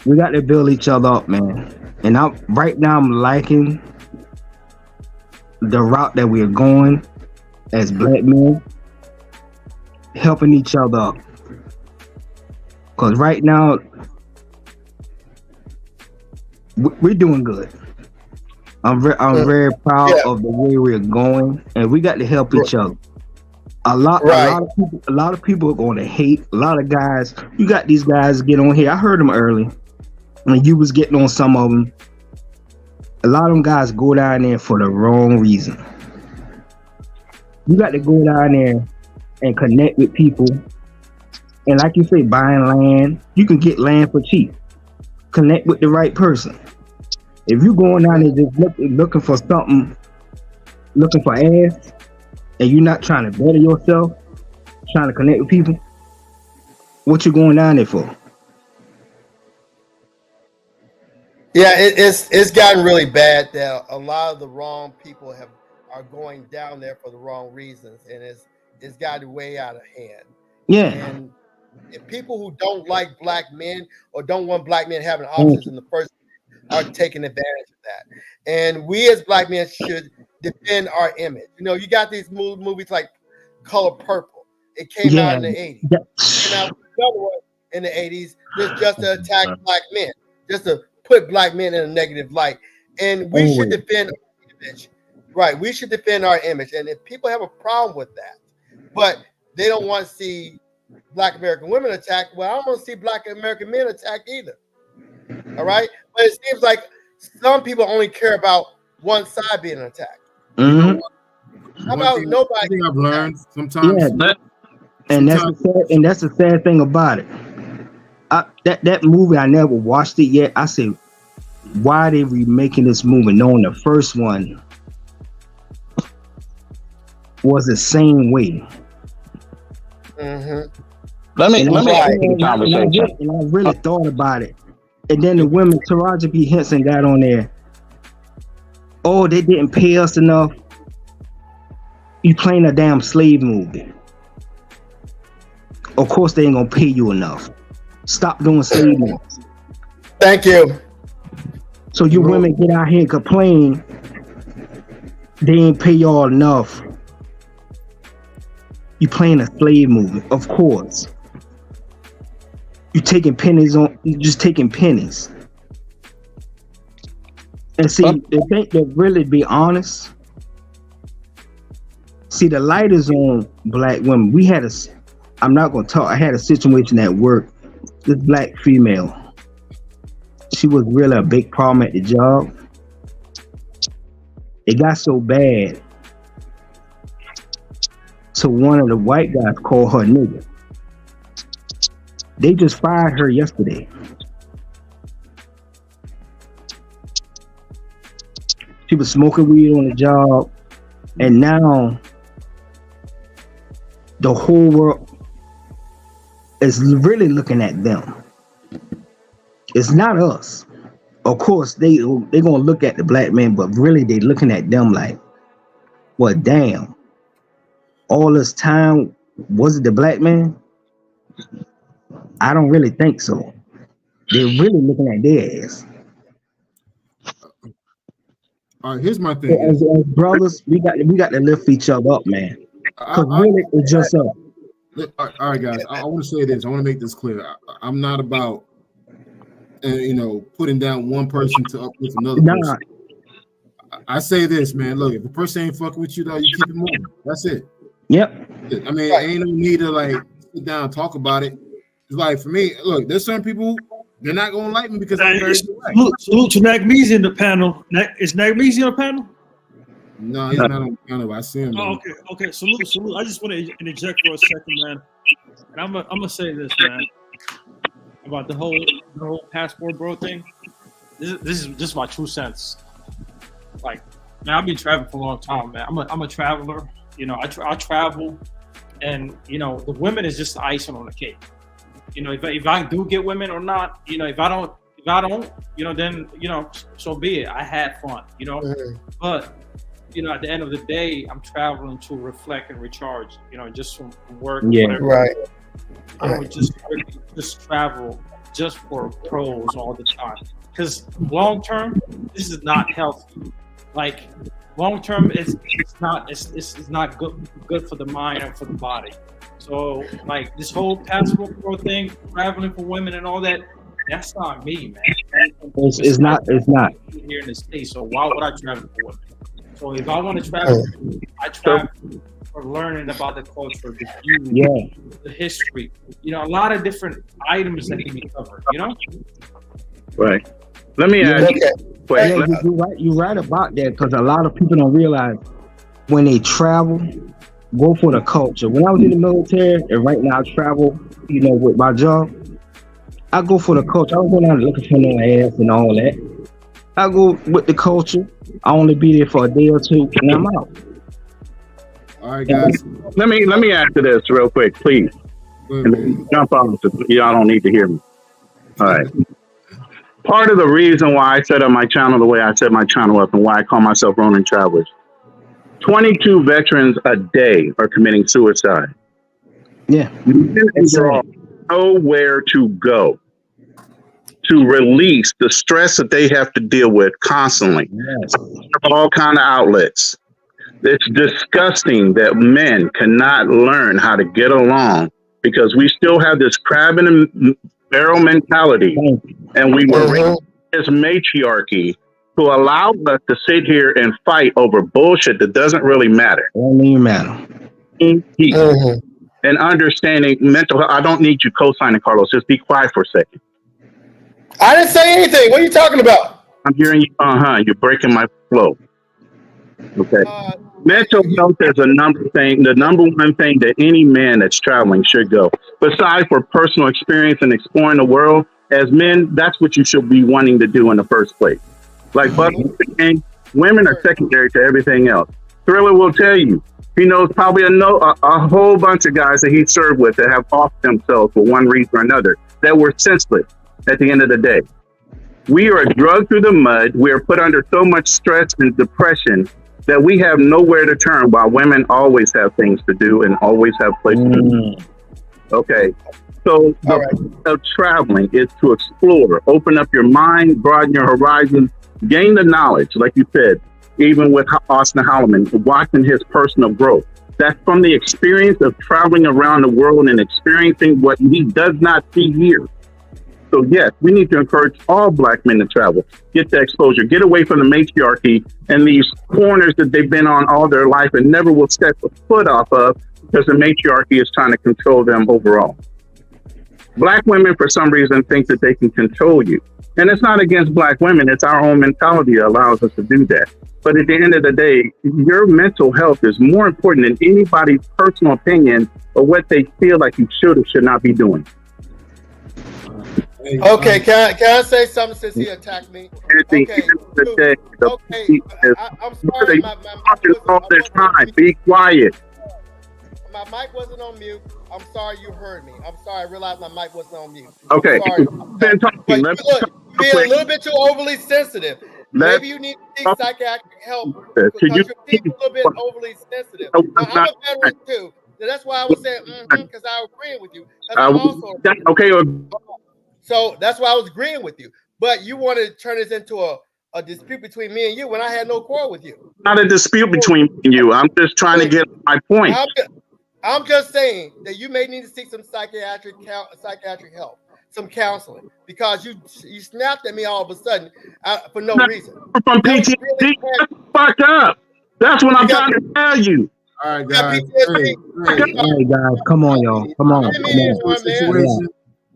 we got to build each other up, man. And right now I'm liking the route that we're going as black men, helping each other up. Because right now, we're doing good. I'm very proud of the way we're going, and we got to help each other. A lot of people are going to hate. A lot of guys, you got these guys get on here. I heard them early, when you was getting on some of them. A lot of them guys go down there for the wrong reason. You got to go down there and connect with people. And like you say, buying land, you can get land for cheap. connect with the right person. If you going down there just looking for something, looking for ass, and you're not trying to better yourself, trying to connect with people, what you going down there for? Yeah, it's gotten really bad that a lot of the wrong people are going down there for the wrong reasons, and it's gotten way out of hand. Yeah. And people who don't like black men or don't want black men having options in the first place are taking advantage of that. And we as black men should defend our image. You know, you got these movies like Color Purple. It came out in the 80s. It came out with another one in the 80s just to attack black men, just to put black men in a negative light. And we should defend our image. Right. We should defend our image. And if people have a problem with that, but they don't want to see black American women attacked, well, I don't want to see black American men attacked either. All right. But it seems like some people only care about one side being attacked. Mm-hmm. How about nobody? I think I've learned sometimes. Yeah, that's the sad thing about it. That movie, I never watched it yet. I said, why are they remaking this movie knowing the first one was the same way? Mm-hmm. Let me add to the conversation. And I really thought about it. And then the women, Taraji P. Henson got on there. Oh, they didn't pay us enough. You playing a damn slave movie. Of course they ain't gonna pay you enough. Stop doing slave movies. Thank you. So you women get out here and complain they ain't pay y'all enough. You playing a slave movie, of course. You just taking pennies. And see, if they really be honest, see, the light is on black women. I'm not gonna talk. I had a situation at work. This black female, she was really a big problem at the job. It got so bad. So one of the white guys called her nigga. They just fired her yesterday. She was smoking weed on the job, and now the whole world is really looking at them. It's not us. Of course, they're gonna look at the black man, but really they looking at them like, well, damn. All this time, was it the black man? I don't really think so. They're really looking at their ass. All right, here's my thing. As brothers, we got to lift each other up, man. Because really, it's just up. All right, guys. I want to say this. I want to make this clear. I'm not about, putting down one person to uplift another person. I say this, man. Look, if a person ain't fucking with you, though, you keep it moving. That's it. Yep. I mean, ain't no need to sit down and talk about it. It's like, for me, look, there's certain people, they're not gonna like me because I'm very direct. Salute to Nagmeezy in the panel. Is Nagmeezy on the panel? No, he's not on the panel. I see him. Oh, okay. Salute. I just want to interject for a second, man. And I'm gonna say this, man, about the whole passport bro thing. This is just my true sense. Like, man, I've been traveling for a long time, man. I'm a traveler. I travel, and the women is just the icing on the cake. If I do get women or not, if I don't, then so be it. I had fun, but at the end of the day, I'm traveling to reflect and recharge, just from work. Yeah, whatever. Right. I would just travel just for pros all the time, because long term, this is not healthy. Like, long term, it's not good for the mind and for the body. So, like, this whole passport thing, traveling for women and all that, that's not me, man. It's not here in the States. So why would I travel for women? So if I want to travel, I travel for learning about the culture, the view, the history. A lot of different items that can be covered. Right. Let me ask you. You're right about that, because a lot of people don't realize when they travel, go for the culture. When I was in the military, and right now I travel, with my job, I go for the culture. I don't go down looking for no ass and all that. I go with the culture. I only be there for a day or two, and I'm out. All right, guys. Let me answer this real quick, please. Jump on. Y'all don't need to hear me. All right. Part of the reason why I set up my channel the way I set my channel up and why I call myself Ronin Travelers, 22 veterans a day are committing suicide. Yeah. There are nowhere to go to release the stress that they have to deal with constantly. Yes. All kind of outlets. It's disgusting that men cannot learn how to get along because we still have this crab in a barrel mentality, and we were raised as matriarchy to allow us to sit here and fight over bullshit that doesn't really matter. Don't even matter. And understanding mental health. I don't need you co-signing, Carlos. Just be quiet for a second. I didn't say anything. What are you talking about? I'm hearing you. You're breaking my flow. Okay. Mental health is the number one thing that any man that's traveling should go. Besides for personal experience and exploring the world, as men, that's what you should be wanting to do in the first place. Like Bucky was saying, women are secondary to everything else. Thriller will tell you, he knows probably a whole bunch of guys that he served with that have off themselves for one reason or another that were senseless at the end of the day. We are drugged through the mud. We are put under so much stress and depression that we have nowhere to turn, while women always have things to do and always have places to do. Okay. So the point of traveling is to explore, open up your mind, broaden your horizons, gain the knowledge, like you said, even with Austin Holloman, watching his personal growth. That's from the experience of traveling around the world and experiencing what he does not see here. So yes, we need to encourage all Black men to travel, get the exposure, get away from the matriarchy and these corners that they've been on all their life and never will step a foot off of because the matriarchy is trying to control them overall. Black women, for some reason, think that they can control you. And it's not against Black women. It's our own mentality that allows us to do that. But at the end of the day, your mental health is more important than anybody's personal opinion or what they feel like you should or should not be doing. Okay, can I say something since he attacked me? Okay, I'm sorry. All this time. Be quiet. My mic wasn't on mute. I'm sorry you heard me. I'm sorry. I realized my mic wasn't on mute. Okay. But you're being a little bit too overly sensitive. Maybe you need to seek psychiatric help because you're being a little bit overly sensitive. Now, I'm a veteran too. That's why I was saying because I was agreeing with you. So that's why I was agreeing with you. But you wanted to turn this into a dispute between me and you when I had no quarrel with you. Not a dispute between me and you. I'm just trying to get my point. I'm just saying that you may need to seek some psychiatric help, some counseling, because you snapped at me all of a sudden for no reason. From PTSD, that's fucked up. That's what I'm trying to tell you. All right, guys. All right, guys. Come on, y'all. Come on.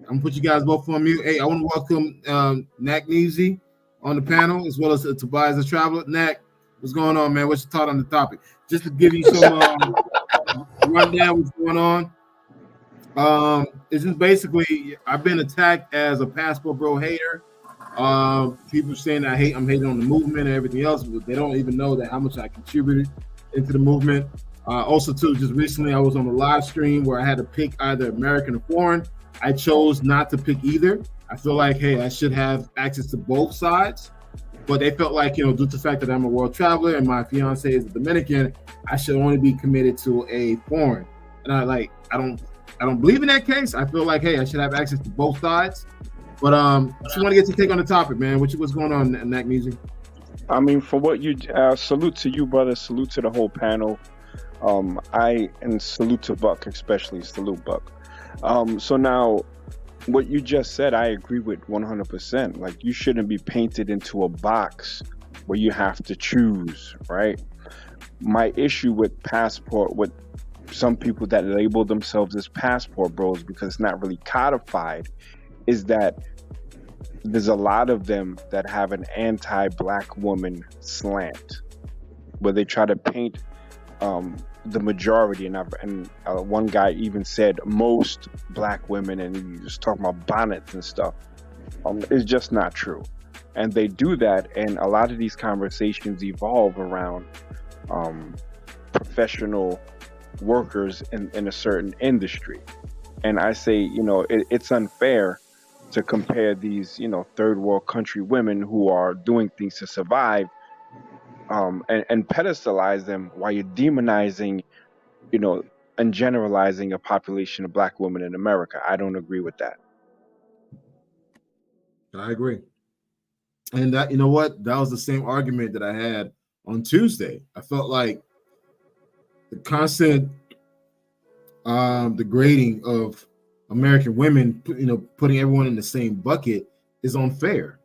I'm gonna put you guys both on mute. Hey, I want to welcome Nak Neezy on the panel as well as Tobias the Traveler. Nak, what's going on, man? What's your thought on the topic? Just to give you some rundown what's going on. It's just basically I've been attacked as a passport bro hater. People saying I'm hating on the movement and everything else, but they don't even know that how much I contributed into the movement. Also, too, just recently I was on a live stream where I had to pick either American or foreign. I chose not to pick either. I feel like, hey, I should have access to both sides. But they felt like, due to the fact that I'm a world traveler and my fiance is a Dominican, I should only be committed to a foreign. And I don't believe in that case. I feel like, hey, I should have access to both sides. But just want to get your take on the topic, man. What's going on, Nak Music? I mean, for what you salute to you, brother. Salute to the whole panel. And salute to Buck, especially salute Buck. So now, what you just said, I agree with 100%. Like, you shouldn't be painted into a box where you have to choose, right? My issue with some people that label themselves as passport bros, because it's not really codified, is that there's a lot of them that have an anti-Black woman slant, where they try to paint the majority, and one guy even said most black women, and he was talking about bonnets and stuff. It's just not true. And they do that, and a lot of these conversations evolve around professional workers in a certain industry. And I say, it's unfair to compare these, third world country women who are doing things to survive, and pedestalize them while you're demonizing, and generalizing a population of black women in America. I don't agree with that. I agree. And that, you know what? That was the same argument that I had on Tuesday. I felt like the constant degrading of American women, putting everyone in the same bucket is unfair.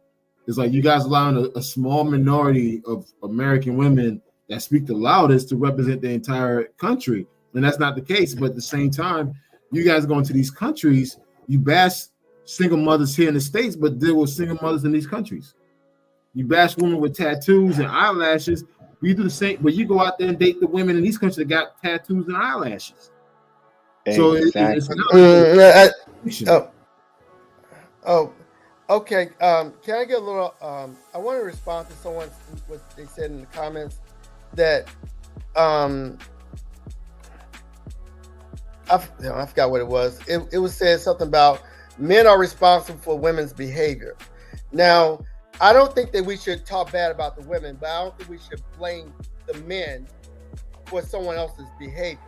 It's like you guys allowing a small minority of American women that speak the loudest to represent the entire country. And that's not the case. But at the same time, you guys go into these countries, you bash single mothers here in the States, but there were single mothers in these countries. You bash women with tattoos and eyelashes. You do the same, but you go out there and date the women in these countries that got tattoos and eyelashes. Exactly. So okay. Can I get a little? I want to respond to someone what they said in the comments that I forgot what it was. It was said something about men are responsible for women's behavior. Now, I don't think that we should talk bad about the women, but I don't think we should blame the men for someone else's behavior.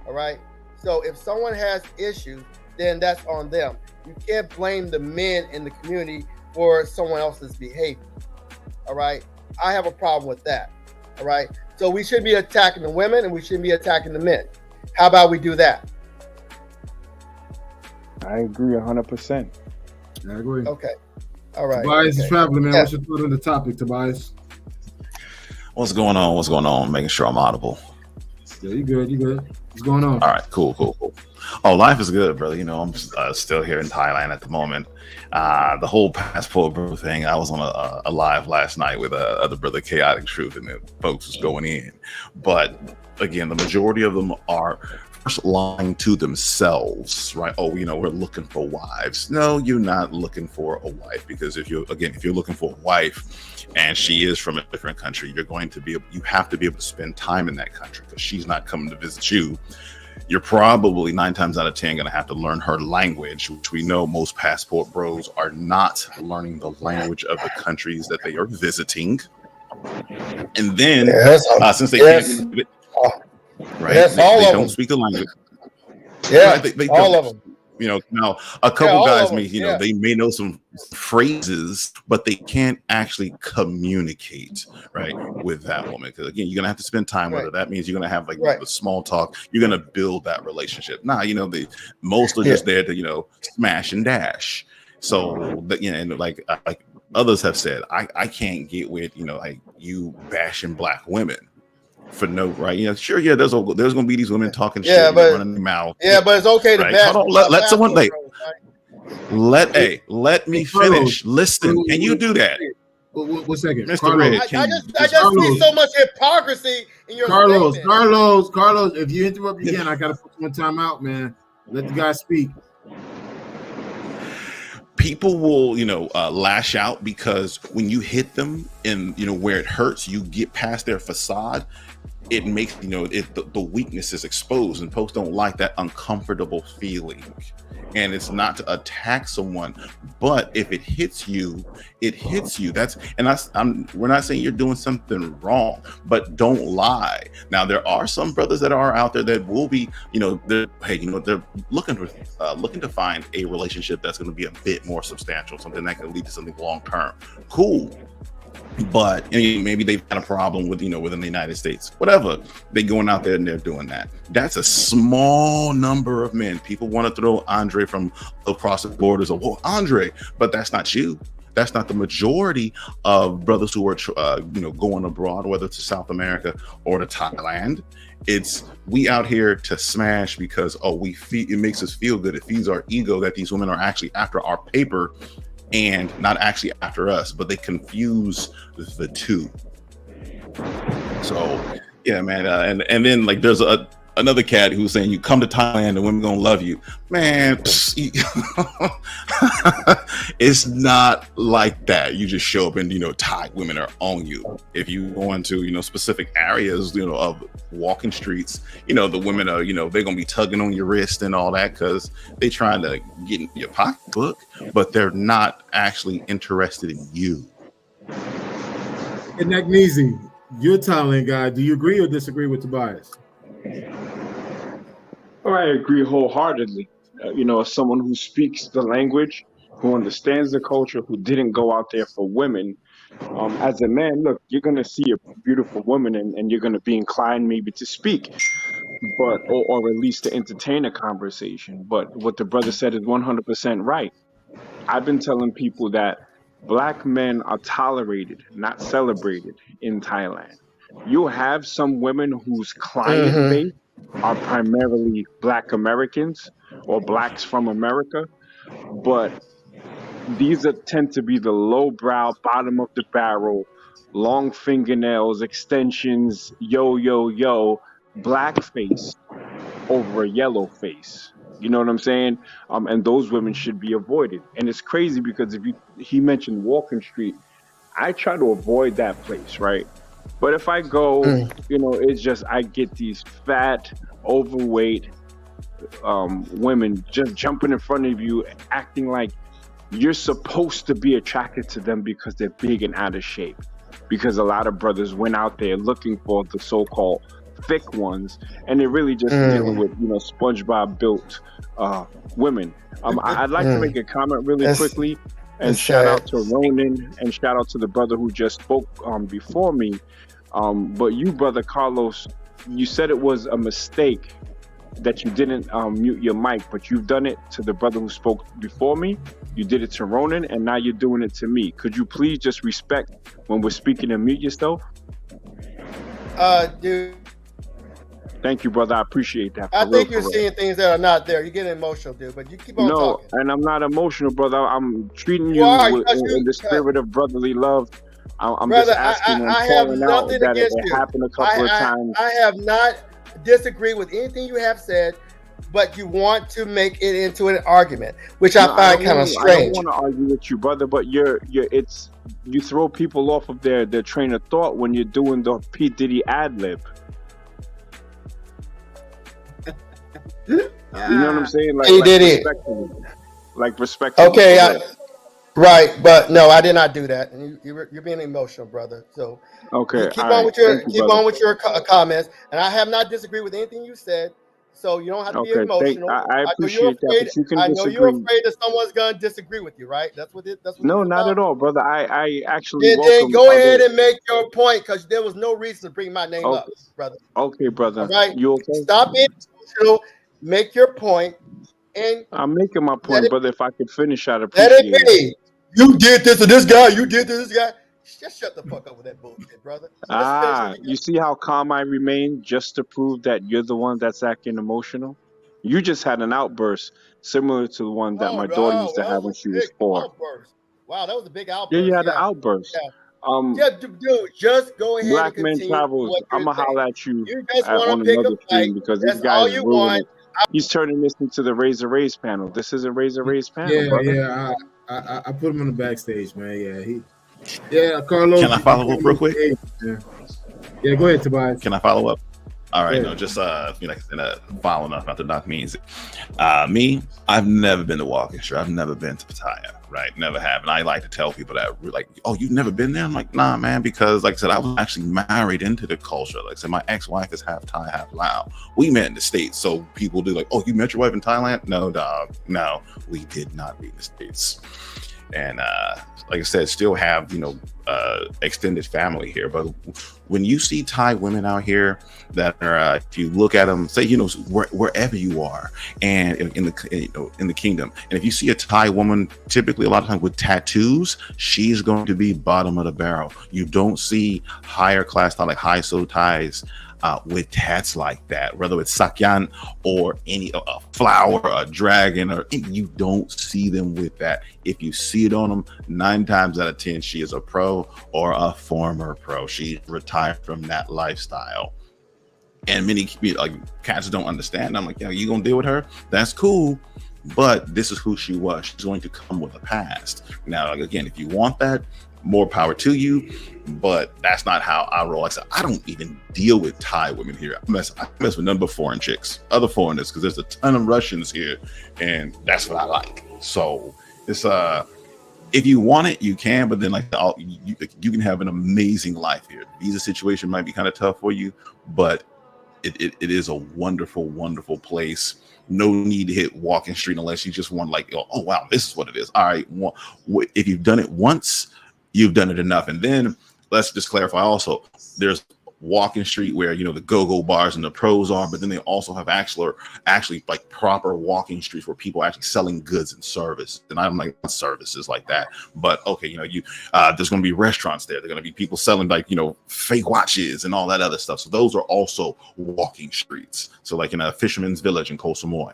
All right. So if someone has issues, then that's on them. You can't blame the men in the community for someone else's behavior. All right. I have a problem with that. All right. So we shouldn't be attacking the women and we shouldn't be attacking the men. How about we do that? I agree 100%. I agree. Okay. All right. Tobias is traveling, man. What's your thought on the topic, Tobias? What's going on? What's going on? Making sure I'm audible. Yeah, you good. You good. What's going on? All right. Cool. Oh, life is good, brother. I'm still here in Thailand at the moment. The whole passport bro thing, I was on a live last night with other brother Chaotic Truth, and the folks was going in. But again, the majority of them are first lying to themselves, right? Oh, we're looking for wives. No, you're not looking for a wife, because if you're looking for a wife and she is from a different country, you have to be able to spend time in that country, because she's not coming to visit you. You're probably 9 times out of 10 going to have to learn her language, which we know most passport bros are not learning the language of the countries that they are visiting. And then since they can't, right? They don't speak the language. Yeah, right? They all don't. of them. Now a couple guys may, yeah. they may know some phrases, but they can't actually communicate, right, with that woman. Because again, you're gonna have to spend time with her. That means you're gonna have the small talk. You're gonna build that relationship. Now, most are just there to, smash and dash. So, and like others have said, I can't get with, you bashing black women. For no right, sure, there's gonna be these women talking shit, running their mouth. Yeah, but it's okay to bash. Hold on, let someone let me finish. Listen, can you do that? One second, Mr. Carlos. Red, I just see so much hypocrisy in your Carlos. statement. Carlos. If you interrupt again, I gotta put you in timeout, man. Let the guy speak. People will, lash out because when you hit them in, where it hurts, you get past their facade. It makes, the weakness is exposed, and folks don't like that uncomfortable feeling. And it's not to attack someone, but if it hits you, it hits you. We're not saying you're doing something wrong, but don't lie. Now, there are some brothers that are out there that will be, they're looking to find a relationship that's going to be a bit more substantial, something that can lead to something long term. Cool. But maybe they've had a problem with, within the United States, whatever. They're going out there and they're doing that. That's a small number of men. People want to throw Andre from across the borders. Well, Andre, but that's not you. That's not the majority of brothers who are, going abroad, whether to South America or to Thailand. It's we out here to smash because it makes us feel good. It feeds our ego that these women are actually after our paper and not actually after us, but they confuse the two. So Yeah, man. And then like there's another cat who's saying you come to Thailand and women gonna love you, man. It's not like that. You just show up and Thai women are on you. If you go into specific areas of walking streets, the women are they're gonna be tugging on your wrist and all that because they trying to get in your pocketbook, but they're not actually interested in you. And Agneezy, you're a Thailand guy. Do you agree or disagree with Tobias? Oh, I agree wholeheartedly. As someone who speaks the language, who understands the culture, who didn't go out there for women, as a man, look, you're going to see a beautiful woman and you're going to be inclined maybe to speak, but or at least to entertain a conversation. But what the brother said is 100% right. I've been telling people that Black men are tolerated, not celebrated in Thailand. You'll have some women whose client base are primarily Black Americans or Blacks from America, but these tend to be the lowbrow, bottom of the barrel, long fingernails, extensions, yo, Black face over a yellow face. You know what I'm saying? And those women should be avoided. And it's crazy because he mentioned Walking Street, I try to avoid that place, right? But if I go, it's just I get these fat, overweight women just jumping in front of you, acting like you're supposed to be attracted to them because they're big and out of shape. Because a lot of brothers went out there looking for the so-called thick ones, and they're really just dealing with SpongeBob built women. I'd like to make a comment really quickly. And shout out to Ronan and shout out to the brother who just spoke before me. But you, brother Carlos, you said it was a mistake that you didn't mute your mic, but you've done it to the brother who spoke before me. You did it to Ronan, and now you're doing it to me. Could you please just respect when we're speaking and mute yourself? Dude. Thank you, brother. I appreciate that. I think you're seeing things that are not there. You're getting emotional, dude, but you keep on talking. No, and I'm not emotional, brother. I'm treating you in the spirit of brotherly love. I'm brother, just asking I have nothing that against it you. happened a couple of times. I have not disagreed with anything you have said, but you want to make it into an argument, which I find kind of strange. I don't want to argue with you, brother, but you throw people off of their train of thought when you're doing the P. Diddy ad lib. You know what I'm saying? He did it. Like respect. Okay, right, but no, I did not do that. And you're being emotional, brother. So okay, keep on with your comments. And I have not disagreed with anything you said. So you don't have to be emotional. I appreciate that. But you can I know disagree. you're afraid that someone's gonna disagree with you, right? That's what No, not at all, brother. I actually then go ahead and make your point because there was no reason to bring my name up, brother. Okay, brother. All right. You okay? Stop being emotional. Make your point, and I'm making my point, brother. If I could finish, I'd appreciate it. Let it be. You did this to this guy. You did this to this guy. Just shut the fuck up with that bullshit, brother. You see how calm I remain just to prove that you're the one that's acting emotional? You just had an outburst similar to the one that my daughter used to have when she was 4. Outburst. Wow, that was a big outburst. Yeah, you had an outburst. Yeah. Dude, just go ahead. Black and Men continue Travels. I'm gonna holler at you, just on pick another a stream fight. because That's this guy all is you ruining want. it. He's turning this into the Razor Rays panel. This isn't Razor Rays panel, Yeah, brother. yeah. I put him in the backstage, man. Yeah, Carlos. Can I follow up real quick? Yeah, go ahead, Tobias. Can I follow up? All right, no, just following up, not to knock means it. Me, I've never been to Walking Street. I've never been to Pattaya, right? Never have. And I like to tell people that, like, oh, you've never been there? I'm like, nah, man, because like I said, I was actually married into the culture. Like I said, my ex-wife is half Thai, half Lao. We met in the States. So people do like, oh, you met your wife in Thailand? No, dog. No, we did not meet in the States. And like I said, still have, extended family here. But when you see Thai women out here that are, if you look at them, say, wherever you are, and in the kingdom, and if you see a Thai woman, typically a lot of times with tattoos, she's going to be bottom of the barrel. You don't see higher class, like high so Thais with tats like that, whether it's sakyan or any a flower, a dragon, or you don't see them with that. If you see it on them, 9 times out of 10, she is a pro or a former pro. She retired from that lifestyle. And many like cats don't understand. I'm like, yeah, you gonna deal with her? That's cool, but this is who she was. She's going to come with a past. Now, like, again, if you want that, more power to you, but that's not how I roll. Like I said, I don't even deal with Thai women here. I mess with none but foreign chicks, other foreigners, because there's a ton of Russians here, and that's what I like. So it's if you want it, you can, but then like you can have an amazing life here. Visa situation might be kind of tough for you, but it is a wonderful, wonderful place. No need to hit Walking Street unless you just want like, oh wow, this is what it is. All right, if you've done it once, you've done it enough. And then let's just clarify also, there's Walking Street where, you know, the go-go bars and the pros are, but then they also have actually like proper walking streets where people are actually selling goods and service. And I'm like, services like that, but okay, you know, there's going to be restaurants there. There're going to be people selling like, you know, fake watches and all that other stuff. So those are also walking streets. So like in a Fisherman's Village in Koh Samui,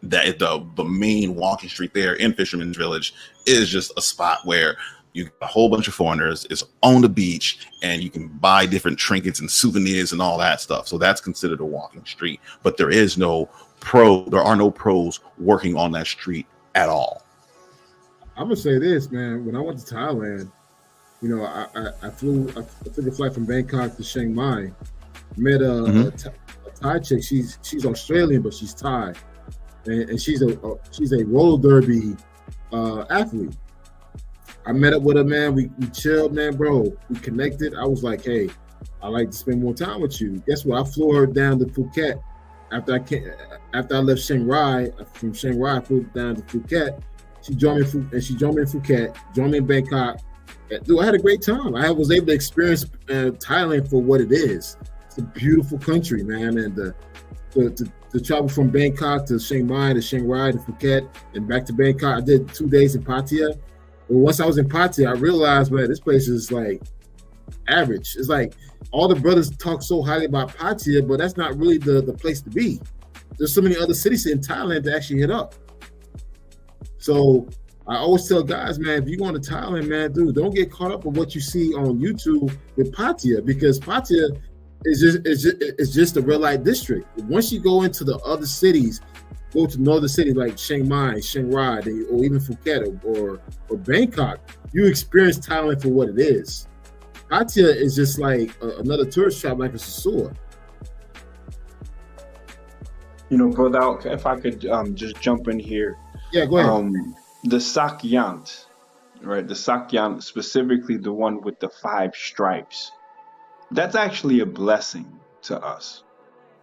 that the main walking street there in Fisherman's Village is just a spot where you got a whole bunch of foreigners. It's on the beach, and you can buy different trinkets and souvenirs and all that stuff. So that's considered a walking street. But there are no pros working on that street at all. I'm gonna say this, man. When I went to Thailand, you know, I took a flight from Bangkok to Chiang Mai. Met a Thai chick. She's Australian, but she's Thai, and she's a roller derby athlete. I met up with her, man. We chilled, man, bro. We connected. I was like, hey, I'd like to spend more time with you. Guess what? I flew her down to Phuket after I left Chiang Rai. From Chiang Rai, I flew down to Phuket. She joined me in Phuket, joined me in Bangkok. Dude, I had a great time. I was able to experience Thailand for what it is. It's a beautiful country, man. And the travel from Bangkok to Chiang Mai to Chiang Rai to Phuket and back to Bangkok, I did 2 days in Pattaya. But once I was in Pattaya, I realized, man, this place is like average. It's like all the brothers talk so highly about Pattaya, but that's not really the place to be. There's so many other cities in Thailand to actually hit up. So I always tell guys, man, if you're going to Thailand, man, dude, don't get caught up with what you see on YouTube with Pattaya, because Pattaya is just a red light district. Once you go into the other cities, go to northern cities like Chiang Mai, Chiang Rai, or even Phuket or Bangkok, you experience Thailand for what it is. Pattaya is just like another tourist trap, like a Sasua. You know, brother, if I could just jump in here. Yeah, go ahead. The Sakyant, right? The Sakyant, specifically the one with the 5 stripes. That's actually a blessing to us.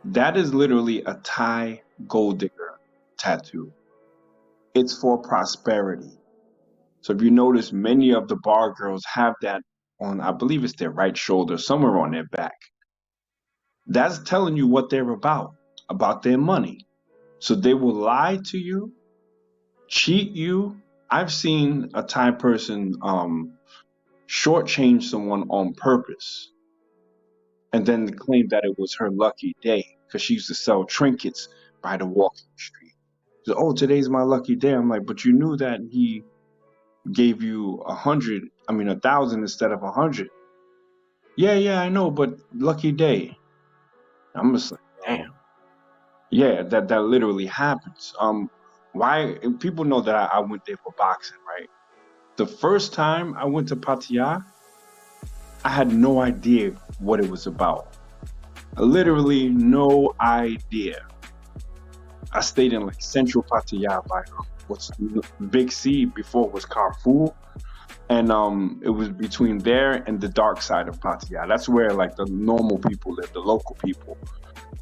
That is literally a Thai gold digger tattoo. It's for prosperity. So if you notice, many of the bar girls have that on, I believe it's their right shoulder, somewhere on their back. That's telling you what they're about their money. So they will lie to you, cheat you. I've seen a Thai person shortchange someone on purpose and then claim that it was her lucky day because she used to sell trinkets by the walking street. So, oh, today's my lucky day. I'm like, but you knew that he gave you 1,000 instead of 100. Yeah, I know, but lucky day. I'm just like, damn. Yeah, that literally happens. Why people know that I went there for boxing, right? The first time I went to Pattaya, I had no idea what it was about. Literally no idea. I stayed in like central Pattaya by what's Big C, before it was Carrefour. And it was between there and the dark side of Pattaya. That's where like the normal people live, the local people.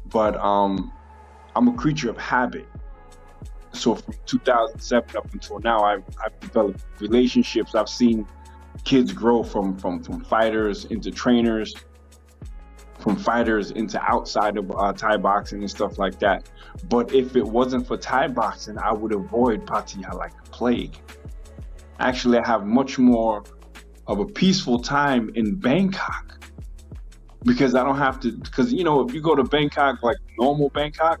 But I'm a creature of habit. So from 2007 up until now, I've developed relationships. I've seen kids grow from fighters into trainers, from fighters into outside of Thai boxing and stuff like that. But if it wasn't for Thai boxing, I would avoid Pattaya like the plague. Actually, I have much more of a peaceful time in Bangkok because I don't have to, because, you know, if you go to Bangkok, like normal Bangkok,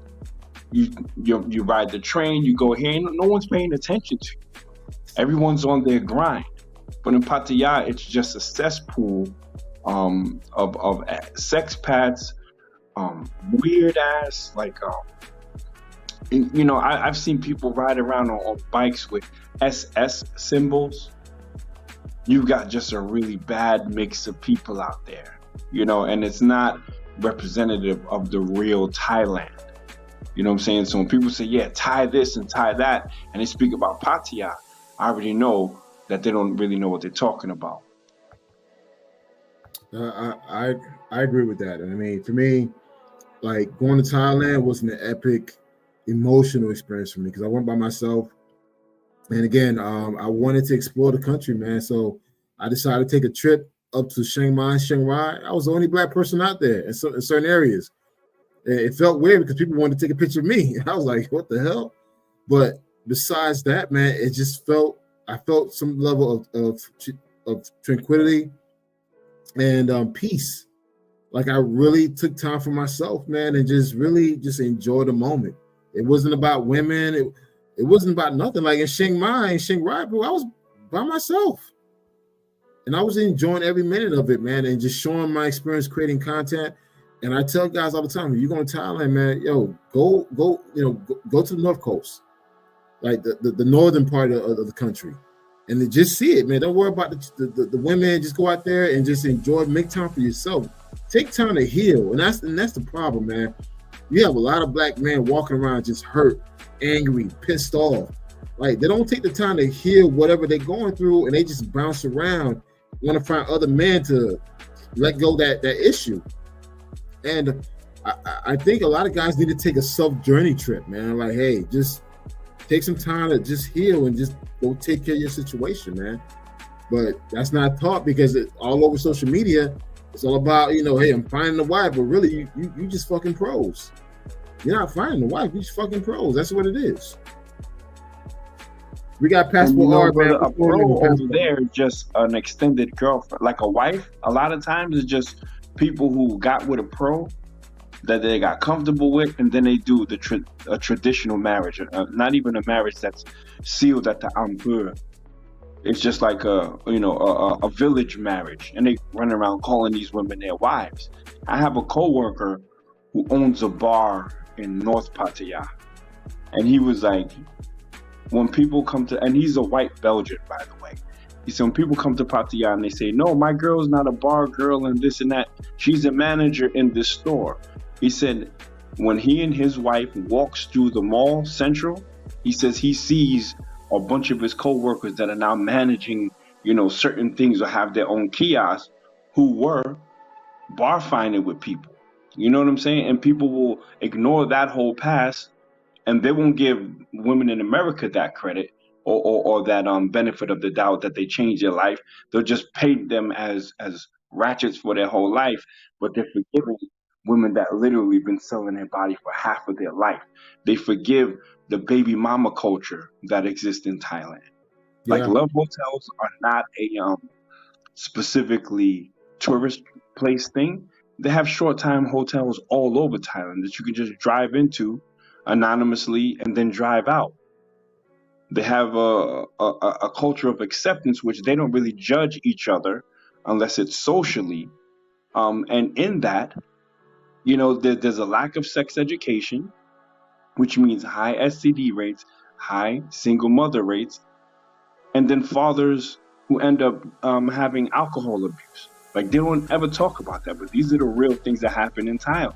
you ride the train, you go here, no one's paying attention to you. Everyone's on their grind. But in Pattaya, it's just a cesspool of sex pads, weird ass I've seen people ride around on bikes with SS symbols. You've got just a really bad mix of people out there, and it's not representative of the real Thailand. You know what I'm saying? So when people say, yeah, tie this and tie that, and they speak about Pattaya, I already know that they don't really know what they're talking about. I agree with that. I mean, for me, like going to Thailand wasn't an epic emotional experience for me because I went by myself. And again, I wanted to explore the country, man. So I decided to take a trip up to Chiang Rai. I was the only black person out there in certain areas. And it felt weird because people wanted to take a picture of me. I was like, what the hell? But besides that, man, it just I felt some level of tranquility and peace. Like I really took time for myself, man, and just really just enjoyed the moment. It wasn't about women. It wasn't about nothing. Like in Chiang Rai, bro, I was by myself. And I was enjoying every minute of it, man, and just showing my experience creating content. And I tell guys all the time, if you're going to Thailand, man, yo, go to the North Coast, like the northern part of the country, and then just see it, man. Don't worry about the women. Just go out there and just enjoy. Make time for yourself. Take time to heal, and that's the problem, man. You have a lot of black men walking around just hurt, angry, pissed off. Like they don't take the time to heal whatever they're going through, and they just bounce around, want to find other men to let go that issue. And I think a lot of guys need to take a self-journey trip, man. Like, hey, just take some time to just heal and just go take care of your situation, man. But that's not taught because all over social media, it's all about, hey, I'm finding a wife, but really you just fucking pros. You're not finding a wife, you just fucking pros. That's what it is. We got passport man. A pro over there is just an extended girlfriend. Like a wife, a lot of times it's just people who got with a pro that they got comfortable with, and then they do a traditional marriage, not even a marriage that's sealed at the Ampur. It's just like a village marriage, and they run around calling these women their wives. I have a coworker who owns a bar in North Pattaya, and he was like, when people come to, and he's a white Belgian, by the way. He said, when people come to Pattaya and they say, no, my girl's not a bar girl and this and that, she's a manager in this store. He said, when he and his wife walks through the mall central, he says he sees a bunch of his co-workers that are now managing, certain things or have their own kiosks who were bar finding with people. You know what I'm saying? And people will ignore that whole past, and they won't give women in America that credit or that benefit of the doubt that they changed their life. They'll just paint them as ratchets for their whole life, but they're forgiving women that literally been selling their body for half of their life. They forgive the baby mama culture that exists in Thailand. Yeah. Like love hotels are not a specifically tourist place thing. They have short time hotels all over Thailand that you can just drive into anonymously and then drive out. They have a culture of acceptance, which they don't really judge each other unless it's socially. And in that, there's a lack of sex education, which means high STD rates, high single mother rates, and then fathers who end up having alcohol abuse. Like they don't ever talk about that, but these are the real things that happen in Thailand.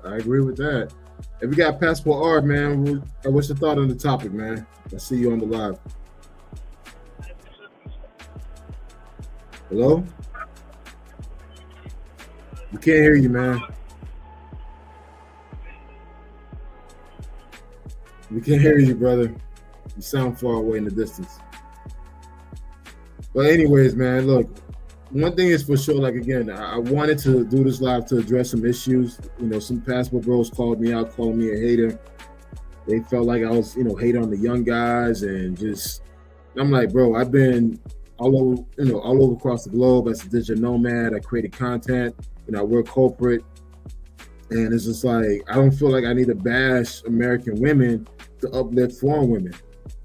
I agree with that. If we got Passport R, man, what's your thought on the topic, man? I see you on the live. Hello? We can't hear you, man. We can't hear you, brother. You sound far away in the distance. But anyways, man, look, one thing is for sure, like, again, I wanted to do this live to address some issues. Some passport bros called me out, calling me a hater. They felt like I was, hating on the young guys and just, I'm like, bro, I've been all over across the globe as a digital nomad. I created content, I work corporate. And it's just like, I don't feel like I need to bash American women to uplift foreign women.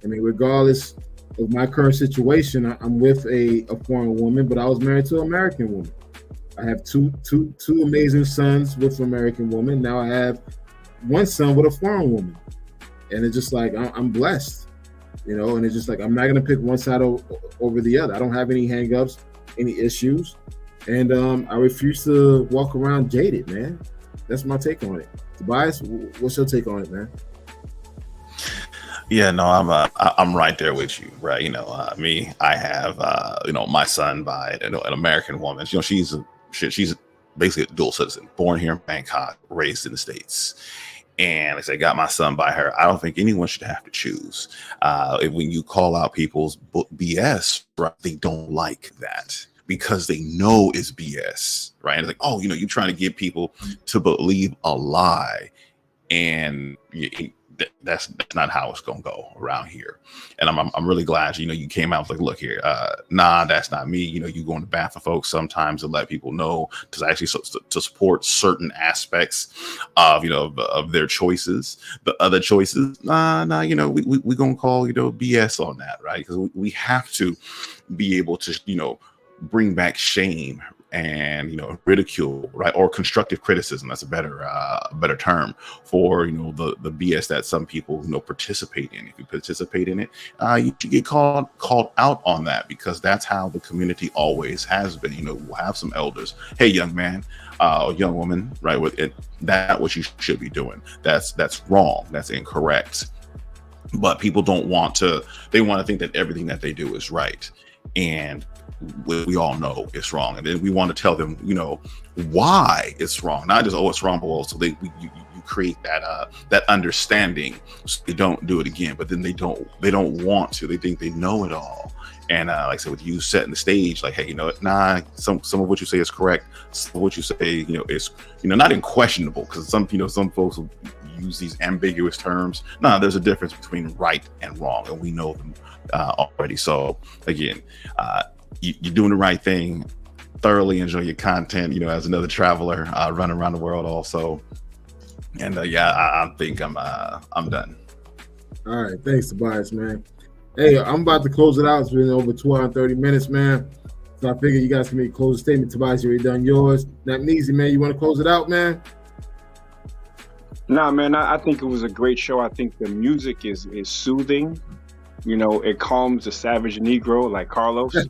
I mean, regardless of my current situation, I'm with a foreign woman, but I was married to an American woman. I have two amazing sons with an American woman. Now I have one son with a foreign woman, and it's just like I'm blessed, you know. And it's just like I'm not gonna pick one side over the other. I don't have any hangups, any issues, and I refuse to walk around jaded, man. That's my take on it. Tobias, what's your take on it, man? Yeah, no, I'm right there with you, right? You know, me, I have you know, my son by an American woman. You know, she's basically a dual citizen, born here in Bangkok, raised in the States. And like I said, got my son by her. I don't think anyone should have to choose. When you call out people's BS, right, they don't like that because they know it's BS, right? And it's like, oh, you know, you're trying to get people to believe a lie, and that's not how it's gonna go around here. And I'm really glad, you know, you came out like, look here, nah, that's not me. You know, you go in the bath for folks sometimes to let people know, to actually to support certain aspects of, you know, of their choices. The other choices, nah, you know, we gonna call, you know, BS on that, right? Because we have to be able to, you know, bring back shame and, you know, ridicule, right, or constructive criticism. That's a better term for, you know, the BS that some people, you know, participate in. If you participate in it, you should get called out on that, because that's how the community always has been. You know, we'll have some elders. Hey, young man, young woman, right? With it, that what you should be doing. That's wrong. That's incorrect. But people don't want to. They want to think that everything that they do is right, and we all know it's wrong, and then we want to tell them, you know, why it's wrong. Not just, oh, it's wrong, but also you create that understanding so they don't do it again. But then they don't want to. They think they know it all. And like I said, with you setting the stage, like, hey, you know, nah, some of what you say is correct. Some of what you say, you know, is, you know, not unquestionable, because some folks will use these ambiguous terms. Nah, there's a difference between right and wrong, and we know them already. So again, you're doing the right thing. Thoroughly enjoy your content, you know, as another traveler running around the world also. And yeah, I think I'm done. All right, thanks, Tobias, man. Hey, I'm about to close it out. It's been over 2 hours and 30 minutes, man. So I figured you guys can make a closing statement. Tobias, you already done yours. That easy, man. You want to close it out, man? Nah, man, I think it was a great show. I think the music is soothing. You know, it calms the savage Negro like Carlos, and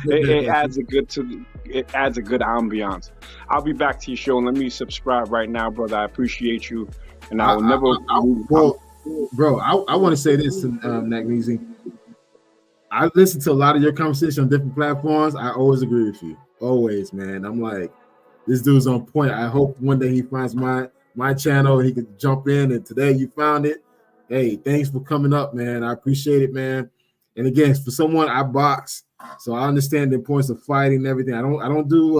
it adds a good ambiance. I'll be back to your show. Let me subscribe right now, brother. I appreciate you, and I will never. Bro, I want to say this to Nagneezy. I listen to a lot of your conversation on different platforms. I always agree with you, always, man. I'm like, this dude's on point. I hope one day he finds my channel and he can jump in. And today you found it. Hey, thanks for coming up, man. I appreciate it, man. And again, for someone, I box, so I understand the importance of fighting and everything. I don't do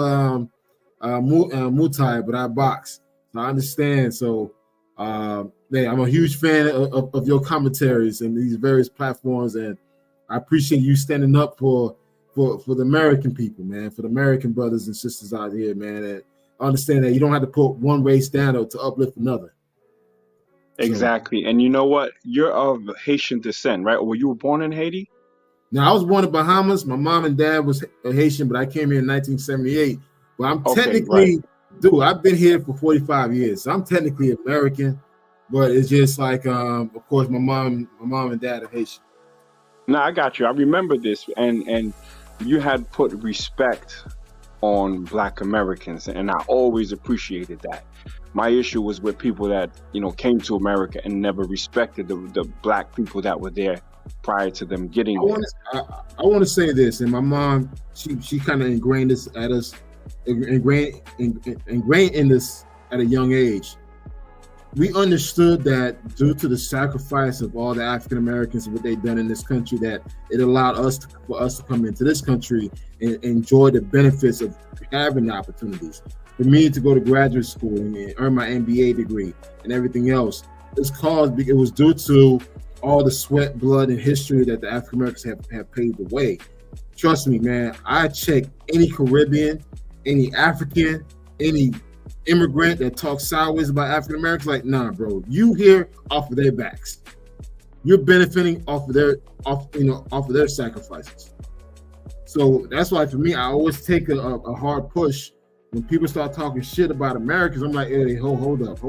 Muay Thai, but I box. So I understand. So, man, I'm a huge fan of your commentaries and these various platforms, and I appreciate you standing up for the American people, man, for the American brothers and sisters out here, man. And understand that you don't have to put one race down to uplift another. Exactly. And you know what? You're of Haitian descent, right? Were you born in Haiti? No, I was born in Bahamas. My mom and dad was Haitian, but I came here in 1978. But I'm technically, dude, I've been here for 45 years. So I'm technically American, but it's just like, of course, my mom and dad are Haitian. No, I got you. I remember this. And you had put respect on Black Americans, and I always appreciated that. My issue was with people that, you know, came to America and never respected the Black people that were there prior to them getting there. I want to say this, and my mom, she kind of ingrained this in this at a young age. We understood that due to the sacrifice of all the African Americans and what they've done in this country, that it allowed for us to come into this country and enjoy the benefits of having the opportunities. For me to go to graduate school and earn my MBA degree and everything else, it was due to all the sweat, blood, and history that the African Americans have paved the way. Trust me, man. I check any Caribbean, any African, any immigrant that talks sideways about African Americans. Like, nah, bro, you here off of their backs. You're benefiting off of their sacrifices. So that's why for me, I always take a hard push when people start talking shit about Americans. I'm like, hey, hold up.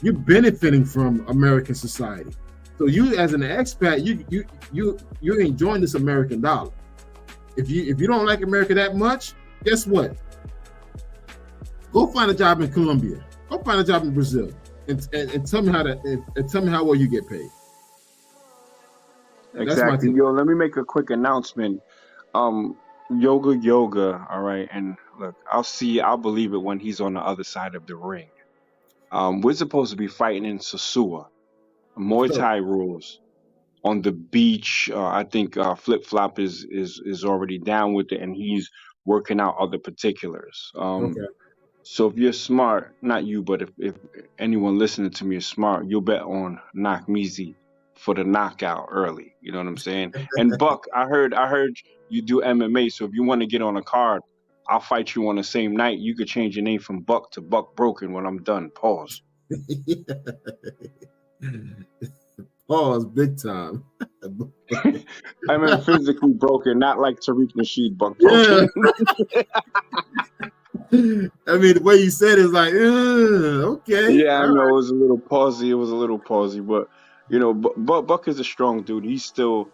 You're benefiting from American society. So you, as an expat, you're enjoying this American dollar. If you don't like America that much, guess what? Go find a job in Colombia. Go find a job in Brazil, and tell me how well you get paid. Exactly. Yo, let me make a quick announcement. Yoga. All right, and look, I'll believe it when he's on the other side of the ring. We're supposed to be fighting in Sosua, Muay Thai rules on the beach. I think Flip Flop is already down with it, and he's working out other particulars. Okay. So if you're smart, not you, but if anyone listening to me is smart, you'll bet on Knock Measy for the knockout early. You know what I'm saying? And Buck, I heard you do MMA, so if you want to get on a card, I'll fight you on the same night. You could change your name from Buck to Buck Broken when I'm done. Pause. Pause, big time. I mean physically broken, not like Tariq Nasheed Buck Broken. Yeah. I mean, the way you said it is like, okay. Yeah, I know it was a little pausey, but you know, Buck is a strong dude. He's still,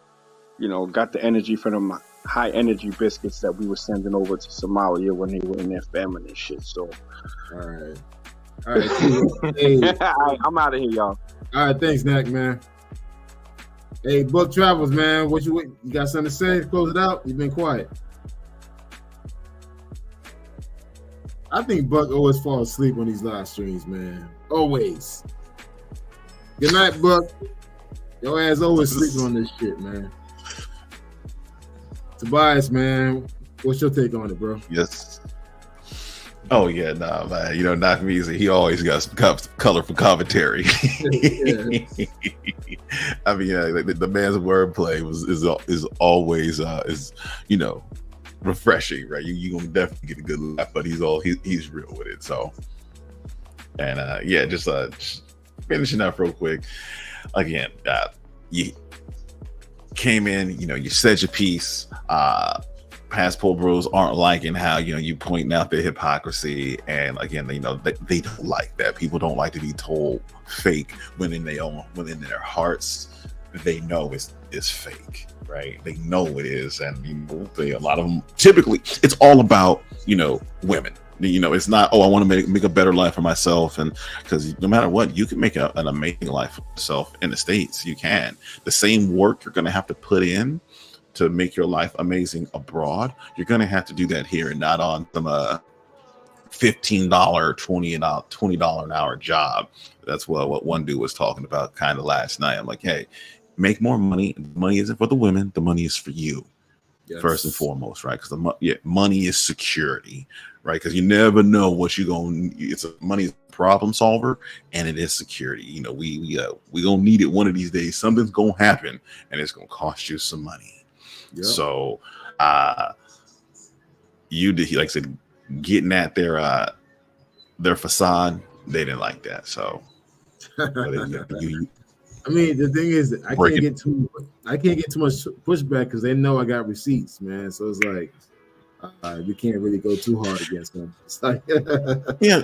you know, got the energy from them high energy biscuits that we were sending over to Somalia when they were in their famine and shit. So, all right, cool. Hey. All right, I'm out of here, y'all. All right, thanks, Knack, man. Hey, Buck Travels, man. What you got something to say? Close it out. You've been quiet. I think Buck always falls asleep on these live streams, man. Always. Good night, Buck. Your ass always sleeping on this shit, man. Tobias, man, what's your take on it, bro? Yes. Oh yeah, nah, man. You know, Knock Measy, he always got some colorful commentary. I mean, the man's wordplay is always you know, refreshing, right? You gonna definitely get a good laugh, but he's real with it. So, and yeah, just finishing up real quick. Again, you came in, you know, you said your piece. Passport bros aren't liking how, you know, you pointing out their hypocrisy, and again, you know, they don't like that. People don't like to be told fake when in their hearts they know it's fake, right? They know it is, and you know, a lot of them typically it's all about, you know, women. You know, it's not, oh, I want to make a better life for myself, and because no matter what, you can make an amazing life for yourself in the States. You can. The same work you're going to have to put in to make your life amazing abroad, you're going to have to do that here, and not on some $15, $20 an hour job. That's what one dude was talking about kind of last night. I'm like, hey, make more money. Money isn't for the women. The money is for you. Yes. First and foremost, right? Because money is security, right? Because you never know what you're going. Money's a problem solver, and it is security. You know, we gonna need it one of these days. Something's gonna happen, and it's gonna cost you some money. Yep. So, you did, like I said, getting at their facade. They didn't like that. So, I mean, the thing is, I can't get too much pushback because they know I got receipts, man. So it's like we can't really go too hard against them. It's like, yeah,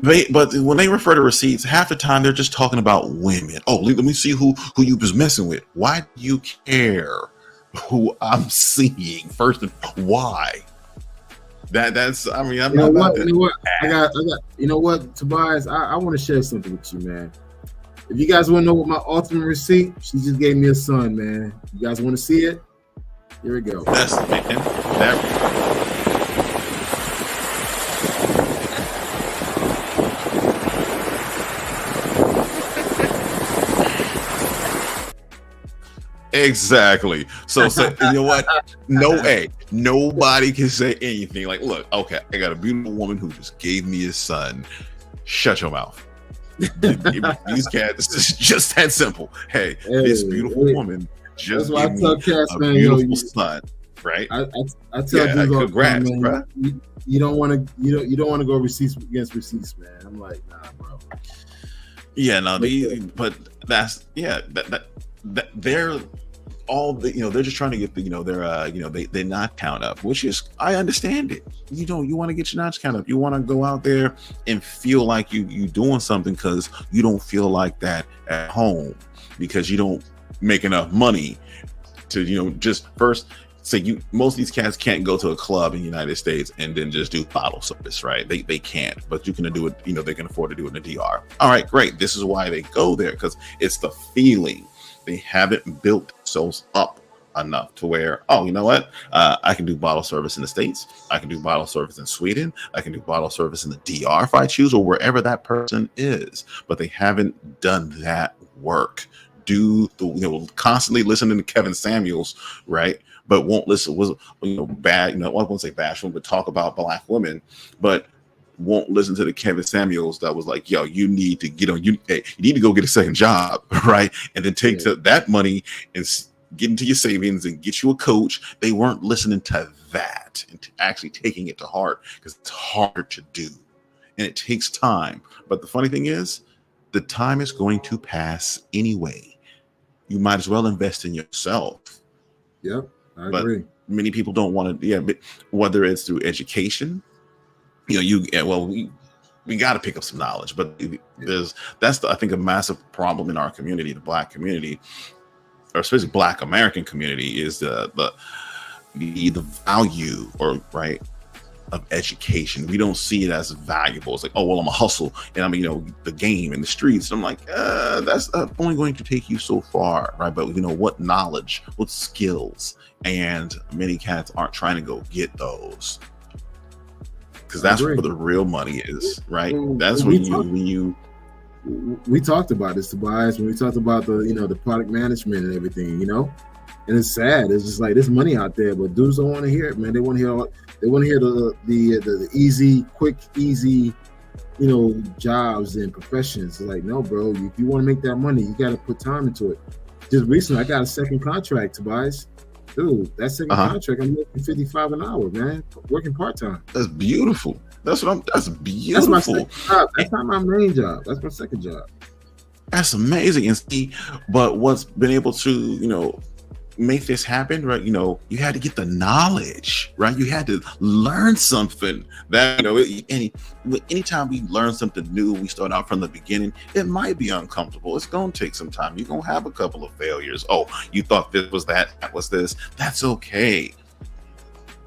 but when they refer to receipts, half the time they're just talking about women. Oh, let me see who you was messing with. Why do you care who I'm seeing first? And why? That's. I mean, I'm not. I got. You know what, Tobias? I want to share something with you, man. If you guys want to know what my ultimate receipt, she just gave me a son, man. You guys want to see it? Here we go. That's exactly. So you know what? Nobody can say anything. Like, look, okay, I got a beautiful woman who just gave me a son. Shut your mouth. These cats, it's just that simple. Hey, this beautiful woman just gave me a beautiful son, right? I tell dudes all the time, man, bro. You don't want to go receipts against receipts, man. I'm like, nah, bro. Yeah, no, but that's that they're all the, they're just trying to get the, their not count up, which is, I understand it. You want to get your notch count up. You want to go out there and feel like you doing something, because you don't feel like that at home, because you don't make enough money to, just first say most of these cats can't go to a club in the United States and then just do bottle service, right? They can't, but you can do it, they can afford to do it in the DR. All right, great. This is why they go there, because it's the feeling. They haven't built themselves up enough to where, oh, you know what? I can do bottle service in the States. I can do bottle service in Sweden. I can do bottle service in the DR if I choose, or wherever that person is. But they haven't done that work. Constantly listening to Kevin Samuels, right? But won't listen. Bad. I won't say bashful, but talk about Black women, but won't listen to the Kevin Samuels that was like, yo, you need to get on. You need to go get a second job, right? And then take that money and get into your savings and get you a coach. They weren't listening to that and actually taking it to heart, because it's hard to do and it takes time. But the funny thing is, the time is going to pass anyway. You might as well invest in yourself. Yep, I agree. Many people don't want to. Yeah, but whether it's through education, we got to pick up some knowledge, but that's I think a massive problem in our community, the Black community, or especially Black American community, is the value of education. We don't see it as valuable. It's like, oh well, I'm a hustle and I'm the game in the streets. And I'm like, that's only going to take you so far, right? But what knowledge, what skills, and many cats aren't trying to go get those. Because that's where the real money is, right? That's when you we talked about this, Tobias, when we talked about the product management and everything, and it's sad. It's just like, there's money out there, but dudes don't want to hear it, man. They want to hear the easy, quick, easy, jobs and professions. It's like, no, bro, if you want to make that money, you got to put time into it. Just recently, I got a second contract, Tobias. Dude, that second contract, I'm making $55 an hour, man. Working part-time. That's beautiful. That's beautiful. That's my second job. That's not my main job. That's my second job. That's amazing. And see, but what's been able to, make this happen, right? You had to get the knowledge, right? You had to learn something that, anytime we learn something new, we start out from the beginning, it might be uncomfortable. It's going to take some time. You're going to have a couple of failures. Oh, you thought this was that was this. That's okay.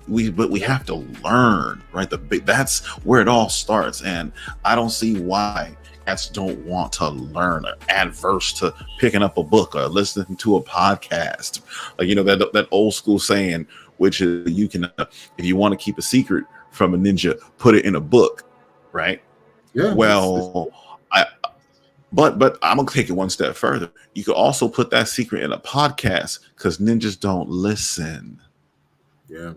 But we have to learn, right? That's where it all starts. And I don't see why cats don't want to learn, or adverse to picking up a book or listening to a podcast. Like, that old school saying, which is, you can, if you want to keep a secret from a ninja, put it in a book, right? Yeah. Well, but I'm gonna take it one step further. You could also put that secret in a podcast, because ninjas don't listen. Yeah.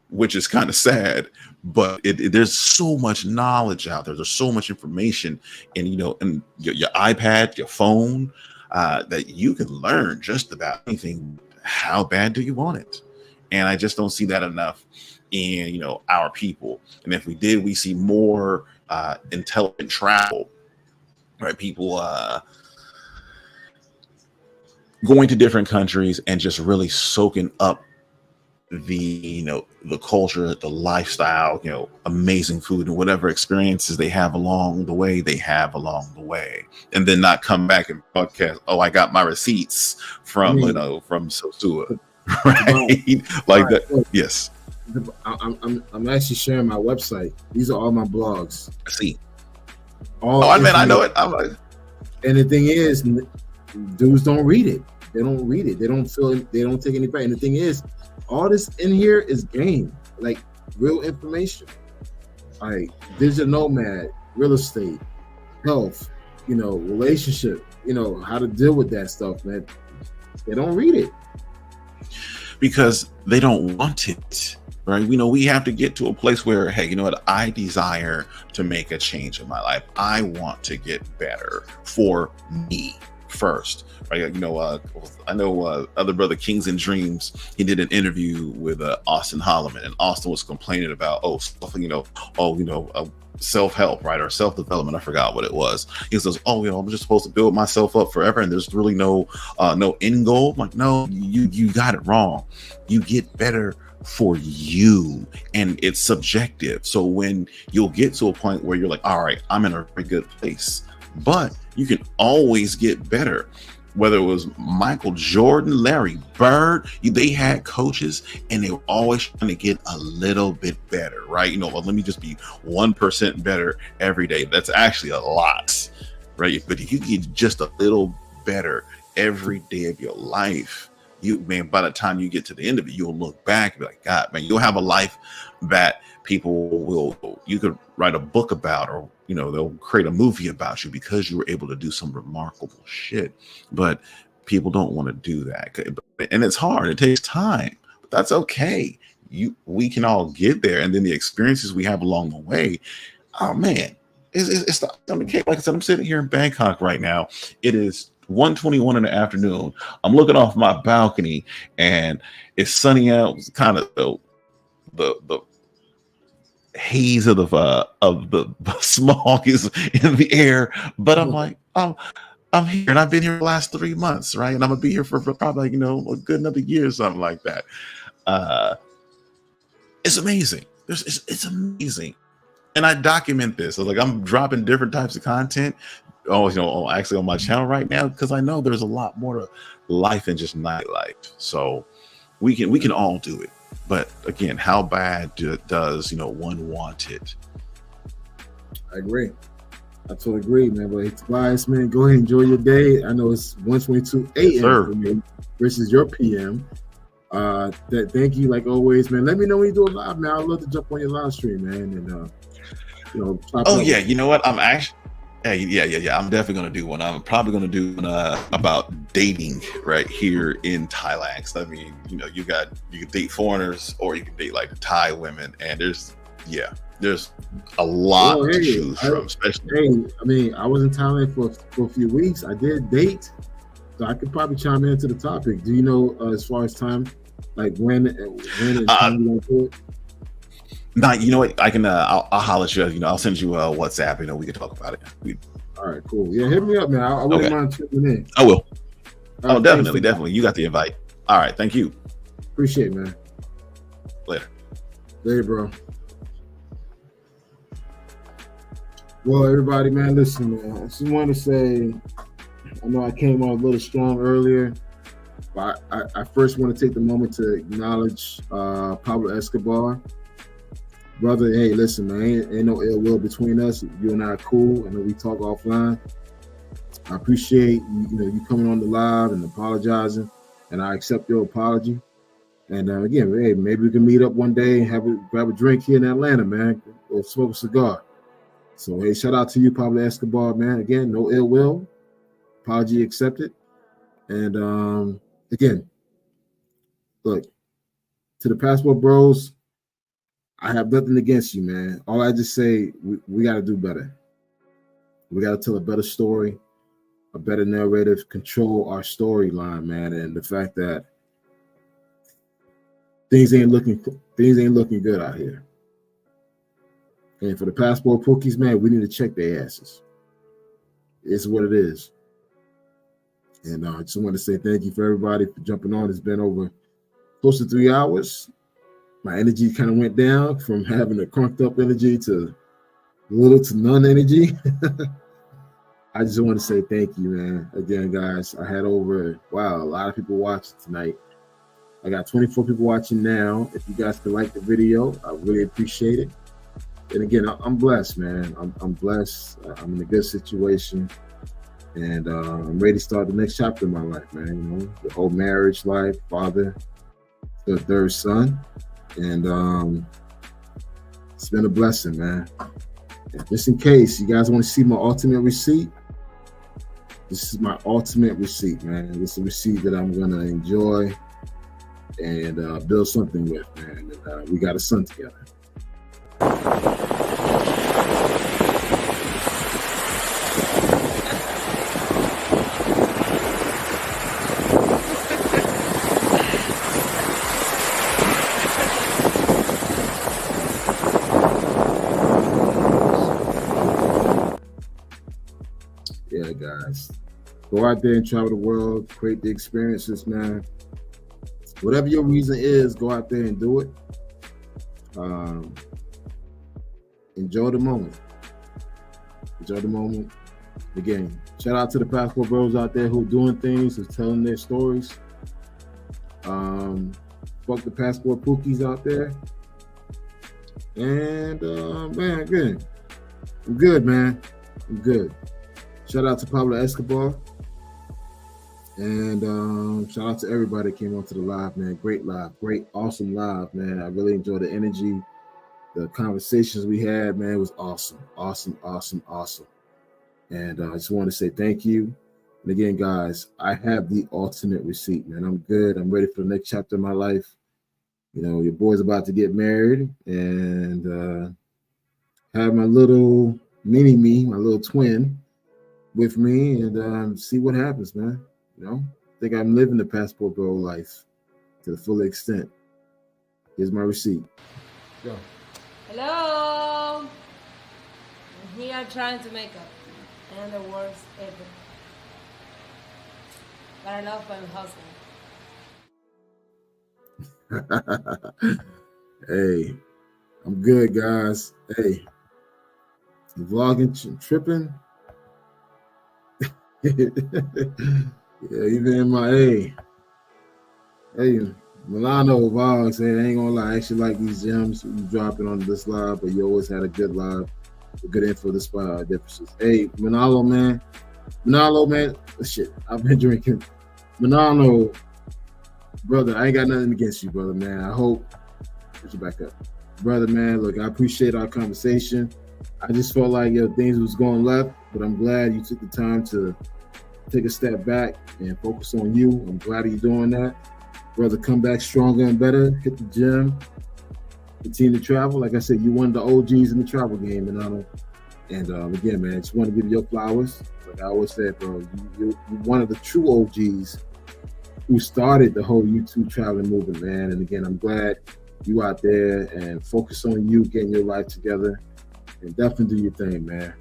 Which is kind of sad, but there's so much knowledge out there. There's so much information, and and your iPad, your phone, that you can learn just about anything. How bad do you want it? And I just don't see that enough in our people. And if we did, we see more intelligent travel, right? People going to different countries and just really soaking up the culture, the lifestyle, amazing food, and whatever experiences they have along the way, and then not come back and podcast, oh, I got my receipts from from Sosua, right? Like that. Yes, I'm actually sharing my website. These are all my blogs. I see. I know it. I'm like, and the thing is, dudes don't read it. They don't read it. They don't feel it. They don't take any part. And the thing is, all this in here is game, like real information, like digital nomad, real estate, health, relationship, how to deal with that stuff, man. They don't read it because they don't want it, right? We have to get to a place where, hey, you know what? I desire to make a change in my life. I want to get better for me, first, right? You know, I know other brother Kings and Dreams. He did an interview with Austin Holloman, and Austin was complaining about self-help, right, or self-development. I forgot what it was. He says, I'm just supposed to build myself up forever, and there's really no end goal. I'm like, no, you got it wrong. You get better for you, and it's subjective. So when you'll get to a point where you're like, all right, I'm in a very good place, but you can always get better. Whether it was Michael Jordan, Larry Bird, they had coaches and they were always trying to get a little bit better, right? You know, well, let me just be 1% better every day. That's actually a lot, right? But if you get just a little better every day of your life, by the time you get to the end of it, you'll look back and be like, God, man, you'll have a life that you could write a book about, or, you know, they'll create a movie about you because you were able to do some remarkable shit. But people don't want to do that. And it's hard. It takes time, but that's okay. We can all get there. And then the experiences we have along the way, oh man, it's the cake. Like I said, I'm sitting here in Bangkok right now. It is 1:21 in the afternoon. I'm looking off my balcony and it's sunny out. It's kind of the haze of the smog is in the air, but I'm like, I'm here, and I've been here the last 3 months, right? And I'm gonna be here for probably, you know, a good another year or something like that. It's amazing. It's amazing, and I document this. So like, I'm dropping different types of content. Actually on my channel right now, because I know there's a lot more to life than just nightlife. So we can all do it. But again, how bad does one want it? I agree. I totally agree, man. But Tobias, man, go ahead and enjoy your day. I know it's 1:22 a.m. for me versus your p.m. Thank you, like always, man. Let me know when you do it live, man. I'd love to jump on your live stream, man. And you know what? I'm actually. Yeah. I'm definitely gonna do one. I'm probably gonna do one about dating right here in Thailand. Cause I mean, you can date foreigners or you can date like the Thai women, and there's a lot to choose from. Especially, I mean, I was in Thailand for a few weeks. I did date, so I could probably chime into the topic. Do you know as far as time, like when is time you want to do it? You know what? I can. I'll holler at you. I'll send you a WhatsApp. We can talk about it. All right, cool. Yeah, hit me up, man. I wouldn't mind tuning in. I will. Definitely. You got the invite. All right, thank you. Appreciate it, man. Later, bro. Well, everybody, man, listen, man. I just want to say, I know I came on a little strong earlier, but I first want to take the moment to acknowledge Pablo Escobar. Brother, hey, listen, man, ain't no ill will between us. You and I are cool. I know we talk offline. I appreciate you coming on the live and apologizing, and I accept your apology. And again, hey, maybe we can meet up one day and grab a drink here in Atlanta, man, or smoke a cigar. So, hey, shout out to you, Pablo Escobar, man. Again, no ill will. Apology accepted. And again, look, to the Passport Bros, I have nothing against you, man. All I just say, we got to do better. We got to tell a better story, a better narrative, control our storyline, man. And the fact that things ain't looking good out here. And for the Passport Pookies, man, we need to check their asses. It's what it is. And I just want to say thank you for everybody for jumping on. It's been over close to 3 hours. My energy kind of went down from having a crunked up energy to little to none energy. I just want to say thank you, man. Again, guys, I had a lot of people watching tonight. I got 24 people watching now. If you guys could like the video, I really appreciate it. And again, I'm blessed, man. I'm blessed. I'm in a good situation. And I'm ready to start the next chapter of my life, man. The whole marriage life, father, the third son. And it's been a blessing, man. And just in case you guys want to see my ultimate receipt, this is my ultimate receipt, man. This is a receipt that I'm going to enjoy and build something with, man. And, we got a son together. Go out there and travel the world, create the experiences, man. Whatever your reason is, go out there and do it. Enjoy the moment. Enjoy the moment. Again, shout out to the Passport Bros out there who are doing things, who's telling their stories. Fuck the Passport Pookies out there. And man, again, I'm good, man. I'm good. Shout out to Pablo Escobar. And shout out to everybody that came onto the live, man. Great live, great, awesome live, man. I really enjoyed the energy, the conversations we had, man. It was awesome, awesome, awesome, awesome. And I just want to say thank you. And again, guys, I have the ultimate receipt, man. I'm good. I'm ready for the next chapter of my life. You know, your boy's about to get married and have my little mini-me, my little twin with me and see what happens, man. You know, I think I'm living the Passport Bro life to the full extent. Here's my receipt. Go. Hello. I'm here trying to make up. And the worst ever. But I love my husband. Hey, I'm good, guys. Hey, you vlogging, tripping? Yeah, even in my hey, Milano vlog said, I ain't gonna lie, I actually like these gems you dropping on this live, but you always had a good live, good info despite our differences. Hey, Manalo, man, shit, I've been drinking. Manalo, brother, I ain't got nothing against you, brother, man. I hope, put you back up. Brother, man, look, I appreciate our conversation. I just felt like things was going left, but I'm glad you took the time to take a step back and focus on you. I'm glad you're doing that. Brother, come back stronger and better. Hit the gym. Continue to travel. Like I said, you one of the OGs in the travel game. And again, man, I just want to give you your flowers. Like I always said, bro, you're one of the true OGs who started the whole YouTube traveling movement, man. And again, I'm glad you out there and focus on you getting your life together. And definitely do your thing, man.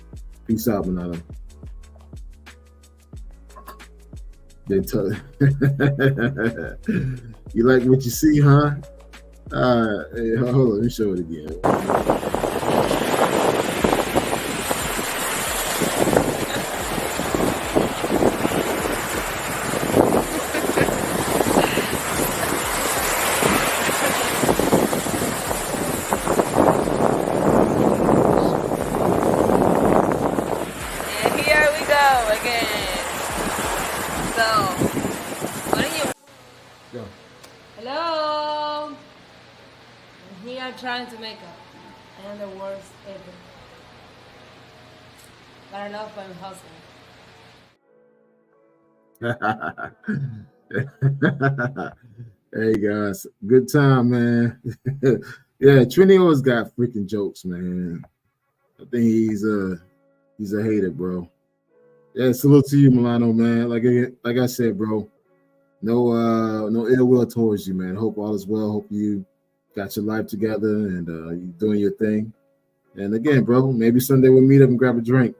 Peace out, Manalo. You like what you see, huh? Hey, hold on, let me show it again. Trying to make up. And the worst ever. But I love my husband. Hey guys, good time, man. Yeah, Trini always got freaking jokes, man. I think he's a hater, bro. Yeah, salute to you, Milano, man. Like I said, bro, no ill will towards you, man. Hope all is well. Hope you got your life together and you're doing your thing. And again, bro, maybe someday we'll meet up and grab a drink.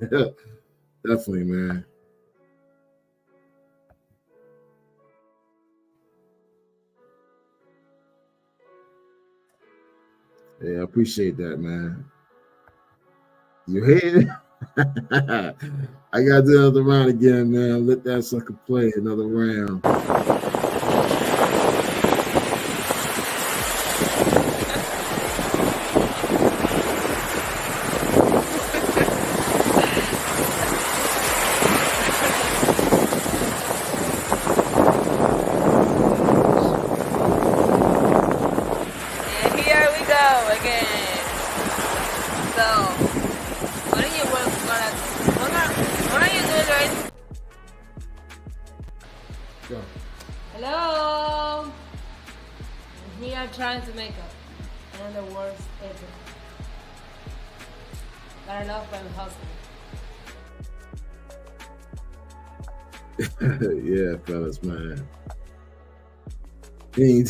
Definitely, man. Yeah, I appreciate that, man. You hate it? I got to do another round again, man. Let that sucker play another round. Trying to make up. And the worst ever. But I love my husband. Yeah, fellas, man. He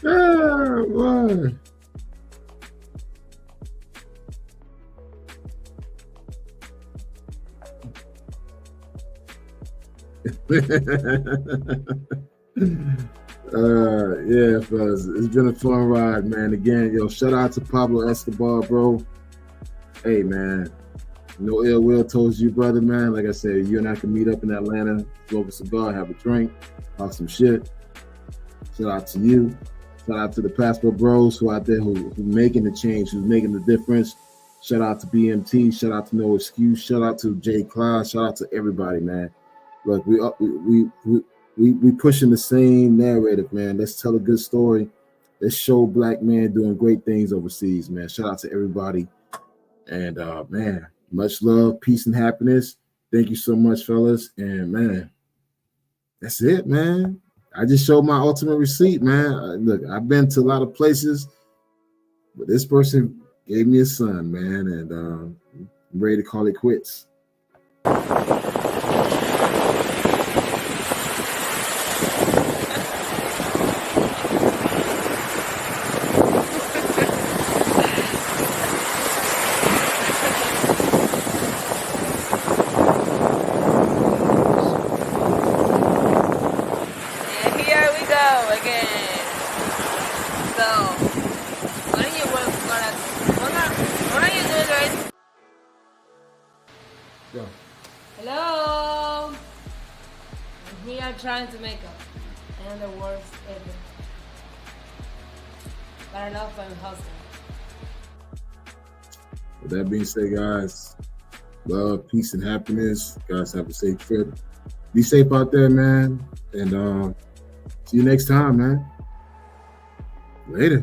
oh, boy. Yeah, fellas, it's been a fun ride, man. Again, yo, shout out to Pablo Escobar, bro. Hey, man, no ill will towards you, brother, man. Like I said, you and I can meet up in Atlanta, smoke a cigar, have a drink, talk some shit. Shout out to you. Shout out to the Passport Bros who out there who making the change, who's making the difference. Shout out to BMT. Shout out to No Excuse. Shout out to Jay Clyde. Shout out to everybody, man. Look, we pushing the same narrative, man. Let's tell a good story. Let's show black men doing great things overseas, man. Shout out to everybody. And man, much love, peace, and happiness. Thank you so much, fellas. And man, that's it, man. I just showed my ultimate receipt, man. Look, I've been to a lot of places, but this person gave me a son, man, and I'm ready to call it quits. Hello. I'm here trying to make up, and the worst ever. But I love my husband. With that being said, guys, love, peace, and happiness. Guys, have a safe trip. Be safe out there, man. And see you next time, man. Later.